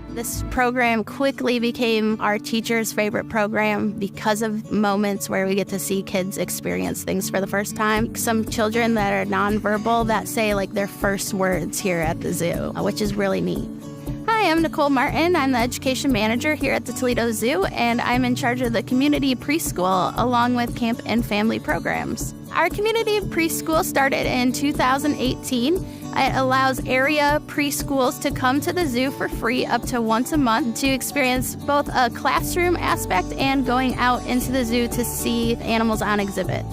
This program quickly became our teachers' favorite program because of moments where we get to see kids experience things for the first time. Some children that are nonverbal that say like their first words here at the zoo, which is really neat. Hi, I'm Nicole Martin. I'm the education manager here at the Toledo Zoo, and I'm in charge of the community preschool along with camp and family programs. Our community preschool started in 2018. It allows area preschools to come to the zoo for free up to once a month to experience both a classroom aspect and going out into the zoo to see animals on exhibit.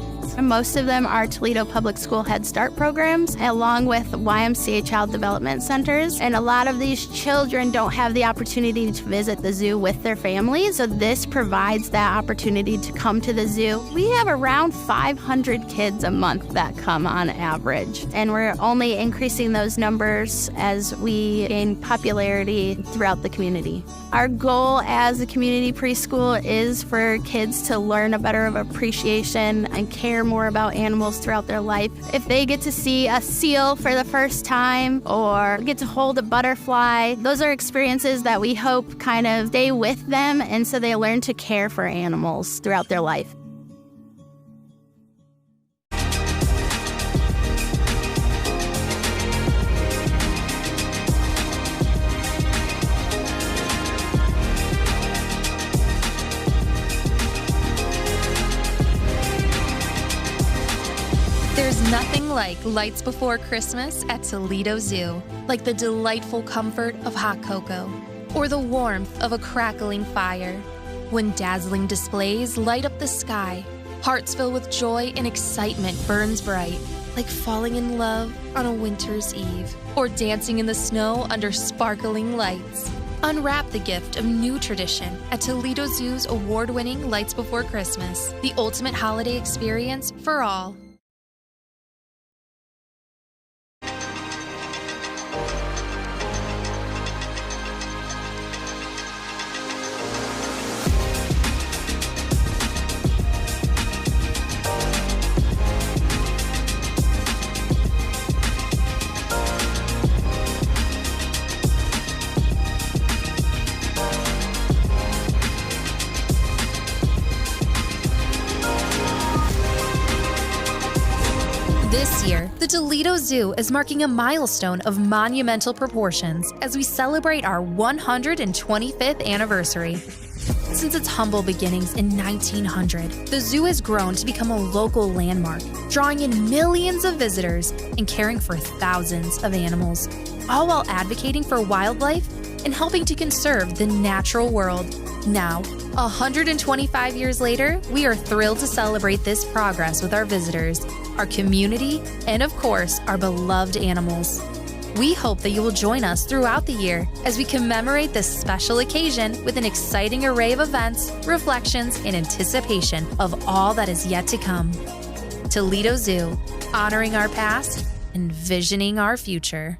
Most of them are Toledo Public School Head Start programs, along with YMCA Child Development Centers. And a lot of these children don't have the opportunity to visit the zoo with their families, so this provides that opportunity to come to the zoo. We have around 500 kids a month that come on average, and we're only increasing those numbers as we gain popularity throughout the community. Our goal as a community preschool is for kids to learn a better of appreciation and care more about animals throughout their life. If they get to see a seal for the first time or get to hold a butterfly, those are experiences that we hope kind of stay with them, and so they learn to care for animals throughout their life. There's nothing like lights before Christmas at Toledo Zoo, like the delightful comfort of hot cocoa or the warmth of a crackling fire. When dazzling displays light up the sky, hearts fill with joy and excitement burns bright, like falling in love on a winter's eve or dancing in the snow under sparkling lights. Unwrap the gift of new tradition at Toledo Zoo's award-winning Lights Before Christmas, the ultimate holiday experience for all. This year, the Toledo Zoo is marking a milestone of monumental proportions as we celebrate our 125th anniversary. Since its humble beginnings in 1900, the zoo has grown to become a local landmark, drawing in millions of visitors and caring for thousands of animals, all while advocating for wildlife and helping to conserve the natural world. Now, 125 years later, we are thrilled to celebrate this progress with our visitors, our community, and of course, our beloved animals. We hope that you will join us throughout the year as we commemorate this special occasion with an exciting array of events, reflections, and anticipation of all that is yet to come. Toledo Zoo, honoring our past, envisioning our future.